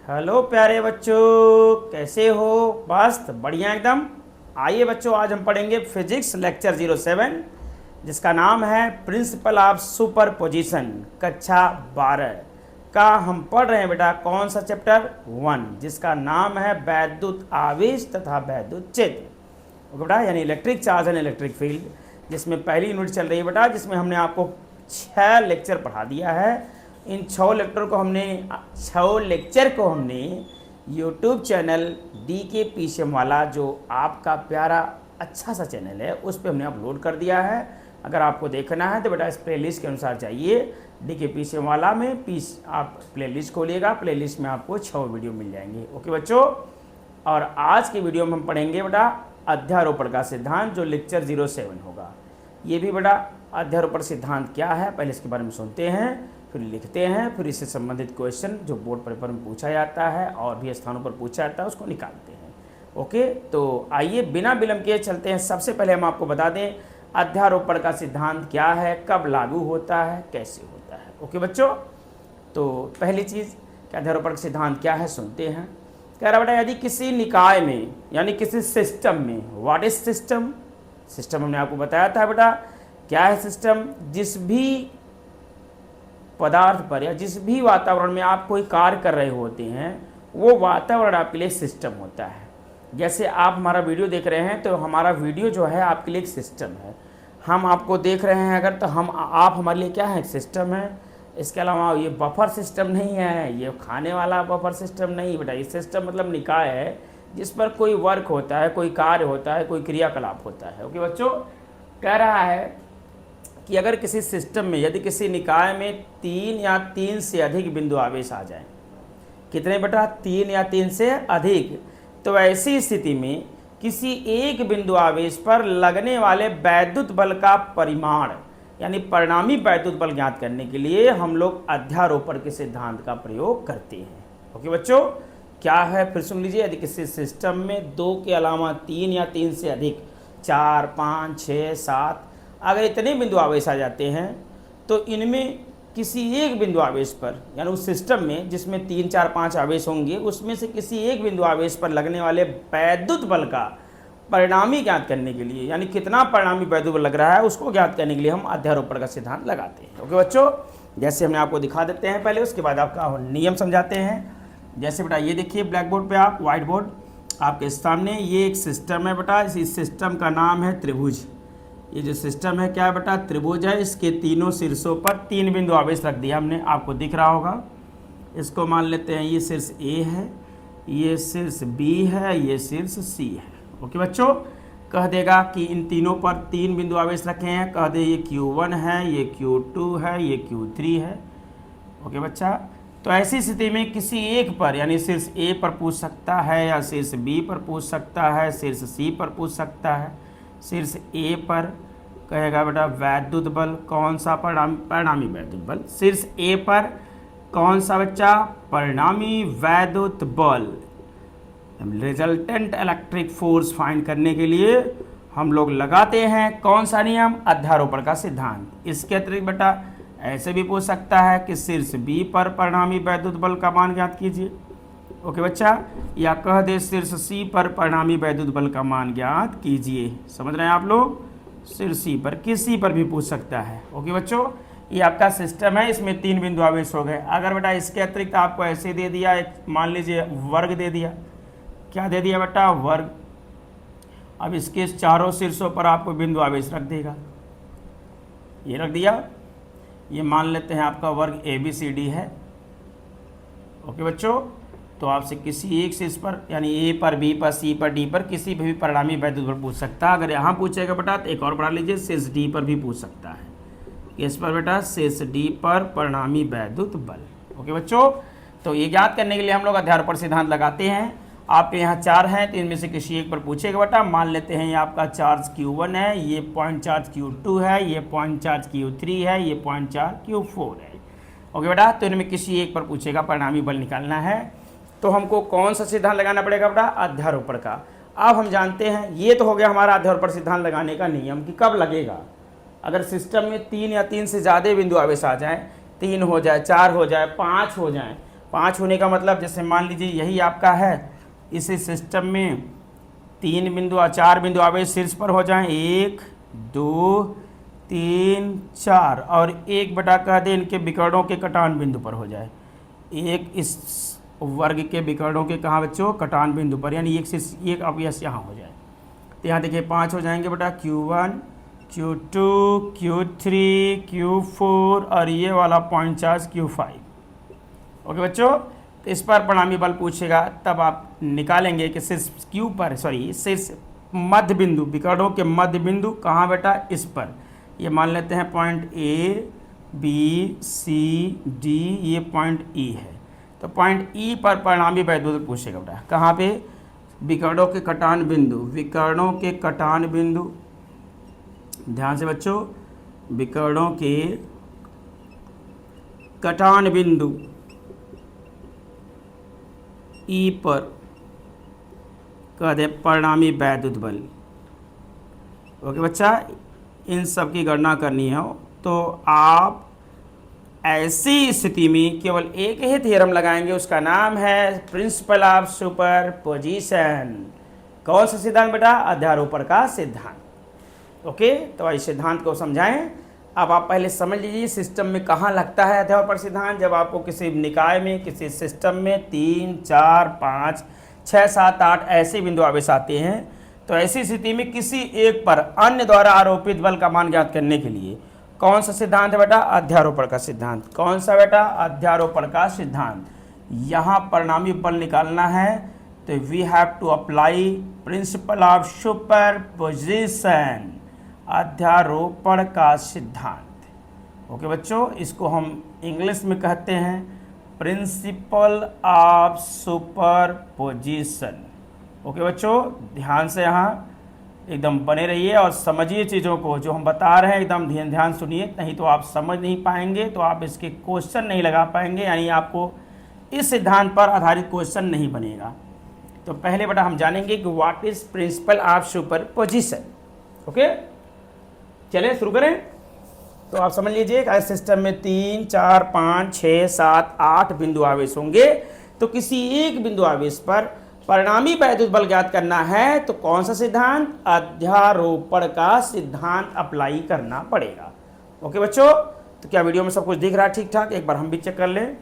Hello प्यारे बच्चों, कैसे हो? मस्त बढ़िया एकदम। आइए बच्चों, आज हम पढ़ेंगे फिजिक्स लेक्चर 07 जिसका नाम है प्रिंसिपल ऑफ सुपरपोजिशन, कक्षा 12 का हम पढ़ रहे हैं बेटा। कौन सा चैप्टर? 1, जिसका नाम है वैद्युत आवेश तथा वैद्युत क्षेत्र। ओके बेटा, यानी electric charge and electric field, जिसमें पहली यूनिट चल रही है बेटा, जिसमें हमने आपको 6 लेक्चर पढ़ा दिया है। इन 6 लेक्चर को हमने यूट्यूब चैनल DK PCM वाला, जो आपका प्यारा अच्छा सा चैनल है, उस पर हमने अपलोड कर दिया है। अगर आपको देखना है तो बेटा इस प्लेलिस्ट के अनुसार जाइए, DK PCM वाला में आप प्लेलिस्ट खोलिएगा, प्लेलिस्ट में आपको 6 वीडियो मिल जाएंगे। ओके बच्चों, और आज की वीडियो में हम पढ़ेंगे बेटा अध्यारोपण का सिद्धांत, जो लेक्चर 07 होगा। ये भी बेटा अध्यारोपण सिद्धांत क्या है, पहले इसके बारे में सुनते हैं, फिर लिखते हैं, फिर इससे संबंधित क्वेश्चन जो बोर्ड पेपर में पूछा जाता है और भी स्थानों पर पूछा जाता है उसको निकालते हैं। ओके, तो आइए बिना विलंब किए चलते हैं। सबसे पहले हम आपको बता दें अध्यारोपण का सिद्धांत क्या है, कब लागू होता है, कैसे होता है। ओके बच्चों, तो पहली चीज़ कि अध्यारोपण का सिद्धांत क्या है सुनते हैं। कह रहा बेटा, यदि किसी निकाय में यानी किसी सिस्टम में, व्हाट इज सिस्टम? सिस्टम हमने आपको बताया था बेटा, क्या है सिस्टम? जिस भी पदार्थ पर या जिस भी वातावरण में आप कोई कार्य कर रहे होते हैं, वो वातावरण आपके लिए सिस्टम होता है। जैसे आप हमारा वीडियो देख रहे हैं तो हमारा वीडियो जो है आपके लिए एक सिस्टम है। हम आपको देख रहे हैं अगर, तो आप हमारे लिए क्या है? एक सिस्टम है। इसके अलावा ये बफर सिस्टम नहीं है, ये खाने वाला बफर सिस्टम नहीं बेटा। ये सिस्टम मतलब निकाय है जिस पर कोई वर्क होता है, कोई कार्य होता है, कोई क्रियाकलाप होता है। ओके बच्चों, कह रहा है कि अगर किसी सिस्टम में, यदि किसी निकाय में 3 या 3 से अधिक बिंदु आवेश आ जाएं, कितने बेटा? 3 या 3 से अधिक, तो ऐसी स्थिति में किसी एक बिंदु आवेश पर लगने वाले वैद्युत बल का परिमाण यानी परिणामी वैद्युत बल ज्ञात करने के लिए हम लोग अध्यारोपण के सिद्धांत का प्रयोग करते हैं। ओके बच्चों, क्या है फिर सुन लीजिए। यदि किसी सिस्टम में 2 के अलावा 3 या 3 से अधिक, 4, 5, 6, 7 अगर इतने बिंदु आवेश आ जाते हैं, तो इनमें किसी एक बिंदु आवेश पर, यानी उस सिस्टम में जिसमें 3, 4, 5 आवेश होंगे, उसमें से किसी एक बिंदु आवेश पर लगने वाले वैद्युत बल का परिणामी ज्ञात करने के लिए, यानी कितना परिणामी वैद्युत बल लग रहा है उसको ज्ञात करने के लिए हम अध्यारोपण का सिद्धांत लगाते हैं। ओके बच्चों, जैसे हमने आपको दिखा देते हैं पहले, उसके बाद आपका नियम समझाते हैं। जैसे बेटा ये देखिए ब्लैक बोर्ड पे, आप व्हाइट बोर्ड आपके सामने, ये एक सिस्टम है बेटा। इस सिस्टम का नाम है त्रिभुज। ये जो सिस्टम है क्या है बेटा? त्रिभुज है। इसके तीनों शीर्षों पर 3 बिंदु आवेश रख दिया हमने, आपको दिख रहा होगा। इसको मान लेते हैं ये शीर्ष A है, ये शीर्ष B है, ये शीर्ष C है। ओके बच्चों, कह देगा कि इन तीनों पर 3 बिंदु आवेश रखे हैं, कह दे ये Q1 है, ये Q2 है, ये Q3 है। ओके बच्चा, तो ऐसी स्थिति में किसी एक पर, यानी शीर्ष A पर पूछ सकता है, या शीर्ष B पर पूछ सकता है, शीर्ष C पर पूछ सकता है। शीर्ष A पर कहेगा बेटा वैद्युत बल, कौन सा? परिणामी वैद्युत बल। शीर्ष A पर कौन सा बच्चा? परिणामी वैद्युत बल। रिजल्टेंट इलेक्ट्रिक फोर्स फाइंड करने के लिए हम लोग लगाते हैं कौन सा नियम? अध्यारोपण का सिद्धांत। इसके अतिरिक्त बेटा ऐसे भी पूछ सकता है कि शीर्ष B पर परिणामी वैद्युत बल का मान ज्ञात कीजिए। ओके बच्चा, या कह दे शीर्ष C पर परिणामी वैद्युत बल का मान ज्ञात कीजिए। समझ रहे हैं आप लोग? शीर्ष C पर, किसी पर भी पूछ सकता है। ओके बच्चों, ये आपका सिस्टम है, इसमें 3 बिंदु आवेश हो गए। अगर बेटा इसके अतिरिक्त आपको ऐसे दे दिया, एक मान लीजिए वर्ग दे दिया, क्या दे दिया बेटा? वर्ग। अब इसके चारों शीर्षों पर आपको बिंदु आवेश रख देगा, ये रख दिया। ये मान लेते हैं आपका वर्ग ABCD है। ओके बच्चों, तो आपसे किसी एक शीर्ष पर, यानी A पर, B पर, C पर, D पर किसी भी परिणामी वैद्युत बल पूछ सकता है। अगर यहाँ पूछेगा बेटा तो एक और बढ़ा लीजिए, शीर्ष D पर भी पूछ सकता है। इस पर बेटा शीर्ष D पर परिणामी वैद्युत बल। ओके बच्चों, तो ये ज्ञात करने के लिए हम लोग अध्यारोपण सिद्धांत लगाते हैं। आपके यहाँ 4 हैं, तो इनमें से किसी एक पर पूछेगा बेटा। मान लेते हैं ये आपका चार्ज Q1 है, ये पॉइंट चार्ज Q2 है, ये पॉइंट चार्ज Q3 है, ये पॉइंट चार्ज Q4 है। ओके बेटा, तो इनमें किसी एक पर पूछेगा, परिणामी बल निकालना है। तो हमको कौन सा सिद्धांत लगाना पड़ेगा बेटा? अध्यारोपण का। अब हम जानते हैं, ये तो हो गया हमारा अध्यारोपण सिद्धांत लगाने का नियम कि कब लगेगा। अगर सिस्टम में 3 या 3 से ज़्यादा बिंदु आवेश आ जाएं, 3 हो जाए, 4 हो जाए, 5 हो जाए, 5 होने का मतलब जैसे मान लीजिए यही आपका है, इस सिस्टम में 3 बिंदु और 4 बिंदु आवेश शीर्ष पर हो जाएं, 1 2 3 4, और 1 कह दें इनके विकर्णों के कटान बिंदु पर हो जाए। एक इस वर्ग के विकर्णों के कहाँ बच्चों, कटान बिंदु पर, यानी एक अवयस यहाँ हो जाए। तो यहाँ देखिए 5 हो जाएंगे बेटा, Q1 Q2 Q3 Q4 और ये वाला पॉइंट चार्ज Q5। ओके बच्चों, तो इस पर परिणामी बल पूछेगा, तब आप निकालेंगे कि शीर्ष मध्य बिंदु, विकर्णों के मध्य बिंदु कहाँ बेटा, इस पर। ये मान लेते हैं point A B C D, ये पॉइंट E है। तो पॉइंट E पर परिणामी वैद्युत पूछेगा बेटा, कहाँ पे, विकर्णों के कटान बिंदु, विकर्णों के कटान बिंदु, ध्यान से बच्चों, विकर्णों के कटान बिंदु E पर कह दे परिणामी वैद्युत बल। ओके बच्चा, इन सब की गणना करनी हो तो आप ऐसी स्थिति में केवल एक ही थ्योरम लगाएंगे, उसका नाम है प्रिंसिपल ऑफ सुपरपोजिशन। कौन सा सिद्धांत बेटा, अध्यारोपण का सिद्धांत। ओके, तो इस सिद्धांत को समझाएं। अब आप पहले समझ लीजिए सिस्टम में कहाँ लगता है अध्यारोपण सिद्धांत। जब आपको किसी निकाय में, किसी सिस्टम में 3 4 5 6 7 8 ऐसे बिंदु आवेश आते हैं, तो ऐसी स्थिति में किसी एक पर अन्य द्वारा आरोपित बल का मान ज्ञात करने के लिए कौन सा सिद्धांत है बेटा, अध्यारोपण का सिद्धांत। कौन सा बेटा, अध्यारोपण का सिद्धांत। यहाँ परिणामी बल निकालना है तो we have to apply principle of superposition, अध्यारोपण का सिद्धांत। ओके बच्चों, इसको हम इंग्लिश में कहते हैं प्रिंसिपल ऑफ सुपरपोजिशन। ओके बच्चों, ध्यान से यहाँ एकदम बने रहिए और समझिए चीज़ों को, जो हम बता रहे हैं एकदम ध्यान सुनिए, नहीं तो आप समझ नहीं पाएंगे, तो आप इसके क्वेश्चन नहीं लगा पाएंगे, यानी आपको इस सिद्धांत पर आधारित क्वेश्चन नहीं बनेगा। तो पहले बेटा हम जानेंगे कि what is principal of superposition. Okay, चलें शुरू करें। तो आप समझ लीजिए सिस्टम में 3 4 5 6 7 8 बिंदु आवेश होंगे, तो किसी एक बिंदु आवेश पर परिणामी वैद्युत बल ज्ञात करना है तो कौन सा सिद्धांत, अध्यारोपण का सिद्धांत अप्लाई करना पड़ेगा। ओके बच्चों, तो क्या वीडियो में सब कुछ दिख रहा है ठीक ठाक, एक बार हम भी चेक कर लें।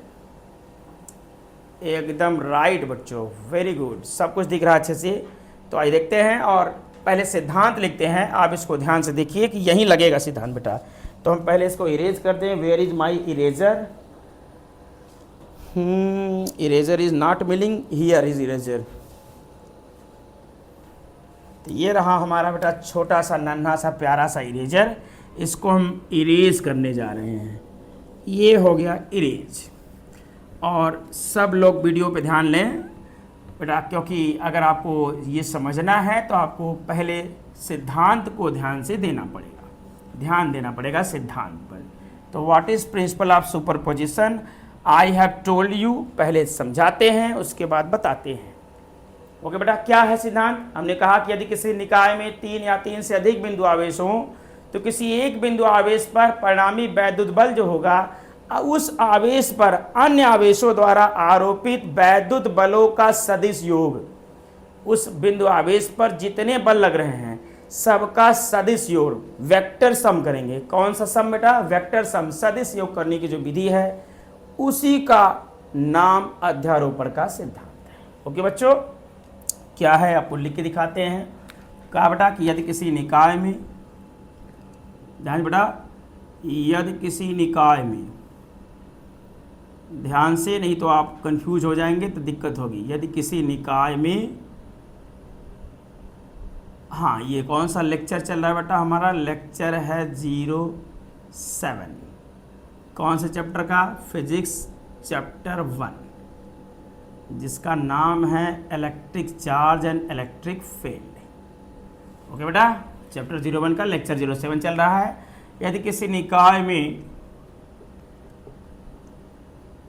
एकदम राइट बच्चों, वेरी गुड, सब कुछ दिख रहा है अच्छे से। तो आइए देखते हैं और पहले सिद्धांत लिखते हैं। आप इसको ध्यान से देखिए कि यहीं लगेगा सिद्धांत बेटा। तो हम पहले इसको इरेज करते हैं। Where is my eraser, eraser is not मिलिंग, हियर इज इरेजर। तो ये रहा हमारा बेटा छोटा सा नन्हा सा प्यारा सा इरेजर, इसको हम इरेज करने जा रहे हैं। ये हो गया इरेज। और सब लोग वीडियो पे ध्यान लें बेटा, क्योंकि अगर आपको ये समझना है तो आपको पहले सिद्धांत को ध्यान से देना पड़ेगा, ध्यान देना पड़ेगा सिद्धांत पर। तो what is principal of superposition, I have told you, पहले समझाते हैं उसके बाद बताते हैं। ओके बेटा, क्या है सिद्धांत। हमने कहा कि यदि किसी निकाय में 3 या 3 से अधिक बिंदु आवेश हों तो किसी एक बिंदु आवेश पर परिणामी वैद्युत बल जो होगा, उस आवेश पर अन्य आवेशों द्वारा आरोपित वैद्युत बलों का सदिश योग, उस बिंदु आवेश पर जितने बल लग रहे हैं सबका सदिश योग, वेक्टर सम करेंगे। कौन सा सम बेटा, वेक्टर सम, सदिश योग करने की जो विधि है उसी का नाम अध्यारोपण का सिद्धांत है। ओके बच्चों, क्या है आपको लिख के दिखाते हैं। कहा बेटा कि यदि किसी निकाय में, ध्यान बेटा, यदि किसी निकाय में, ध्यान से, नहीं तो आप कंफ्यूज हो जाएंगे तो दिक्कत होगी। यदि किसी निकाय में, हाँ ये कौन सा लेक्चर चल रहा है बेटा, हमारा लेक्चर है 07, कौन से चैप्टर का, फिजिक्स चैप्टर 1, जिसका नाम है electric charge and electric field. Okay बेटा, चैप्टर 01 का लेक्चर 07 चल रहा है। यदि किसी निकाय में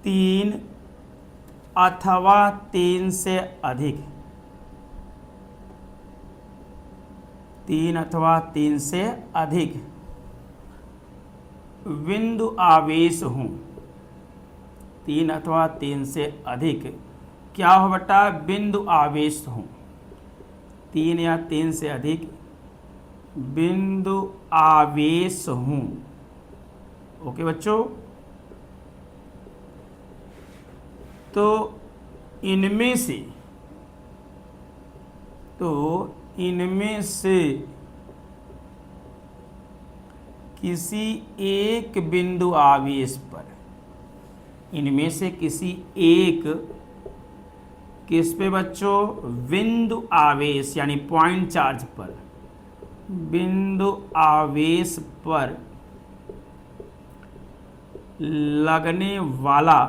3 अथवा 3 से अधिक, 3 अथवा 3 से अधिक बिंदु आवेश हों, 3 अथवा 3 से अधिक क्या हो बेटा, बिंदु आवेश हों। 3 या 3 से अधिक बिंदु आवेश हों। ओके बच्चों, तो इनमें से किसी एक बिंदु आवेश पर, इनमें से किसी एक किस पे बच्चों, बिंदु आवेश यानी पॉइंट चार्ज पर, बिंदु आवेश पर लगने वाला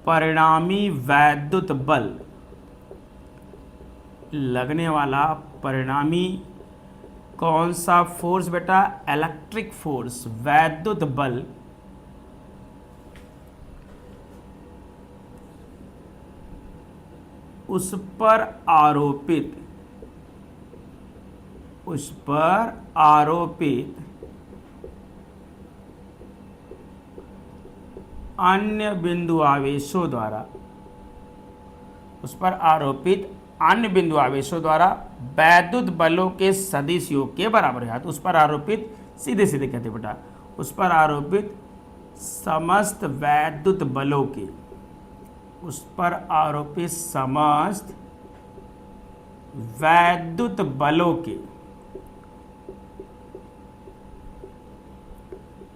परिणामी वैद्युत बल, लगने वाला परिणामी कौन सा फोर्स बेटा, इलेक्ट्रिक फोर्स, वैद्युत बल उस पर आरोपित अन्य बिंदु आवेशों द्वारा, उस पर आरोपित अन्य बिंदु आवेशों द्वारा वैद्युत बलों के सदिश योग के बराबर है। तो उस पर आरोपित, सीधे सीधे कहते बेटा, उस पर आरोपित समस्त वैद्युत बलों के, उस पर आरोपित समस्त वैद्युत बलों के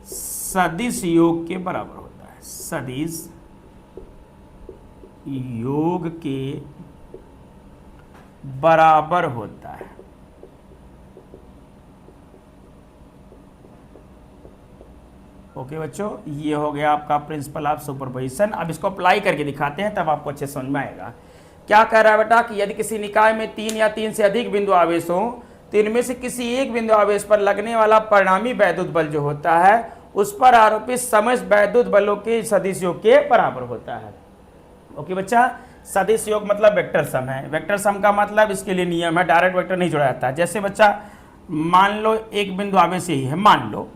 सदिश योग के बराबर होता है। सदिश योग के बराबर होता है। ओके बच्चों, ये हो गया आपका प्रिंसिपल ऑफ सुपरपोजिशन। अब इसको अप्लाई करके दिखाते हैं, तब आपको अच्छे समझ में आएगा। क्या कह रहा है बेटा कि यदि किसी निकाय में 3 या 3 से अधिक बिंदु आवेश हो, तो इनमें से किसी एक बिंदु आवेश पर लगने वाला परिणामी वैद्युत बल जो होता है उस पर आरोपित समस्त वैद्युत बलों के सदिश योग के बराबर होता है। ओके बच्चा, सदिश योग मतलब वेक्टर सम है। वेक्टर सम का मतलब इसके लिए नियम है, डायरेक्ट वेक्टर नहीं जोड़ा जाता है। जैसे बच्चा मान लो एक बिंदु आवेश यही है, मान लो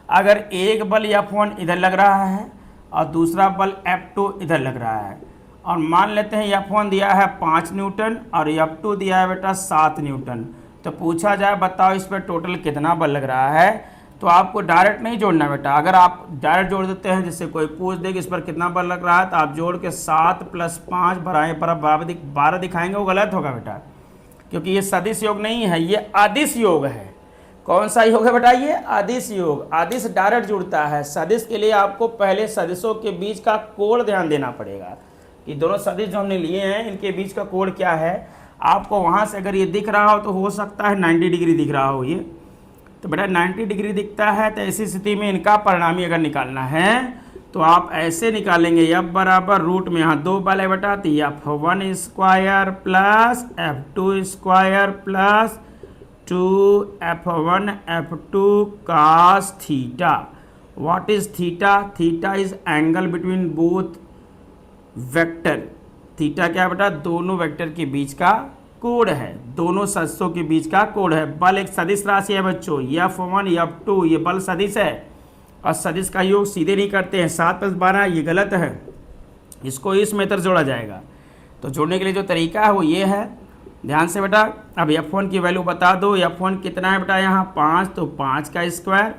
अगर एक बल F1 इधर लग रहा है और दूसरा बल F2 इधर लग रहा है, और मान लेते हैं F1 दिया है 5 न्यूटन और F2 दिया है बेटा 7 न्यूटन, तो पूछा जाए बताओ इस पर टोटल कितना बल लग रहा है, तो आपको डायरेक्ट नहीं जोड़ना बेटा। अगर आप डायरेक्ट जोड़ देते हैं, जैसे कोई पूछ दे कि इस पर कितना बल लग रहा है, तो आप जोड़ के 7 + 5 बढ़ाएं पर 12 दिखाएंगे, वो गलत होगा बेटा, क्योंकि ये सदिश योग नहीं है, ये अदिश योग है। कौन सा योग है बेटा, ये अदिश योग। अदिश डायरेक्ट जुड़ता है। सदिश के लिए आपको पहले सदिशों के बीच का कोण ध्यान देना पड़ेगा कि दोनों सदिश जो हमने लिए हैं इनके बीच का कोण क्या है। आपको वहाँ से अगर ये दिख रहा हो तो हो सकता है 90 डिग्री दिख रहा हो, ये तो बेटा 90 डिग्री दिखता है, तो ऐसी स्थिति में इनका परिणामी अगर निकालना है तो आप ऐसे निकालेंगे, F बराबर रूट में यहाँ 2 बल है बेटा, तो F1 square plus F2 square plus 2F1 F2 cos theta. What is theta? Theta is angle between both vector. Theta क्या बेटा? दोनों वेक्टर के बीच का कोण है, दोनों सदिशों के बीच का कोण है। बल एक सदिश राशि है बच्चों, F1 F2 ये बल सदिश है, और सदिश का योग सीधे नहीं करते हैं, 7 + 12 ये गलत है, इसको इस में इधर जोड़ा जाएगा। तो जोड़ने के लिए जो तरीका है वो ये है, ध्यान से बेटा। अब F1 की वैल्यू बता दो, F1 कितना है बेटा यहाँ 5, तो 5 का स्क्वायर,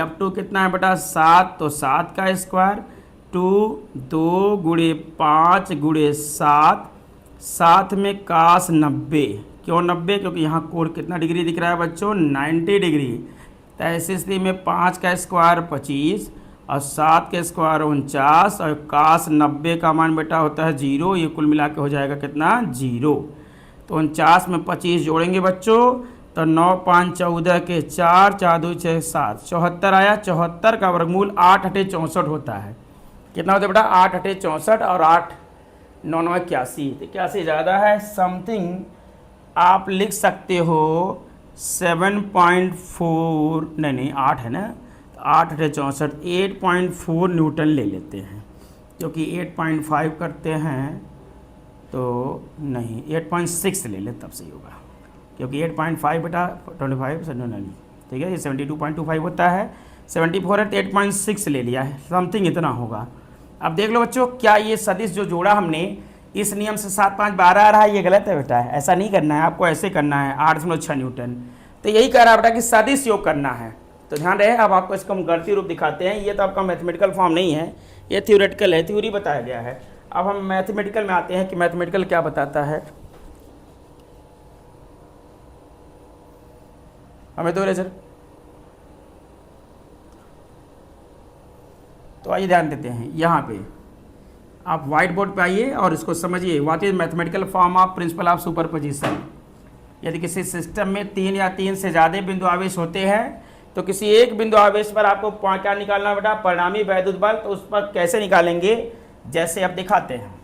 F2 कितना है बेटा 7, तो 7 का स्क्वायर, 2 गुणे 5 गुणे 7, 7 में cos 90। क्यों 90? क्योंकि यहाँ कोण कितना डिग्री दिख रहा है बच्चों, 90 डिग्री। तो ऐसी स्थिति में 5 का स्क्वायर 25 और 7 का स्क्वायर 49 और cos 90 का मान बेटा होता है 0। ये कुल मिला के हो जाएगा कितना 0। तो 49 में 25 जोड़ेंगे बच्चों, तो 9 5 14 के 4 4 2 6 7 74 आया। 74 का वर्गमूल 8 × 64 होता है। कितना होता है बेटा 8 × 64 और 8 9 9 81, तो 81 ज़्यादा है। समथिंग आप लिख सकते हो 7.4, नहीं 8 है ना, तो 8 × 64 8.4 न्यूटन ले लेते हैं, क्योंकि 8.5 करते हैं तो नहीं 8.6 ले ले तब सही होगा, क्योंकि 8.5 बेटा 25 नहीं, ठीक है, ये 72.25 होता है। 74 है तो 8.6 ले लिया है, समथिंग इतना होगा। अब देख लो बच्चों, क्या ये सदिश जो जोड़ा हमने इस नियम से 7 5 12 आ रहा है, ये गलत है बेटा, ऐसा नहीं करना है, आपको ऐसे करना है 8.6 न्यूटन। तो यही कह रहा है बेटा कि सदिश योग करना है, तो ध्यान रहे। अब आपको इसका हम गणितीय रूप दिखाते हैं। ये तो आपका मैथमेटिकल फॉर्म नहीं है, ये थ्योरेटिकल है, थ्योरी बताया गया है। अब हम मैथमेटिकल में आते हैं कि मैथमेटिकल क्या बताता है। हमें तो सर, तो आइए ध्यान देते हैं यहाँ पे, आप व्हाइट बोर्ड पे आइए और इसको समझिए। What is mathematical form of principal of superposition. यदि किसी सिस्टम में 3 या 3 से ज़्यादा बिंदु आवेश होते हैं तो किसी एक बिंदु आवेश पर आपको क्या निकालना बेटा, परिणामी वैद्युत बल। तो उस पर कैसे निकालेंगे, जैसे अब दिखाते हैं।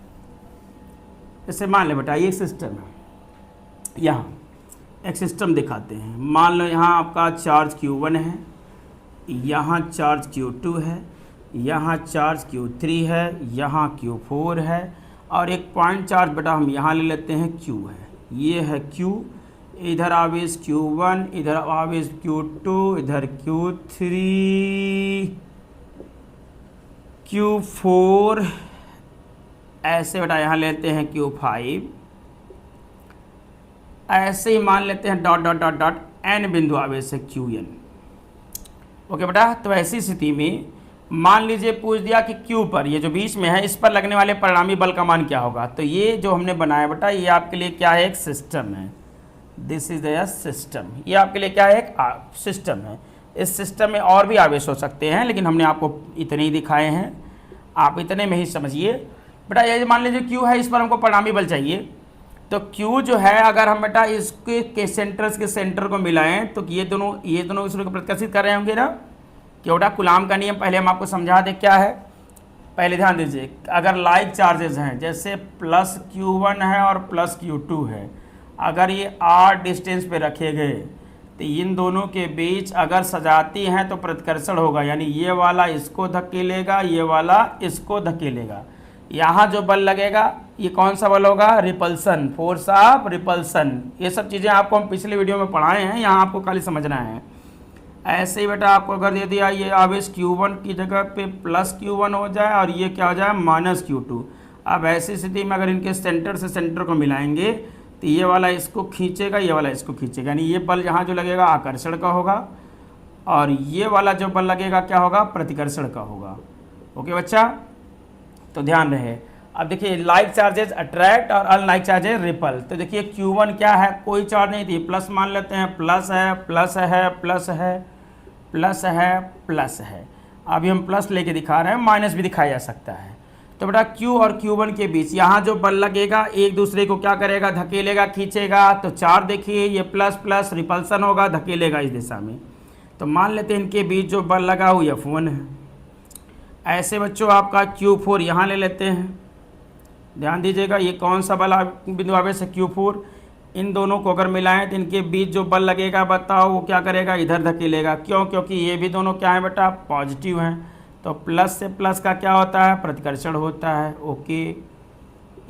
जैसे मान ले बेटा, ये सिस्टम है, यहाँ एक सिस्टम दिखाते हैं। मान लो यहाँ आपका चार्ज Q1 है, यहाँ चार्ज Q2 है, यहाँ चार्ज Q3 है, यहाँ Q4 है, और एक पॉइंट चार्ज बेटा हम यहाँ ले लेते हैं Q है। ये है Q, इधर आवेश Q1, इधर आवेश Q2, इधर Q3, Q4, ऐसे बेटा यहाँ लेते हैं Q5, ऐसे ही मान लेते हैं dot dot dot dot n बिंदु आवेश है Qn। ओके बेटा, तो ऐसी स्थिति में मान लीजिए पूछ दिया कि Q पर, ये जो बीच में है, इस पर लगने वाले परिणामी बल का मान क्या होगा। तो ये जो हमने बनाया बेटा, ये आपके लिए क्या है, एक सिस्टम है। This is the system. ये आपके लिए क्या है, एक सिस्टम है। इस सिस्टम में और भी आवेश हो सकते हैं, लेकिन हमने आपको इतने ही दिखाए हैं, आप इतने में ही समझिए बेटा। ये मान लीजिए Q है, इस पर हमको परिणामी बल चाहिए। तो Q जो है, अगर हम बेटा इसके सेंटर्स के सेंटर को मिलाएं तो ये दोनों दूसरे को प्रतिकर्षित कर रहे होंगे ना। कि बेटा कूलाम का नियम पहले हम आपको समझा दें क्या है। पहले ध्यान दीजिए, अगर लाइक चार्जेस हैं, जैसे प्लस Q1 है और प्लस Q2 है, अगर ये r डिस्टेंस पे रखे गए तो इन दोनों के बीच अगर सजाती हैं तो प्रतिकर्षण होगा, यानी ये वाला इसको धकेलेगा, ये वाला इसको धकेलेगा। यहाँ जो बल लगेगा ये कौन सा बल होगा, रिपल्सन, फोर्स ऑफ रिपल्सन। ये सब चीज़ें आपको हम पिछले वीडियो में पढ़ाए हैं, यहाँ आपको खाली समझना है। ऐसे ही बेटा आपको अगर दे दिया ये आवेश Q1 की जगह पे प्लस Q1 हो जाए और ये क्या हो जाए, माइनस Q2। अब ऐसी स्थिति में अगर इनके सेंटर से सेंटर को मिलाएंगे तो ये वाला इसको खींचेगा, ये वाला इसको खींचेगा, यानी ये बल यहाँ जो लगेगा आकर्षण का होगा, और ये वाला जो बल लगेगा क्या होगा, प्रतिकर्षण का होगा। ओके बच्चा, तो ध्यान रहे। अब देखिए, लाइक चार्जेस अट्रैक्ट और अनलाइक चार्जेस रिपल। तो देखिए Q1 क्या है, कोई चार्ज नहीं थी, प्लस मान लेते हैं, प्लस है, प्लस है, प्लस है, प्लस है, प्लस है। अभी हम प्लस लेके दिखा रहे हैं, माइनस भी दिखाया जा सकता है। तो बेटा Q और Q1 के बीच यहाँ जो बल लगेगा एक दूसरे को क्या करेगा, धकेलेगा, खींचेगा। तो चार्ज देखिए, ये प्लस प्लस रिपल्सन होगा, धकेलेगा इस दिशा में। तो मान लेते हैं इनके बीच जो बल लगा हुआ F1 है। ऐसे बच्चों आपका Q4 यहाँ ले लेते हैं, ध्यान दीजिएगा, ये कौन सा बल बिंदु आवेश है, Q4। इन दोनों को अगर मिलाएं तो इनके बीच जो बल लगेगा बताओ वो क्या करेगा, इधर धकेलेगा। क्यों, क्योंकि ये भी दोनों क्या है बेटा, पॉजिटिव हैं। तो प्लस से प्लस का क्या होता है, प्रतिकर्षण होता है। ओके,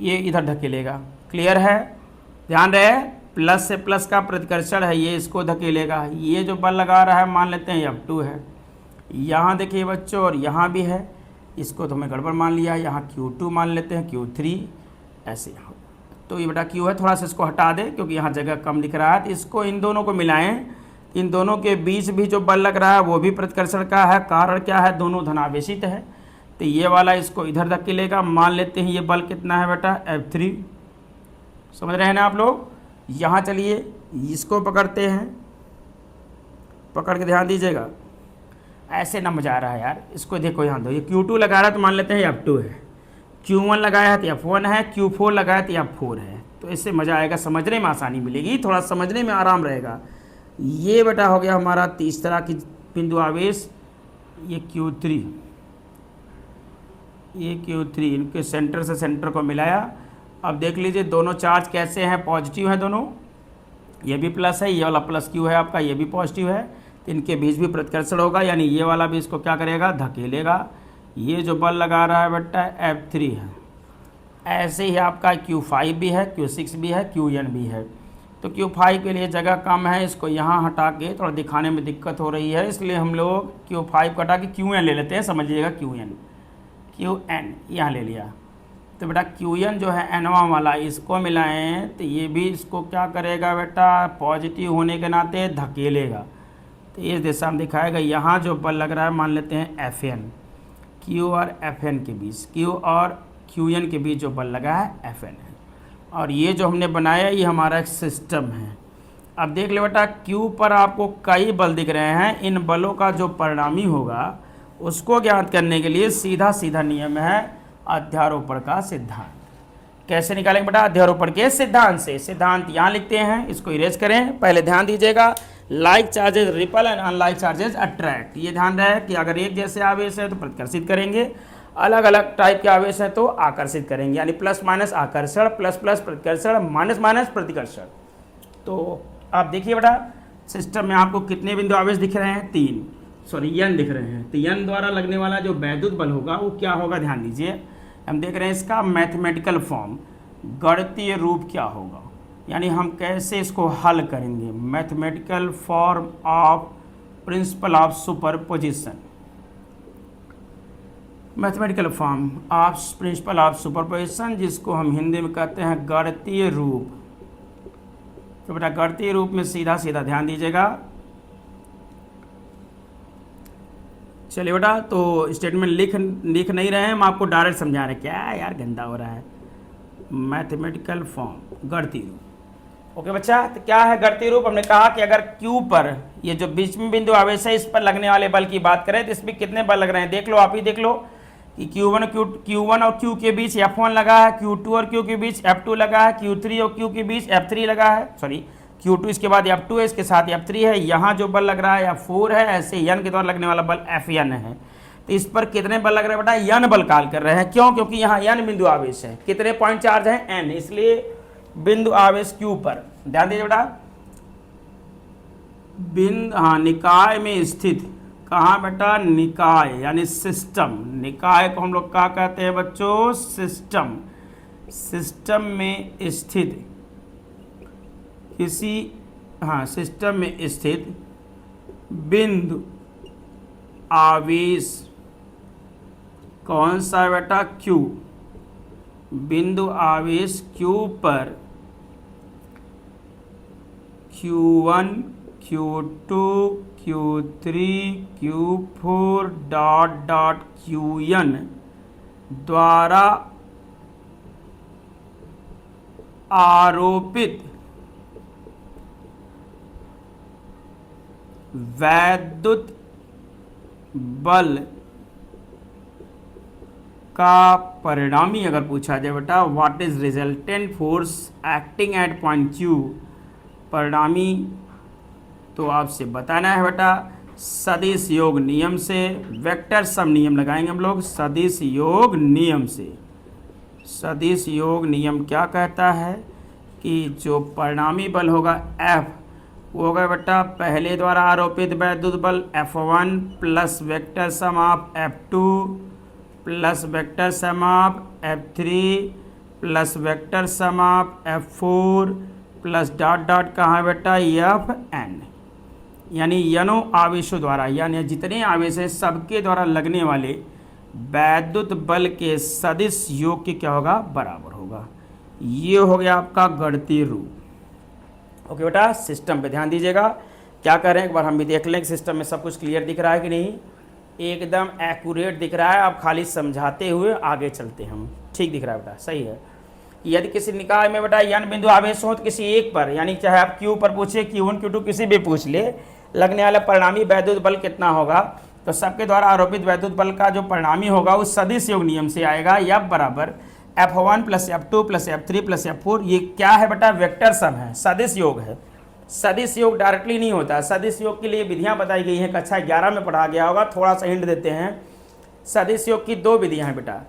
ये इधर धकेलेगा, क्लियर है। ध्यान रहे, प्लस से प्लस का प्रतिकर्षण है, ये इसको धकेलेगा। ये जो बल लगा रहा है मान लेते हैं F2 है। यहाँ देखिए बच्चों, और यहाँ भी है, इसको तो हमें गड़बड़ मान लिया, यहाँ Q2 मान लेते हैं, Q3 ऐसे। तो ये बेटा Q है, थोड़ा सा इसको हटा दें क्योंकि यहाँ जगह कम दिख रहा है। तो इसको इन दोनों को मिलाएं, इन दोनों के बीच भी जो बल लग रहा है वो भी प्रतिकर्षण का है। कारण क्या है, दोनों धनावेशित है। तो ये वाला इसको इधर धकेलेगा। मान लेते हैं ये बल कितना है बेटा, F3। समझ रहे हैं ना आप लोग। यहाँ चलिए इसको पकड़ते हैं, पकड़ के ध्यान दीजिएगा, ऐसे ना मजा आ रहा है यार। इसको देखो यहाँ दो, ये Q2 लगा रहा है तो मान लेते हैं F2 है, Q1 लगाया है तो F1 है, Q4 लगाया तो F4 है। तो इससे मज़ा आएगा, समझने में आसानी मिलेगी, थोड़ा समझने में आराम रहेगा। ये बेटा हो गया हमारा तीसरा की बिंदु आवेश, ये Q3, ये Q3, इनके सेंटर से सेंटर को मिलाया। अब देख लीजिए दोनों चार्ज कैसे हैं, पॉजिटिव हैं दोनों। ये भी प्लस है, ये वाला प्लस Q है आपका, ये भी पॉजिटिव है। तो इनके बीच भी प्रतिकर्षण होगा, यानी ये वाला भी इसको क्या करेगा, धकेलेगा। ये जो बल लगा रहा है बेटा F3 है। ऐसे ही आपका Q5 भी है, Q6 भी है, Qn भी है। तो Q5 के लिए जगह कम है, इसको यहाँ हटा के थोड़ा दिखाने में दिक्कत हो रही है, इसलिए हम लोग Q5 को हटा के Qn ले लेते हैं। समझिएगा Qn यहाँ ले लिया। तो बेटा Qn जो है एनवा वाला, इसको मिलाएं तो ये भी इसको क्या करेगा बेटा, पॉजिटिव होने के नाते धकेलेगा, तो इस दिशा में दिखाएगा। यहाँ जो बल लग रहा है मान लेते हैं Fn, Q और Fn के बीच, Q और Qn के बीच जो बल लगा है Fn है। और ये जो हमने बनाया ये हमारा एक सिस्टम है। अब देख ले बेटा, Q पर आपको कई बल दिख रहे हैं, इन बलों का जो परिणामी होगा उसको ज्ञात करने के लिए सीधा सीधा नियम है अध्यारोपण का सिद्धांत। कैसे निकालेंगे बेटा, अध्यारोपण के सिद्धांत से। सिद्धांत यहाँ लिखते हैं, इसको इरेज करें। पहले ध्यान दीजिएगा, like charges ripple and unlike charges attract. ये ध्यान रहे कि अगर एक जैसे आवेश है तो प्रतिकर्षित करेंगे, अलग अलग टाइप के आवेश हैं तो आकर्षित करेंगे, यानी प्लस माइनस आकर्षण, प्लस प्लस प्रतिकर्षण, माइनस माइनस प्रतिकर्षण। तो आप देखिए बेटा, सिस्टम में आपको कितने बिंदु आवेश दिख रहे हैं, 3 यन दिख रहे हैं। तो यन द्वारा लगने वाला जो वैद्युत बल होगा वो क्या होगा, ध्यान दीजिए। हम देख रहे हैं इसका मैथमेटिकल फॉर्म, गणितीय रूप क्या होगा, यानी हम कैसे इसको हल करेंगे। Mathematical form of principal of superposition, mathematical form of principal of superposition, जिसको हम हिंदी में कहते हैं गणितीय रूप। तो बेटा गणितीय रूप में सीधा सीधा ध्यान दीजिएगा। चलिए बेटा, तो स्टेटमेंट लिख नहीं रहे हैं, हम आपको डायरेक्ट समझा रहे हैं। क्या यार गंदा हो रहा है। मैथमेटिकल फॉर्म गणितीय रूप। ओके बच्चा, तो क्या है गणितीय रूप। हमने कहा कि अगर Q पर ये जो बीच में बिंदु आवेश है इस पर लगने वाले बल की बात करें तो इसमें कितने बल लग रहे हैं, देख लो, आप ही देख लो कि Q1 और Q के बीच F1 लगा है, Q2 और Q के बीच F2 लगा है, Q3 और Q के बीच F3 लगा है, सॉरी Q2 इसके बाद F2 है, इसके साथ F3 है। यहाँ जो बल लग रहा है F4 है, ऐसे N के द्वारा लगने वाला बल Fn है। तो इस पर कितने बल लग रहे हैं बेटा, N बल काल कर रहे हैं। क्यों, क्योंकि यहाँ N बिंदु आवेश है। कितने पॉइंट चार्ज है, N, इसलिए बिंदु आवेश Q पर। ध्यान दीजिए बेटा, निकाय में स्थित, कहाँ बेटा, निकाय यानी सिस्टम। निकाय को हम लोग क्या कहते हैं बच्चों, सिस्टम। सिस्टम में स्थित किसी, सिस्टम में स्थित बिंदु आवेश कौन सा है बेटा, Q। बिंदु आवेश Q पर Q1, Q2, Q3, Q4 dot Qn द्वारा आरोपित वैद्युत बल का परिणामी अगर पूछा जाए बेटा, what is resultant force acting at point Q, परिणामी तो आपसे बताना है बेटा सदिश योग नियम से। वेक्टर सम नियम लगाएंगे हम लोग सदिश योग नियम से। सदिश योग नियम क्या कहता है कि जो परिणामी बल होगा F, वो होगा बेटा पहले द्वारा आरोपित वैद्युत बल F1 plus vector sum of F2 plus vector sum of F3 plus vector sum of F4 plus dot dot कहाँ है बेटा Fn, यानी यनो आवेशों द्वारा, यानी जितने आवेश हैं सबके द्वारा लगने वाले वैद्युत बल के सदिश योग के क्या होगा, बराबर होगा। ये हो गया आपका गणितीय रूप। ओके बेटा, सिस्टम पे ध्यान दीजिएगा। क्या कर रहे हैं एक बार हम भी देख लें कि सिस्टम में सब कुछ क्लियर दिख रहा है कि नहीं, एकदम एक्यूरेट दिख रहा है। आप खाली समझाते हुए आगे चलते हम, ठीक दिख रहा है बेटा, सही है। यदि किसी निकाय में बेटा n बिंदु आवेश हो तो किसी एक पर, यानी चाहे आप Q पर पूछे, Q1 Q2 किसी भी पूछ ले, लगने वाला परिणामी वैद्युत बल कितना होगा, तो सबके द्वारा आरोपित वैद्युत बल का जो परिणामी होगा उस सदिश योग नियम से आएगा। F बराबर F1 plus F2 plus F3 plus F4। ये क्या है बेटा, वेक्टर सम है, सदिश योग है। सदिश योग डायरेक्टली नहीं होता, सदिश योग के लिए विधियां बताई गई हैं, कक्षा 11 में पढ़ा गया होगा। थोड़ा सा हिंट देते हैं। सदिश योग की 2 विधियां हैं बेटा,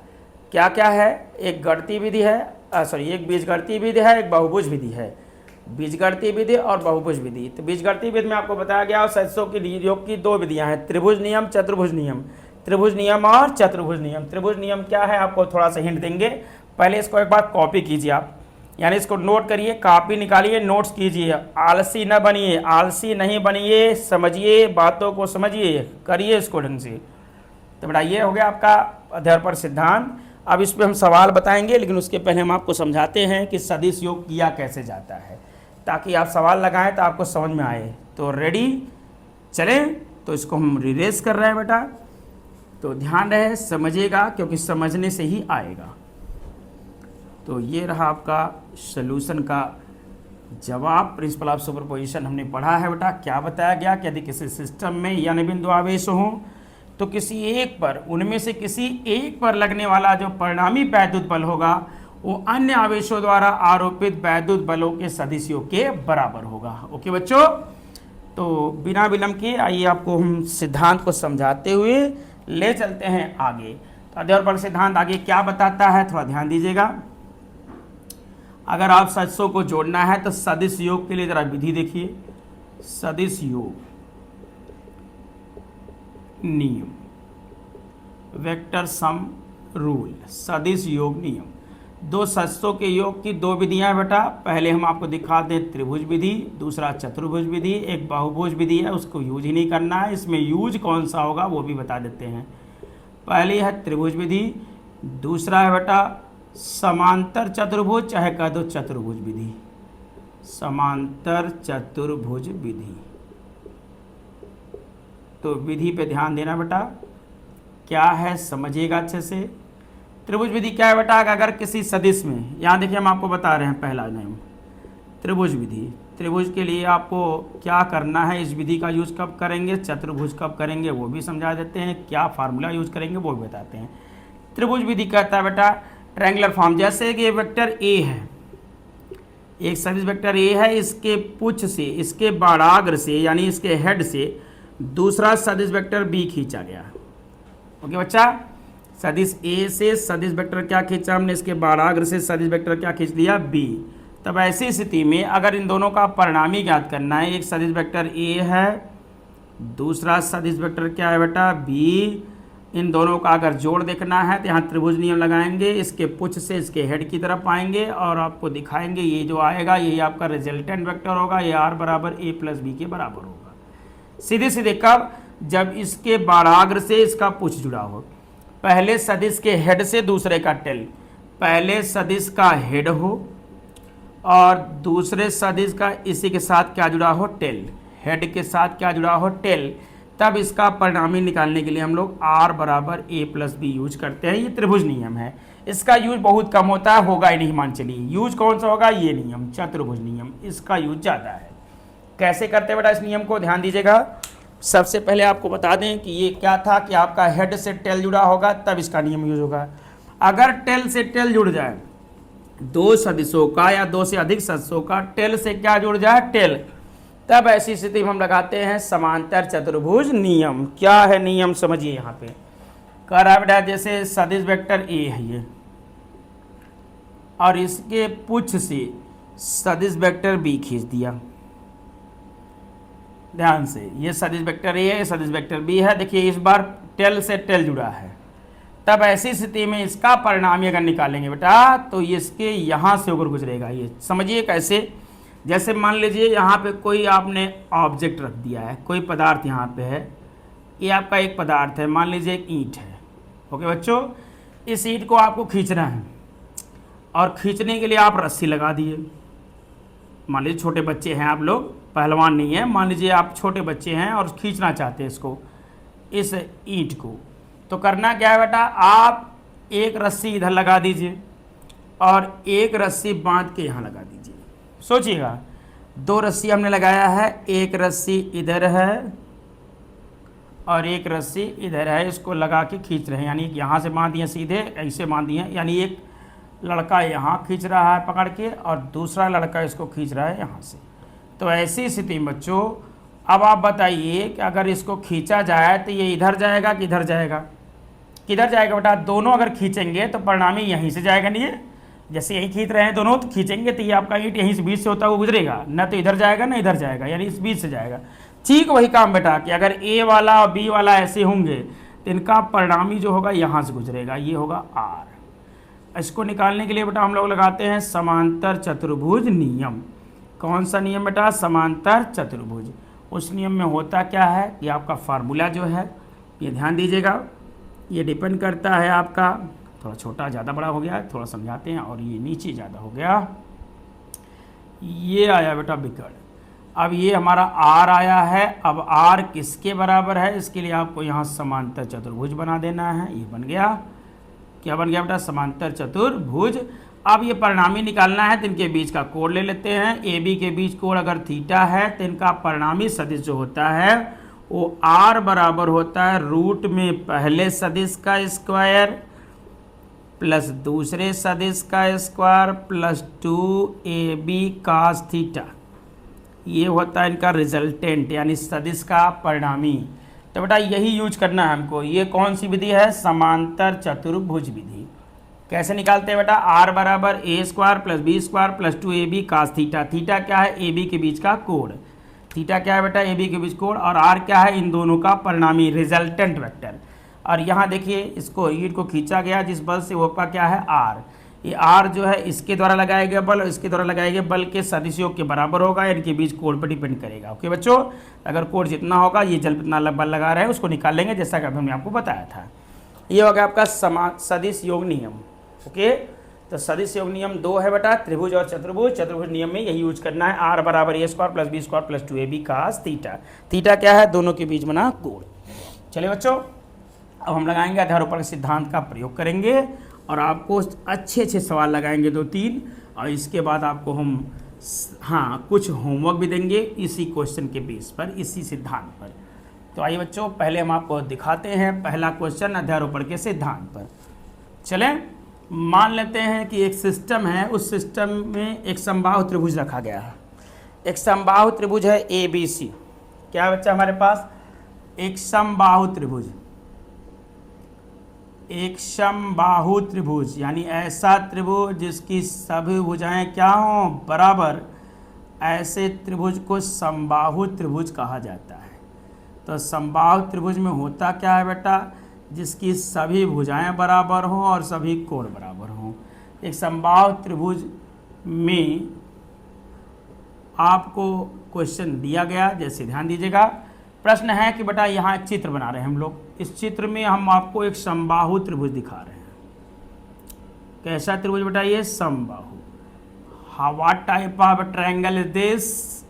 क्या क्या है, एक गणितीय विधि है, एक बीजगणितीय विधि है, एक बहुभुज विधि है। बीजगणितीय विधि और बहुभुज विधि। तो बीजगणितीय विधि में आपको बताया गया सदिशों की योग की 2 विधियां हैं, त्रिभुज नियम, चतुर्भुज नियम। त्रिभुज नियम और चतुर्भुज नियम। त्रिभुज नियम क्या है आपको थोड़ा सा हिंट देंगे, पहले इसको एक बार कॉपी कीजिए आप। यानी इसको नोट करिए, कॉपी निकालिए, नोट्स कीजिए। आलसी न बनिए, आलसी नहीं बनिए, समझिए, बातों को समझिए, करिए इसको ढंग से। तो बेटा ये हो गया आपका अध्यारोपण सिद्धांत। अब इस पर हम सवाल बताएंगे, लेकिन उसके पहले हम आपको समझाते हैं कि सदिश योग किया कैसे जाता है, ताकि आप सवाल लगाएं तो आपको समझ में आए। तो रेडी, चलें। तो इसको हम रिरेज कर रहे हैं बेटा, तो ध्यान रहे, समझिएगा, क्योंकि समझने से ही आएगा। तो ये रहा आपका सॉल्यूशन का जवाब। प्रिंसिपल ऑफ सुपरपोजिशन हमने पढ़ा है बेटा। क्या बताया गया कि यदि किसी सिस्टम में यानी बिंदु आवेश हो तो किसी एक पर, उनमें से किसी एक पर लगने वाला जो परिणामी वैद्युत बल होगा वो अन्य आवेशों द्वारा आरोपित वैद्युत बलों के सदिश योग के बराबर होगा। ओके बच्चों, तो बिना विलंब के आइए आपको हम सिद्धांत को समझाते हुए ले चलते हैं आगे। तो अध्यारोपण सिद्धांत आगे क्या बताता है, थोड़ा ध्यान दीजिएगा। अगर आप सदिशों को जोड़ना है तो सदिश योग के लिए जरा विधि देखिए। सदिश योग नियम, वेक्टर सम रूल, सदिश योग नियम। दो सदिशों के योग की दो विधियां हैं बेटा। पहले हम आपको दिखा दें त्रिभुज विधि, दूसरा चतुर्भुज विधि, एक बहुभुज विधि है, उसको यूज ही नहीं करना है। इसमें यूज कौन सा होगा वो भी बता देते हैं। पहली है त्रिभुज विधि, दूसरा है बेटा समांतर चतुर्भुज, चाहे कह दो चतुर्भुज विधि, समांतर चतुर्भुज विधि। तो विधि पे ध्यान देना बेटा, क्या है समझिएगा अच्छे से। त्रिभुज विधि क्या है बेटा, अगर किसी सदिश में, यहाँ देखिए हम आपको बता रहे हैं पहला नियम त्रिभुज विधि। त्रिभुज के लिए आपको क्या करना है, इस विधि का यूज कब करेंगे, चतुर्भुज कब करेंगे वो भी समझा देते हैं, क्या फार्मूला यूज करेंगे वो भी बताते हैं। त्रिभुज विधि कहता है बेटा ट्रायंगुलर फॉर्म, जैसे कि वेक्टर ए है, एक सदिश वेक्टर ए है, इसके पुच्छ से, इसके बाड़ाग्र से यानी इसके हेड से दूसरा सदिश वेक्टर बी खींचा गया। ओके बच्चा, सदिश ए से सदिश वेक्टर क्या खींचा हमने, इसके बाड़ाग्र से सदिश वेक्टर क्या खींच लिया, बी। तब ऐसी स्थिति में अगर इन दोनों का परिणामी ज्ञात करना है, एक सदिश वेक्टर ए है, दूसरा सदिश वेक्टर क्या है बेटा बी, इन दोनों का अगर जोड़ देखना है तो यहाँ त्रिभुज नियम लगाएंगे, इसके पुच्छ से इसके हेड की तरफ आएंगे और आपको दिखाएंगे ये जो आएगा यही आपका रिजल्टेंट वेक्टर होगा, ये आर बराबर ए प्लस बी के बराबर होगा। सीधे सीधे कब, जब इसके बाड़ाग्र से इसका पुच्छ जुड़ा हो। पहले सदिश के हेड से दूसरे का टेल, पहले सदिश का हेड हो और दूसरे सदिश का इसी के साथ क्या जुड़ा हो, टेल, हेड के साथ क्या जुड़ा हो, टेल, तब इसका परिणामी निकालने के लिए हम लोग आर बराबर ए प्लस बी यूज करते हैं। ये त्रिभुज नियम है, इसका यूज बहुत कम होता है, होगा ही नहीं मान चलिए। यूज कौन सा होगा, ये नियम चतुर्भुज नियम, इसका यूज ज़्यादा है। कैसे करते हैं बेटा इस नियम को, ध्यान दीजिएगा। सबसे पहले आपको बता दें कि ये क्या था कि आपका हेड से टेल जुड़ा होगा तब इसका नियम यूज होगा। अगर टेल से टेल जुड़ जाए, दो सदिशों का या दो से अधिक सदिशों का टेल से क्या जुड़ जाए, टेल, तब ऐसी स्थिति में हम लगाते हैं समांतर चतुर्भुज नियम। क्या है नियम समझिए, यहाँ पे कह रहा है बेटा जैसे सदिश वेक्टर ए है ये और इसके पुच्छ से सदिश वेक्टर बी खींच दिया। ध्यान से, ये सदिश वेक्टर ए है, सदिश वेक्टर बी है। देखिए इस बार टेल से टेल जुड़ा है, तब ऐसी स्थिति में इसका परिणामी अगर निकालेंगे बेटा तो इसके यहाँ से होकर गुजरेगा। ये समझिए कैसे, जैसे मान लीजिए यहाँ पे कोई आपने ऑब्जेक्ट रख दिया है, कोई पदार्थ यहाँ पे है, ये आपका एक पदार्थ है, मान लीजिए एक ईंट है। ओके बच्चों, इस ईंट को आपको खींचना है और खींचने के लिए आप रस्सी लगा दिए। मान लीजिए छोटे बच्चे हैं आप लोग, पहलवान नहीं है, मान लीजिए आप छोटे बच्चे हैं और खींचना चाहते हैं इसको, इस ईंट को, तो करना क्या है बेटा, आप एक रस्सी इधर लगा दीजिए और एक रस्सी बांध के यहाँ लगा दीजिए। सोचिएगा, दो रस्सी हमने लगाया है, एक रस्सी इधर है और एक रस्सी इधर है, इसको लगा के खींच रहे हैं, यानी यहाँ से बांध दिए सीधे, ऐसे बांध दिए, यानी एक लड़का यहाँ खींच रहा है पकड़ के और दूसरा लड़का इसको खींच रहा है यहाँ से। तो ऐसी स्थिति में बच्चों अब आप बताइए कि अगर इसको खींचा जाए तो ये इधर जाएगा कि इधर जाएगा, किधर जाएगा बेटा, दोनों अगर खींचेंगे तो परिणामी यहीं से जाएगा। नहीं है, जैसे यही खींच रहे हैं दोनों, तो खींचेंगे तो ये आपका ईंट यहीं से बीच से होता हुआ गुजरेगा, न तो इधर जाएगा ना इधर जाएगा, यानी इस बीच से जाएगा। ठीक वही काम बेटा कि अगर ए वाला और बी वाला ऐसे होंगे तो इनका परिणामी जो होगा यहाँ से गुजरेगा, ये होगा आर। इसको निकालने के लिए बेटा हम लोग लगाते हैं समांतर चतुर्भुज नियम। कौन सा नियम बेटा? समांतर चतुर्भुज। उस नियम में होता क्या है कि आपका फार्मूला जो है, ये ध्यान दीजिएगा, ये डिपेंड करता है आपका, थोड़ा छोटा ज़्यादा बड़ा हो गया, थोड़ा समझाते हैं, और ये नीचे ज़्यादा हो गया, ये आया बेटा विकर्ण। अब ये हमारा आर आया है। अब आर किसके बराबर है? इसके लिए आपको यहाँ समांतर चतुर्भुज बना देना है। ये बन गया, क्या बन गया बेटा? समांतर चतुर्भुज। अब ये परिणामी निकालना है तो इनके बीच का कोण ले लेते हैं। ए बी के बीच कोण अगर थीटा है तो इनका परिणामी सदिश जो होता है वो आर बराबर होता है रूट में पहले सदिश का स्क्वायर प्लस दूसरे सदिश का square plus 2ab cos theta. ये होता है इनका रिजल्टेंट यानी सदिश का परिणामी। तो बेटा यही यूज करना है हमको। ये कौन सी विधि है? समांतर चतुर्भुज विधि। कैसे निकालते हैं बेटा? आर बराबर A square plus B square plus 2ab cos theta. Theta क्या है? ए बी के बीच का कोण। थीटा क्या है बेटा? ए बी के बीच कोण। और आर क्या है? इन दोनों का परिणामी रिजल्टेंट वेक्टर। और यहाँ देखिए इसको ईट को खींचा गया जिस बल से, वो का क्या है? आर। ये आर जो है इसके द्वारा लगाया गया बल और इसके द्वारा लगाए गए बल के सदिशों के बराबर होगा। इनके बीच कोण पर डिपेंड करेगा। ओके बच्चों, अगर कोण जितना होगा ये जल कितना बल लगा रहे हैं उसको निकाल लेंगे, जैसा कि हमने आपको बताया था। ये हो गया आपका सदिश योग नियम। ओके, तो सदिश योग नियम 2 है बेटा, त्रिभुज और चतुर्भुज। चतुर्भुज नियम में यही यूज करना है। आर बराबर A square plus B square plus 2ab cos theta. Theta क्या है? दोनों के बीच बना कोण। चलिए बच्चों, अब हम लगाएंगे अध्यारोपण के सिद्धांत का प्रयोग करेंगे और आपको अच्छे सवाल लगाएंगे 2-3, और इसके बाद आपको हम कुछ होमवर्क भी देंगे इसी क्वेश्चन के बेस पर, इसी सिद्धांत पर। तो आइए बच्चों, पहले हम आपको दिखाते हैं पहला क्वेश्चन अध्यारोपण के सिद्धांत पर। चलें, मान लेते हैं कि एक सिस्टम है, उस सिस्टम में एक समबाहु त्रिभुज रखा गया है। एक समबाहु त्रिभुज है ABC। क्या बच्चा हमारे पास? एक समबाहु त्रिभुज। एक समबाहु त्रिभुज यानी ऐसा त्रिभुज जिसकी सभी भुजाएं क्या हों? बराबर। ऐसे त्रिभुज को समबाहु त्रिभुज कहा जाता है। तो समबाहु त्रिभुज में होता क्या है बेटा? जिसकी सभी भुजाएं बराबर हों और सभी कोण बराबर हों। एक समबाहु त्रिभुज में आपको क्वेश्चन दिया गया, जैसे ध्यान दीजिएगा। प्रश्न है कि बेटा यहाँ एक चित्र बना रहे हैं हम लोग। इस चित्र में हम आपको एक समबाहु त्रिभुज दिखा रहे हैं। कैसा त्रिभुज बेटा? ये समबाहु। What type of triangle is this?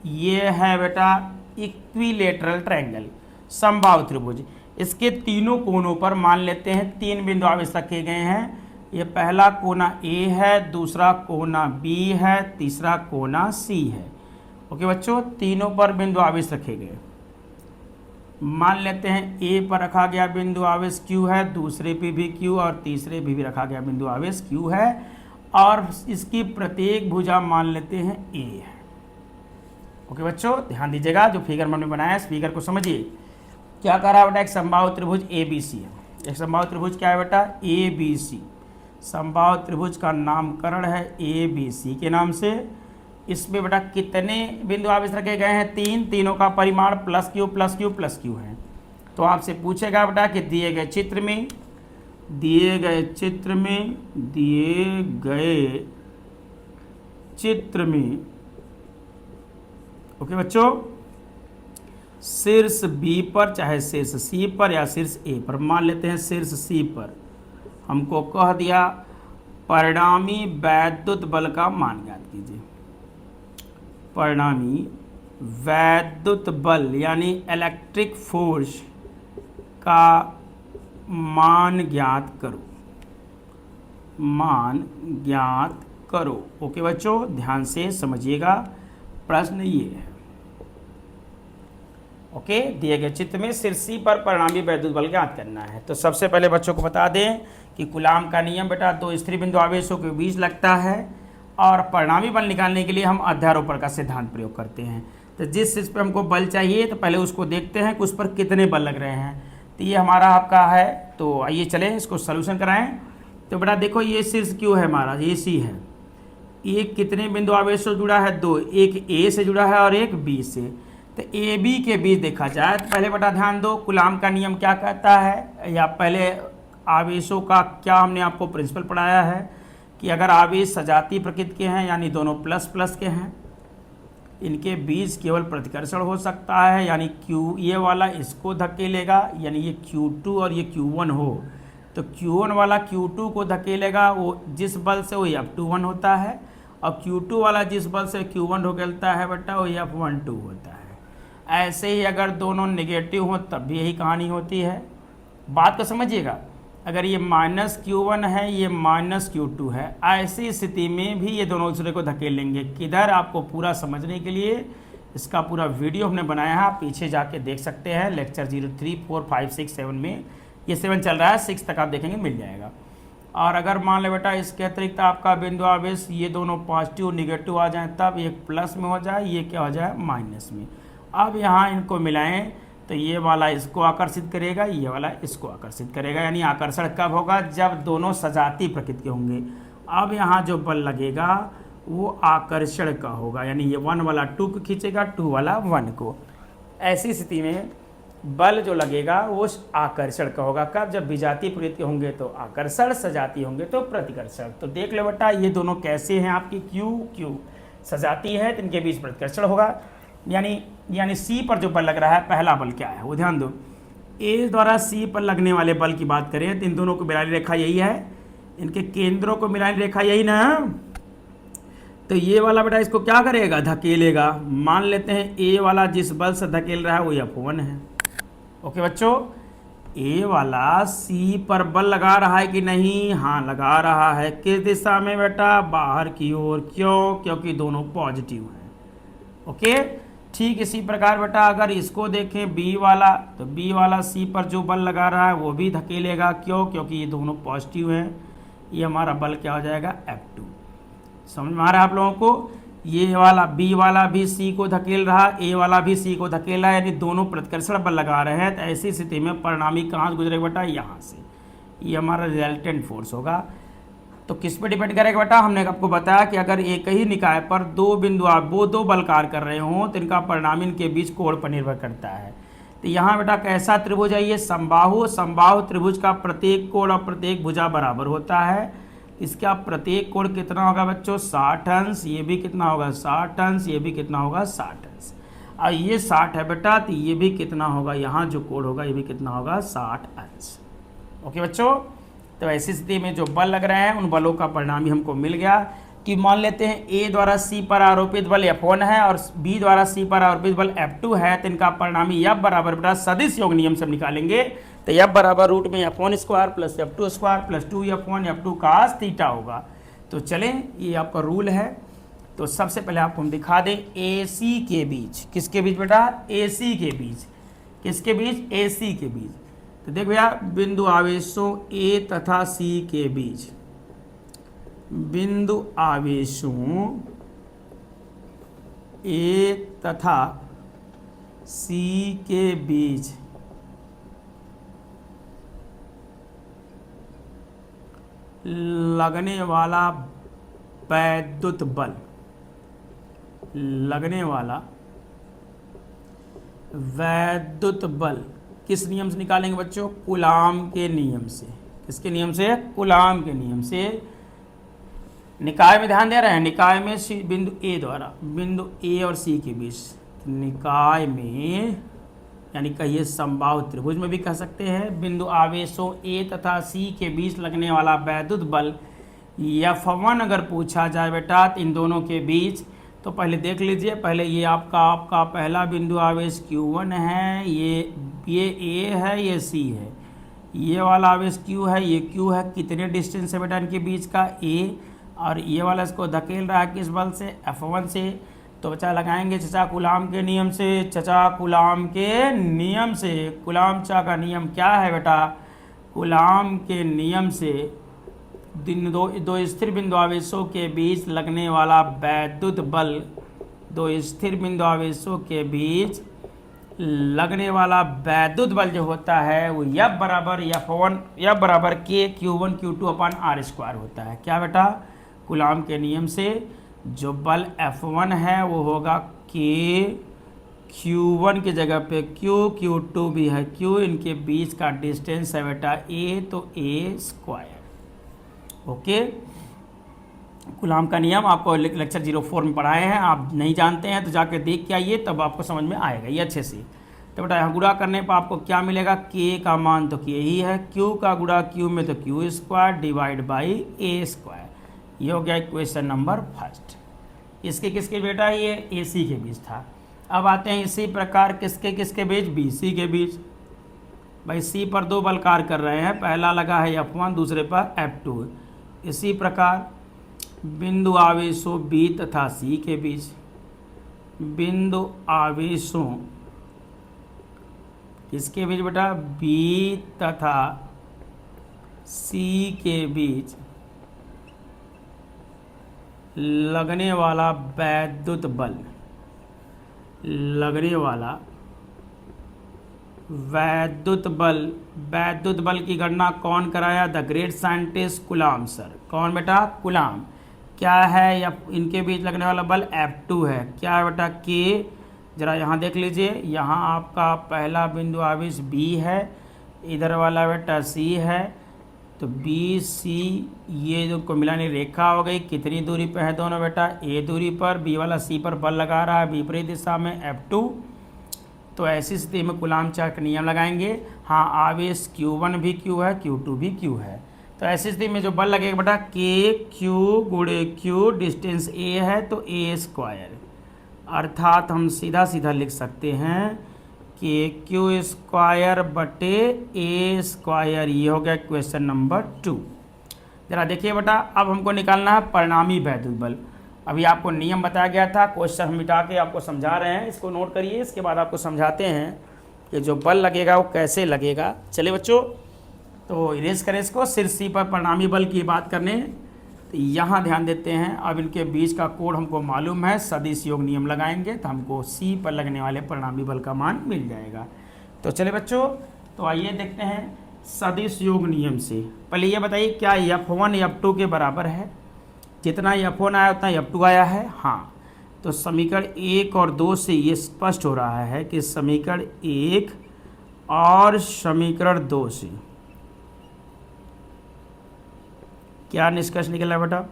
ये है बेटा इक्विलेटरल ट्रायंगल, समबाहु त्रिभुज। इसके तीनों कोनों पर मान लेते हैं 3 बिंदु आवेश रखे गए हैं। ये पहला कोना A है, दूसरा कोना B है, तीसरा कोना C है। ओके बच्चों, तीनों पर बिंदु आवेश रखे गए। मान लेते हैं A पर रखा गया बिंदु आवेश Q है, दूसरे पे भी Q और तीसरे पे भी रखा गया बिंदु आवेश Q है, और इसकी प्रत्येक भुजा मान लेते हैं A है। ओके बच्चों, ध्यान दीजिएगा, जो फिगर हमने बनाया है इस फिगर को समझिए। क्या कह रहा है बेटा? एक समबाहु त्रिभुज ABC है। एक समबाहु त्रिभुज क्या है बेटा? ABC। समबाहु त्रिभुज का नामकरण है ABC के नाम से। इसमें बेटा कितने बिंदु आवेश रखे गए हैं? 3। तीनों का परिमाण plus Q plus Q plus Q है। तो आपसे पूछेगा बेटा कि दिए गए चित्र में ओके बच्चों, शीर्ष B पर चाहे शीर्ष C पर या शीर्ष A पर, मान लेते हैं शीर्ष C पर, हमको कह दिया परिणामी वैद्युत बल का मान ज्ञात कीजिए। परिणामी वैद्युत बल यानी इलेक्ट्रिक फोर्स का मान ज्ञात करो। ओके बच्चों, ध्यान से समझिएगा, प्रश्न ये है। ओके, दिए गए चित्र में शीर्षी पर परिणामी वैद्युत बल ज्ञात करना है। तो सबसे पहले बच्चों को बता दें कि कूलाम का नियम बेटा 2 स्थिर बिंदु आवेशों के बीच लगता है, और परिणामी बल निकालने के लिए हम अध्यारोपण का सिद्धांत प्रयोग करते हैं। तो जिस चीज़ पर हमको बल चाहिए तो पहले उसको देखते हैं कि उस पर कितने बल लग रहे हैं। तो ये हमारा आपका है। तो आइए चलें इसको सॉल्यूशन कराएं। तो बेटा देखो, ये शीर्ष क्यों है हमारा? ये C है। ये कितने बिंदु आवेश से जुड़ा है? 2। एक A से जुड़ा है और एक B से। तो AB के बीच देखा जाए तो पहले बेटा ध्यान दो, कूलाम का नियम क्या कहता है, या पहले आवेशों का क्या हमने आपको प्रिंसिपल पढ़ाया है कि अगर आवेश सजातीय प्रकृति के हैं यानी दोनों प्लस प्लस के हैं, इनके बीच केवल प्रतिकर्षण हो सकता है, यानी Q ये वाला इसको धकेलेगा, यानी ये Q2 और ये Q1 हो तो Q1 वाला Q2 को धकेलेगा, वो जिस बल से वो F21 होता है, और Q2 वाला जिस बल से Q1 धकेलता है बेटा वो F12 होता है। ऐसे ही अगर दोनों नेगेटिव हों तब भी यही कहानी होती है। बात को समझिएगा, अगर ये -Q1 है, ये -Q2 है, ऐसी स्थिति में भी ये दोनों दूसरे को धकेलेंगे। किधर, आपको पूरा समझने के लिए इसका पूरा वीडियो हमने बनाया है, आप पीछे जाके देख सकते हैं लेक्चर 03, 4, 5, 6, 7 में। ये 7 चल रहा है, 6 तक आप देखेंगे मिल जाएगा। और अगर मान ले बेटा इसके अतिरिक्त आपका बिंदु आवेश ये दोनों पॉजिटिव निगेटिव आ जाए, तब एक प्लस में हो जाए, ये क्या हो जाए माइनस में। अब यहाँ इनको मिलाएं तो ये वाला इसको आकर्षित करेगा, ये वाला इसको आकर्षित करेगा, यानी आकर्षण कब होगा, जब दोनों सजातीय प्रकृति के होंगे। अब यहाँ जो बल लगेगा वो आकर्षण का होगा, यानी ये 1 वाला 2 को खींचेगा, 2 वाला 1 को। ऐसी स्थिति में बल जो लगेगा वो आकर्षण का होगा। कब, जब विजातीय प्रकृति के होंगे तो आकर्षण, सजातीय होंगे तो प्रतिकर्षण। तो देख लो बेटा ये दोनों कैसे हैं आपकी, Q सजातीय है तो इनके बीच प्रतिकर्षण होगा, यानी C पर जो बल लग रहा है, पहला बल क्या है वो ध्यान दो। A द्वारा C पर लगने वाले बल की बात करें तो इन दोनों को मिलानी रेखा यही है, इनके केंद्रों को मिलानी रेखा यही ना, तो ये वाला बेटा इसको क्या करेगा, धकेलेगा। मान लेते हैं A वाला जिस बल से धकेल रहा है वो F1 है। ओके बच्चों, A वाला C पर बल लगा रहा है कि नहीं, हाँ लगा रहा है। किस दिशा में बेटा, बाहर की ओर। क्यों, क्योंकि दोनों पॉजिटिव हैं। ओके, ठीक इसी प्रकार बेटा अगर इसको देखें B वाला, तो B वाला C पर जो बल लगा रहा है वो भी धकेलेगा। क्यों, क्योंकि ये दोनों पॉजिटिव हैं। ये हमारा बल क्या हो जाएगा, F2। समझ में आ रहा है आप लोगों को। ये वाला B वाला भी C को धकेल रहा, A वाला भी C को धकेल रहा है, यानी दोनों प्रतिकर्षण बल लगा रहे हैं। तो ऐसी स्थिति में परिणामी कहाँ से गुजरेगा बेटा, यहाँ से। ये हमारा रिजल्टेंट फोर्स होगा। तो किस पे डिपेंड करेगा बेटा, हमने आपको बताया कि अगर एक ही निकाय पर दो बिंदु वो दो बल कार्य कर रहे हों तो इनका परिणाम इनके बीच कोण पर निर्भर करता है। तो यहाँ बेटा कैसा त्रिभुज है, ये समबाहु। समबाहु त्रिभुज का प्रत्येक कोण और प्रत्येक भुजा बराबर होता है। इसका प्रत्येक कोण कितना होगा बच्चों, 60 अंश। ये भी कितना होगा, 60 अंश। ये भी कितना होगा, 60 अंश। और ये 60 है बेटा, तो ये भी कितना होगा, यहाँ जो कोण होगा ये भी कितना होगा, 60 अंश। ओके बच्चों, तो ऐसी स्थिति में जो बल लग रहे हैं उन बलों का परिणाम ही हमको मिल गया कि मान लेते हैं A द्वारा C पर आरोपित बल F1 है और B द्वारा C पर आरोपित बल F2 है। तो इनका परिणामी F बराबर बेटा सदिश योग नियम से निकालेंगे तो F बराबर रूट में F1 square plus F2 square plus 2F1 F2 cos theta होगा। तो चलें, ये आपका रूल है। तो सबसे पहले आपको हम दिखा दें AC के बीच, किसके बीच बेटा, AC के बीच। किसके बीच, AC के बीच। तो देख भैया बिंदु आवेशों A तथा C के बीच, बिंदु आवेशों A तथा C के बीच लगने वाला वैद्युत बल, लगने वाला वैद्युत बल किस नियम से निकालेंगे बच्चों, कूलाम के नियम से। किसके नियम से, कूलाम के नियम से। निकाय में ध्यान दे रहे हैं, निकाय में बिंदु A द्वारा, बिंदु A और C के बीच, निकाय में यानी कहिए समबाहु त्रिभुज में भी कह सकते हैं, बिंदु आवेशों A तथा C के बीच लगने वाला वैद्युत बल F1 अगर पूछा जाए बेटा तो इन दोनों के बीच, तो पहले देख लीजिए। पहले ये आपका पहला बिंदु आवेश Q1 है, ये A है, ये C है। ये वाला आवेश Q है, ये Q है। कितने डिस्टेंस है बेटा इनके बीच का, A। और ये वाला इसको धकेल रहा है किस बल से, F1 से। तो बच्चा लगाएंगे चचा कूलाम के नियम से, चचा कूलाम के नियम से। कूलाम चा का नियम क्या है बेटा, कूलाम के नियम से दो स्थिर बिंदु आवेशों के बीच लगने वाला वैद्युत बल, दो स्थिर बिंदु आवेशों के बीच लगने वाला वैद्युत बल जो होता है वो F बराबर K Q1 Q2 अपन R स्क्वायर होता है। क्या बेटा, कूलाम के नियम से जो बल F1 है वो होगा K Q1 की जगह पे Q2 भी है, Q इनके बीच का डिस्टेंस है बेटा A, तो A स्क्वायर। ओके, कूलाम का नियम आपको लेक्चर 04 में पढ़ाए हैं, आप नहीं जानते हैं तो जाके देख के आइए, तब आपको समझ में आएगा ये अच्छे से। तो बेटा यहाँ गुणा करने पर आपको क्या मिलेगा, K का मान तो K ही है, Q का गुणा Q में तो Q square divide by A square. ये हो गया क्वेश्चन नंबर फर्स्ट। इसके किसके बेटा, ये AC के बीच था। अब आते हैं इसी प्रकार किसके किसके बीच, BC के बीच। भाई C पर दो बल कार्य कर रहे हैं, पहला लगा है F1, दूसरे पर F2। इसी प्रकार बिंदु आवेशों B तथा C के बीच, बिंदु आवेशों किसके बीच बेटा, B तथा C के बीच लगने वाला वैद्युत बल, लगने वाला वैद्युत बल की गणना कौन कराया, the great scientist coulomb sir. कौन बेटा, कूलाम। क्या है, या इनके बीच लगने वाला बल F2 है। क्या है बेटा, K। जरा यहाँ देख लीजिए, यहाँ आपका पहला बिंदु आवेश B है, इधर वाला बेटा C है, तो B C ये जो को मिलानी रेखा हो गई। कितनी दूरी पे है दोनों बेटा, A दूरी पर। B वाला C पर बल लगा रहा है विपरीत दिशा में F2। तो ऐसी स्थिति में कूलाम चार्ज का नियम लगाएंगे। हाँ, आवेश Q1 भी Q है, Q2 भी Q है। तो ऐसी स्थिति में जो बल लगेगा बेटा, K Q गुणे Q, डिस्टेंस A है तो A स्क्वायर। अर्थात हम सीधा सीधा लिख सकते हैं कि Q स्क्वायर बटे A स्क्वायर। ये हो गया क्वेश्चन नंबर 2। जरा देखिए बेटा, अब हमको निकालना है परिणामी वैद्युत बल। अभी आपको नियम बताया गया था, क्वेश्चन हम मिटा के आपको समझा रहे हैं, इसको नोट करिए। इसके बाद आपको समझाते हैं कि जो बल लगेगा वो कैसे लगेगा। चलिए बच्चों, तो इरेज करें इसको। सिर C पर परिणामी बल की बात करने, तो यहाँ ध्यान देते हैं। अब इनके बीच का कोण हमको मालूम है, सदिश योग नियम लगाएंगे तो हमको C पर लगने वाले परिणामी बल का मान मिल जाएगा। तो चलिए बच्चों, तो आइए देखते हैं सदिश योग नियम से। पहले ये बताइए, क्या F1 F2 के बराबर है। जितना F1 आया उतना F2 आया है। हाँ, तो समीकरण 1 और 2 से ये स्पष्ट हो रहा है कि समीकरण 1 और समीकरण 2 से क्या निष्कर्ष निकला बेटा,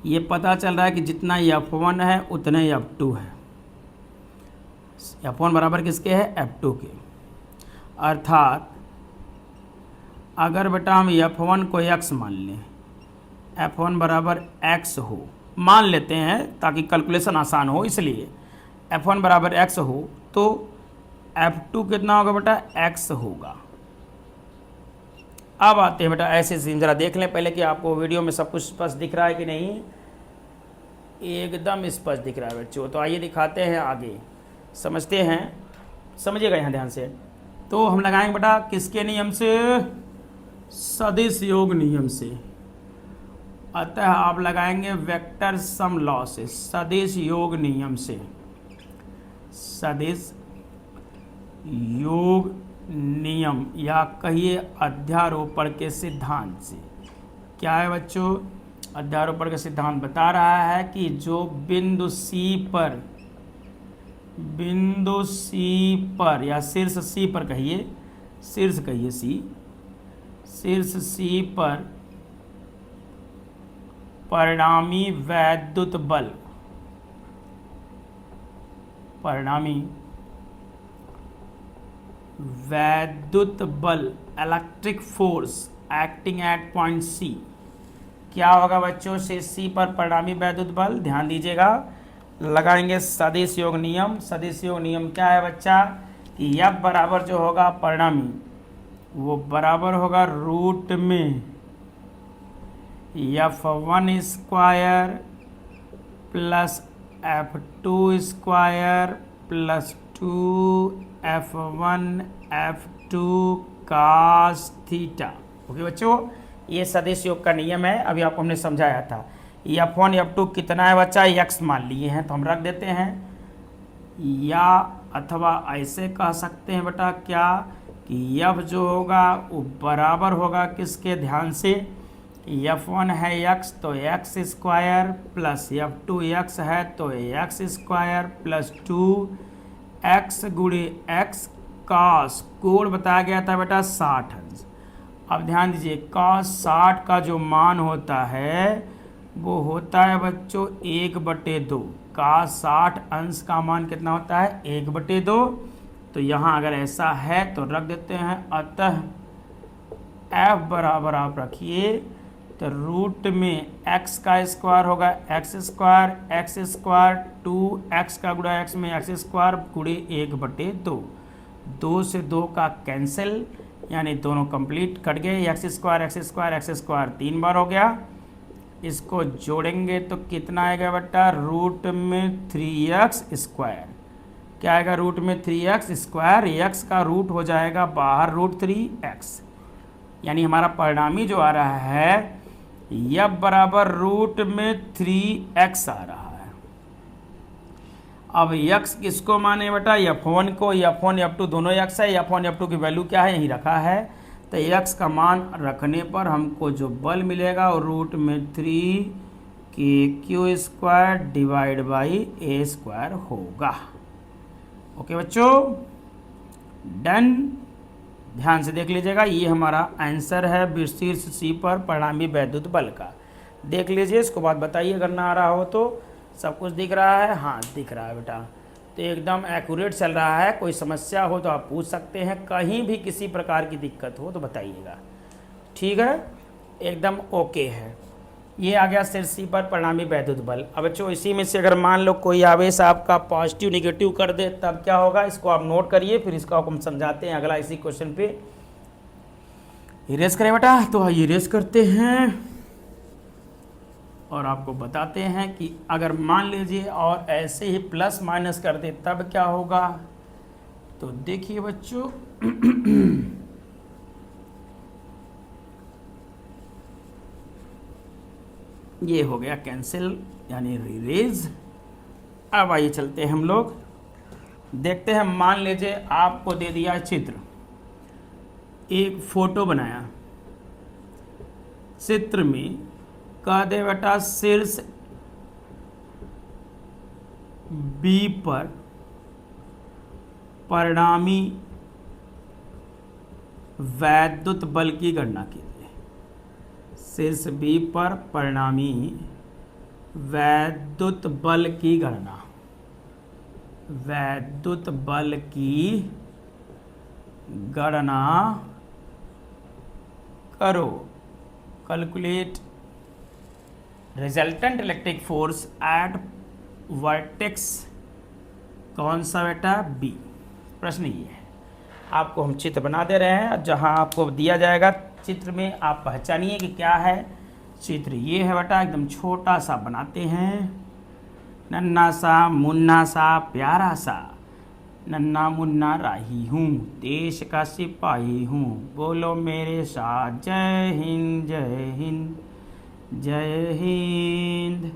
ये पता चल रहा है कि जितना F1 है उतने F2 है। F1 बराबर किसके है, F2 के। अर्थात अगर बेटा हम F1 को x मान लें, F1 बराबर x हो, मान लेते हैं ताकि कैलकुलेशन आसान हो, इसलिए F1 बराबर x हो तो F2 कितना होगा बेटा, x होगा। अब आते हैं बेटा ऐसे सीन, जरा देख लें पहले कि आपको वीडियो में सब कुछ स्पष्ट दिख रहा है कि नहीं। एकदम स्पष्ट दिख रहा है बच्चों। तो आइए दिखाते हैं, आगे समझते हैं, समझिएगा यहाँ ध्यान से। तो हम लगाएंगे बेटा किसके नियम से, सदिश योग नियम से। अतः आप लगाएंगे वेक्टर सम लॉ से, सदिश योग नियम से, सदिश योग नियम या कहिए अध्यारोपण के सिद्धांत से। क्या है बच्चों, अध्यारोपण का सिद्धांत बता रहा है कि जो बिंदु C पर या शीर्ष C पर कहिए, शीर्ष कहिए C, शीर्ष C पर परिणामी वैद्युत बल, परिणामी वैद्युत बल, electric force acting at point C, क्या होगा बच्चों, से C पर परिणामी वैद्युत बल। ध्यान दीजिएगा, लगाएंगे सदिश योग नियम। सदिश योग नियम क्या है बच्चा, कि F बराबर जो होगा परिणामी, वो बराबर होगा रूट में F1 square plus F2 square plus 2F1 F2 cos theta. Okay बच्चों, ये सदिश योग का नियम है, अभी आपको हमने समझाया था। F1 F2 कितना है बच्चा, x मान लिए हैं तो हम रख देते हैं, या अथवा ऐसे कह सकते हैं बेटा क्या, कि F जो होगा वो बराबर होगा किसके, ध्यान से, F1 है x तो x square plus F2 x है तो x स्क्वायर प्लस 2 एक्स गुणे एक्स कॉस, कोण बताया गया था बेटा 60 अंश। अब ध्यान दीजिए कॉस 60 का जो मान होता है वो होता है बच्चों 1/2। कॉस 60 अंश का मान कितना होता है 1/2। तो यहाँ अगर ऐसा है तो रख देते हैं, अतः f बराबर आप रखिए तो रूट में x का स्क्वायर होगा x स्क्वायर 2x का गुणा x में x स्क्वायर गुणे 1/2। 2 से 2 का कैंसिल यानी दोनों कंप्लीट कट गए, x स्क्वायर 3 बार हो गया। इसको जोड़ेंगे तो कितना आएगा बेटा, रूट में 3x स्क्वायर। क्या आएगा रूट में 3x स्क्वायर, x का रूट हो जाएगा बाहर √3x, यानी हमारा परिणामी जो आ रहा है f बराबर रूट में 3x आ रहा है। अब x किसको माने बेटा, f1 को। f1 f2 दोनों x है, f1 f2 की वैल्यू क्या है यही रखा है। तो x का मान रखने पर हमको जो बल मिलेगा वो रूट में 3kq square divide by a square होगा। ओके बच्चों, डन। ध्यान से देख लीजिएगा, ये हमारा आंसर है शीर्ष सी पर परिणामी वैद्युत बल का। देख लीजिए, इसको बात बताइए अगर ना आ रहा हो तो। सब कुछ दिख रहा है, हाँ दिख रहा है बेटा, तो एकदम एक्यूरेट चल रहा है। कोई समस्या हो तो आप पूछ सकते हैं, कहीं भी किसी प्रकार की दिक्कत हो तो बताइएगा, ठीक है, एकदम ओके है। ये आ गया शीर्ष सी पर परिणामी वैद्युत बल। अब बच्चों इसी में से अगर मान लो कोई आवेश आपका पॉजिटिव निगेटिव कर दे तब क्या होगा, इसको आप नोट करिए, फिर इसको हम समझाते हैं अगला इसी क्वेश्चन पे। इरेज करें बेटा, तो इरेज करते हैं और आपको बताते हैं कि अगर मान लीजिए और ऐसे ही प्लस माइनस कर दे तब क्या होगा। तो देखिए बच्चों ये हो गया कैंसिल यानी इरेज। अब आइए चलते हैं हम लोग देखते हैं। मान लीजिए आपको दे दिया चित्र, एक फोटो बनाया, चित्र में कह दे बेटा शीर्ष B पर परिणामी वैद्युत बल की गणना कीजिए। शीर्ष B पर परिणामी वैद्युत बल की गणना, वैद्युत बल की गणना करो। Calculate resultant electric force at vertex, कौन सा बेटा, बी। प्रश्न ये है, आपको हम चित्र बना दे रहे हैं, जहां आपको दिया जाएगा चित्र में आप पहचानिए कि क्या है चित्र। ये है बेटा, एकदम छोटा सा बनाते हैं, नन्ना सा मुन्ना सा प्यारा सा, नन्ना मुन्ना राही हूँ, देश का सिपाही हूँ, बोलो मेरे साथ जय हिंद जय हिंद जय हिंद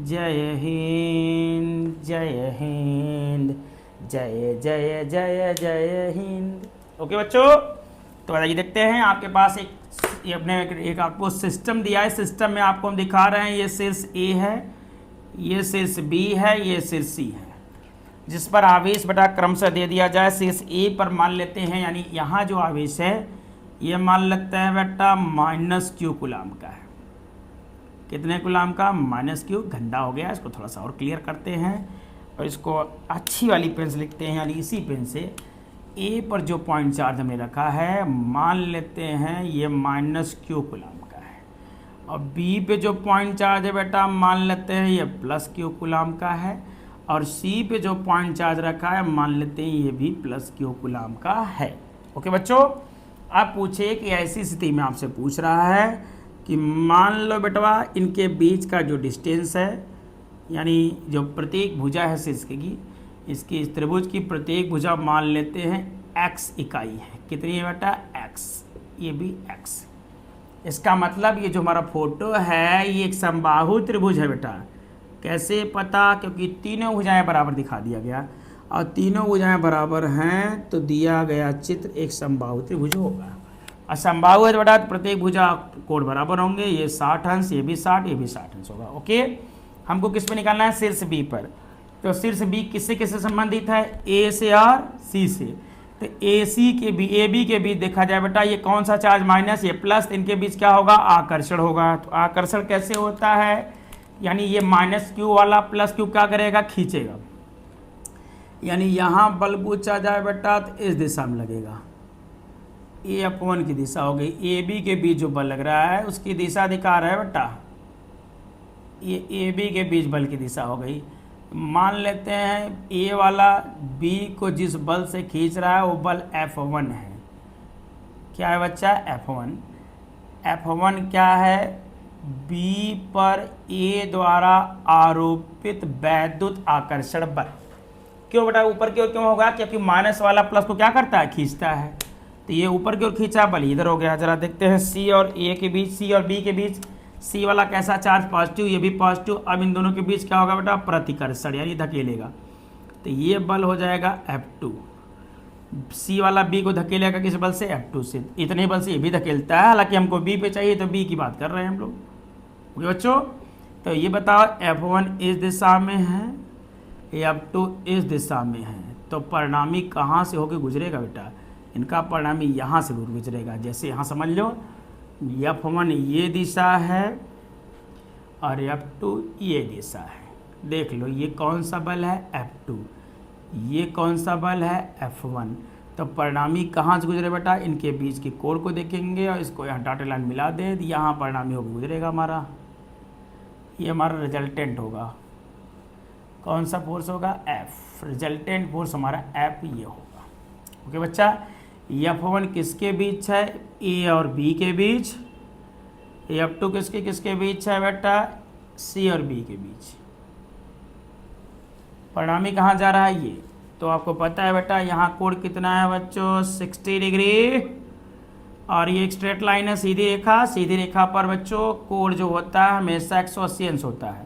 जय हिंद जय हिंद जय जय जय जय हिंद। ओके बच्चों, तो बताइए देखते हैं। आपके पास एक आपको सिस्टम दिया है, सिस्टम में आपको हम दिखा रहे हैं, ये शीर्ष ए है, ये शीर्ष बी है, ये शीर्ष सी है, जिस पर आवेश बटा क्रमशः दे दिया जाए। शीर्ष ए पर मान लेते हैं, यानी यहाँ जो आवेश है ये मान लेते हैं बेटा -q कूलाम का है। कितने कूलाम का, -q। गंदा हो गया, इसको थोड़ा सा और क्लियर करते हैं और इसको अच्छी वाली पेन से लिखते हैं, यानी इसी पेन से। ए पर जो पॉइंट चार्ज हमने रखा है मान लेते हैं ये -q कूलाम का है, और बी पे जो पॉइंट चार्ज है बेटा मान लेते हैं ये +q कूलाम का है, और सी पे जो पॉइंट चार्ज रखा है मान लेते हैं ये भी +q कूलाम का है। ओके बच्चों, आप पूछे कि ऐसी स्थिति में आपसे पूछ रहा है कि मान लो बेटवा इनके बीच का जो डिस्टेंस है, यानी जो प्रत्येक भुजा है शीर्ष की, इसकी इस त्रिभुज की प्रत्येक भुजा मान लेते हैं x इकाई है। कितनी है बेटा, x, ये भी x। इसका मतलब ये जो हमारा फोटो है ये एक समबाहु त्रिभुज है बेटा। कैसे पता, क्योंकि तीनों भुजाएं बराबर दिखा दिया गया, और तीनों भुजाएं बराबर हैं तो दिया गया चित्र एक समबाहु त्रिभुज होगा। और समबाहु है तो बेटा प्रत्येक भुजा कोण बराबर होंगे, ये 60 अंश, ये भी 60, ये भी 60 अंश होगा। ओके, हमको किस पे निकालना है, शीर्ष बी पर। तो शीर्ष बी किससे किससे संबंधित है, ए से और सी से। तो ए सी के बी ए बी के बीच देखा जाए बेटा ये कौन सा चार्ज माइनस, ये प्लस, इनके बीच क्या होगा, आकर्षण होगा। तो आकर्षण कैसे होता है, यानी ये माइनस क्यू वाला प्लस क्यू क्या करेगा, खींचेगा। यानी यहाँ बल पूछा जाए बेटा तो इस दिशा में लगेगा, A/1 की दिशा हो गई। ए बी के बीच जो बल लग रहा है उसकी दिशा दिखा रहा है बेटा, ये ए बी के बीच बल की दिशा हो गई। मान लेते हैं ए वाला बी को जिस बल से खींच रहा है वो बल F1 है। क्या है बच्चा, F1। F1 क्या है, बी पर ए द्वारा आरोपित वैद्युत आकर्षण बल। क्यों बेटा ऊपर की ओर क्यों होगा, क्योंकि माइनस वाला प्लस को क्या करता है, खींचता है। तो ये ऊपर की ओर खींचा, बल इधर हो गया। जरा देखते हैं सी और ए के बीच, सी और बी के बीच, सी वाला कैसा चार्ज, पॉजिटिव, ये भी पॉजिटिव। अब इन दोनों के बीच क्या होगा बेटा, प्रतिकर्षण यानी धकेलेगा। तो ये बल हो जाएगा F2। सी वाला बी को धकेलेगा किस बल से, F2 से। इतने बल से ये भी धकेलता है, हालांकि हमको बी पे चाहिए तो बी की बात कर रहे हैं हम लोग। ओके बच्चों, तो ये बताओ F1 इस दिशा में है, F2 इस दिशा में है, तो परिणामी कहाँ से होकर गुजरेगा बेटा, इनका परिणामी यहाँ से गुजरेगा। जैसे यहाँ समझ लो F1 ये दिशा है और F2 ये दिशा है। देख लो ये कौन सा बल है, F2, ये कौन सा बल है, F1। तो परिणामी कहाँ से गुजरे बेटा, इनके बीच के कोण को देखेंगे और इसको यहाँ डॉटेड लाइन मिला दे, यहाँ परिणामी होकर गुजरेगा हमारा, ये हमारा रिजल्टेंट होगा। कौन सा फोर्स होगा, F। रिजल्टेंट फोर्स हमारा F ये होगा। ओके बच्चा, F1 किसके बीच है, ए और बी के बीच। F2 किसके किसके बीच है बेटा, सी और बी के बीच। परिणामी कहाँ जा रहा है, ये तो आपको पता है बेटा। यहाँ कोण कितना है बच्चों, 60 डिग्री, और ये एक स्ट्रेट लाइन है, सीधी रेखा। सीधी रेखा पर बच्चों कोण जो होता है हमेशा 180 अंश होता है।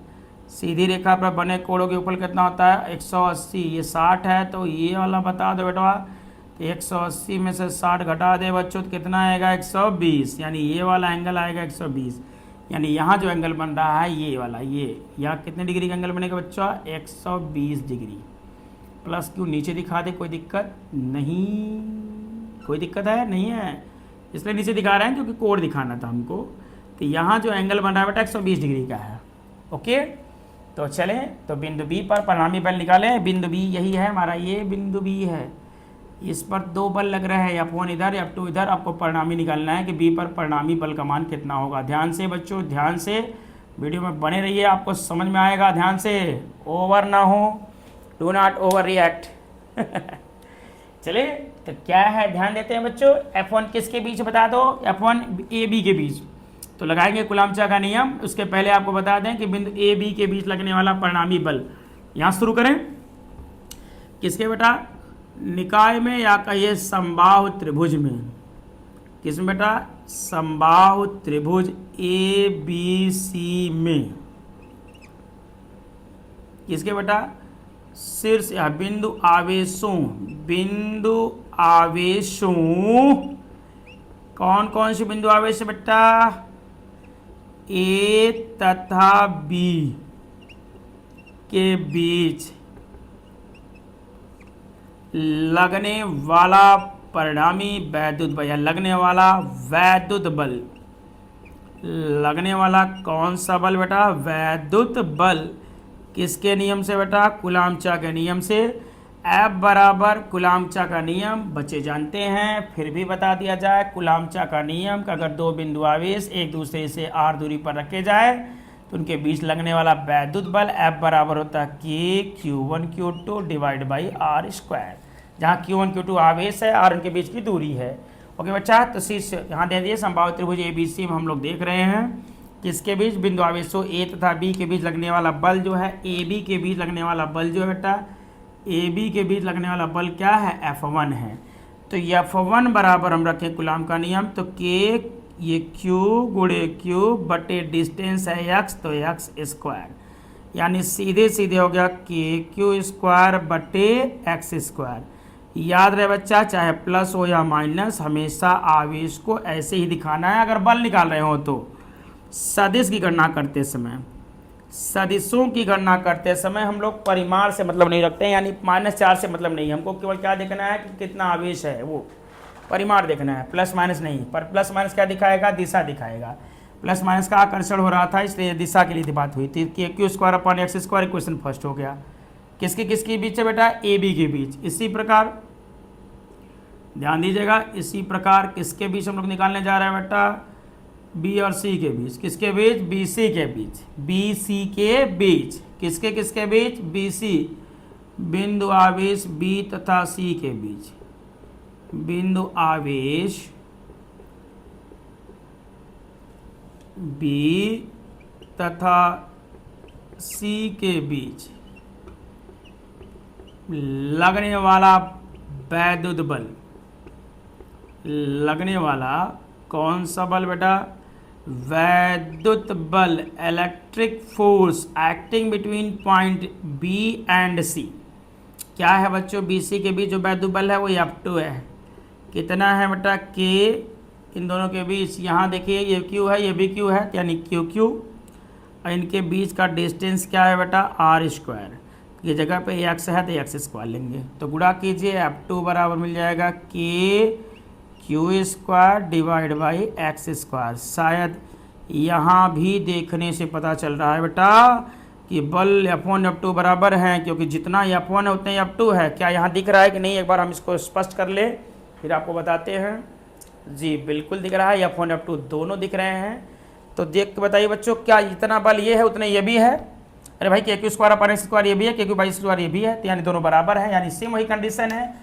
सीधी रेखा पर बने कोणों के ऊपर कितना होता है, 180। ये 60 है, तो ये वाला बता दो बेटा। 180 में से 60 घटा दे बच्चों तो कितना आएगा, 120। यानी ये वाला एंगल आएगा 120। यानी यहाँ जो एंगल बन रहा है ये वाला, ये यहाँ कितने डिग्री का एंगल बनेगा बच्चों, 120 डिग्री। प्लस क्यों नीचे दिखा दे, कोई दिक्कत नहीं, कोई दिक्कत है नहीं है, इसलिए नीचे दिखा रहे हैं क्योंकि कोण दिखाना था हमको। तो यहाँ जो एंगल बन रहा है बेटा 120 डिग्री का है। ओके, तो चलें तो बिंदु बी पर परिणामी बल निकालें। बिंदु बी यही है हमारा, ये बिंदु बी है। इस पर दो बल लग रहे हैं, F1 इधर F2 इधर। आपको परिणामी निकालना है कि बी पर परिणामी बल का मान कितना होगा। ध्यान से बच्चों, ध्यान से वीडियो में बने रहिए, आपको समझ में आएगा। ध्यान से, ओवर ना हो, डू नॉट ओवर रिएक्ट। चलिए तो क्या है, ध्यान देते हैं बच्चों। F1 किसके बीच बता दो, F1 ए बी के बीच। तो लगाएंगे कूलाम्ब का नियम। उसके पहले आपको बता दें कि बिंदु ए बी के बीच लगने वाला परिणामी बल, यहाँ शुरू करें किसके बेटा, निकाय में या कहिए समबाहु त्रिभुज में। किसमें बेटा, समबाहु त्रिभुज ए बी सी में। किसके बेटा, शीर्ष या बिंदु आवेशों, बिंदु आवेशों, कौन कौन से बिंदु आवेश बेटा, ए तथा बी के बीच लगने वाला परिणामी वैद्युत बल, या लगने वाला वैद्युत बल। लगने वाला कौन सा बल बेटा, वैद्युत बल। किसके नियम से बेटा, कूलाम्ब के नियम से। F बराबर कूलाम्ब का नियम बच्चे जानते हैं, फिर भी बता दिया जाए। कूलाम्ब का नियम का अगर दो बिंदु आवेश एक दूसरे से r दूरी पर रखे जाए तो उनके बीच लगने वाला वैद्युत बल F बराबर होता है K Q1 Q2 divide by R square, जहाँ Q1 Q2 आवेश है, R उनके बीच की दूरी है। ओके बच्चा, तो शीर्ष यहाँ दे दिए समबाहु त्रिभुज ABC में हम लोग देख रहे हैं किसके बीच, बिंदु आवेशों A तथा B के बीच लगने वाला बल जो है, AB के बीच लगने वाला बल जो है बेटा, AB के बीच लगने वाला बल क्या है, F1 है। तो F1 बराबर हम रखें कूलाम्ब का नियम, तो K ये Q गुणे Q बटे डिस्टेंस है x, तो x स्क्वायर, यानी सीधे सीधे हो गया KQ स्क्वायर बटे x स्क्वायर। याद रहे बच्चा, चाहे प्लस हो या माइनस, हमेशा आवेश को ऐसे ही दिखाना है। अगर बल निकाल रहे हो तो सदिश की गणना करते समय सदिशों की गणना करते समय हम लोग परिमाण से मतलब नहीं रखते हैं, यानी -4 से मतलब नहीं, हमको केवल क्या देखना है कि कितना आवेश है, वो परिमाण देखना है, प्लस माइनस नहीं। पर प्लस माइनस क्या दिखाएगा, दिशा दिखाएगा। प्लस माइनस का आकर्षण हो रहा था, इसलिए दिशा के लिए बात हुई थी कि Q² इक्वेशन फर्स्ट हो गया। किसके बीच है बेटा, ए बी के बीच। इसी प्रकार ध्यान दीजिएगा, इसी प्रकार किसके बीच हम लोग निकालने जा रहे हैं बेटा, बी और सी के बीच। किसके बीच, बी सी के बीच। बी सी के बीच किसके बीच, बी सी, बिंदु आवेश बी तथा सी के बीच। बिंदु आवेश बी तथा सी के बीच लगने वाला वैद्युत बल, लगने वाला कौन सा बल बेटा, वैद्युत बल, electric force acting between point B and C. क्या है बच्चों, बी सी के बीच जो वैद्युत बल है वो F2 है। कितना है बेटा, K इन दोनों के बीच। यहाँ देखिए ये Q है, ये भी Q है, यानी QQ। और इनके बीच का डिस्टेंस क्या है बेटा, R²। ये जगह पे x है तो x² लेंगे, तो गुणा कीजिए, F2 बराबर मिल जाएगा KQ² डिवाइड बाई x²। शायद यहाँ भी देखने से पता चल रहा है बेटा कि बल F1 F2 बराबर हैं, क्योंकि जितना F1 है उतना F2 है। क्या यहाँ दिख रहा है कि नहीं, एक बार हम इसको स्पष्ट कर ले फिर आपको बताते हैं। जी बिल्कुल दिख रहा है, F1 F2 दोनों दिख रहे हैं। तो देख के बताइए बच्चों, क्या जितना बल ये है उतना ये भी है। अरे भाई KQ² ये भी है, KQ² ये भी है, तो यानी दोनों बराबर है, यानी सेम वही कंडीशन है।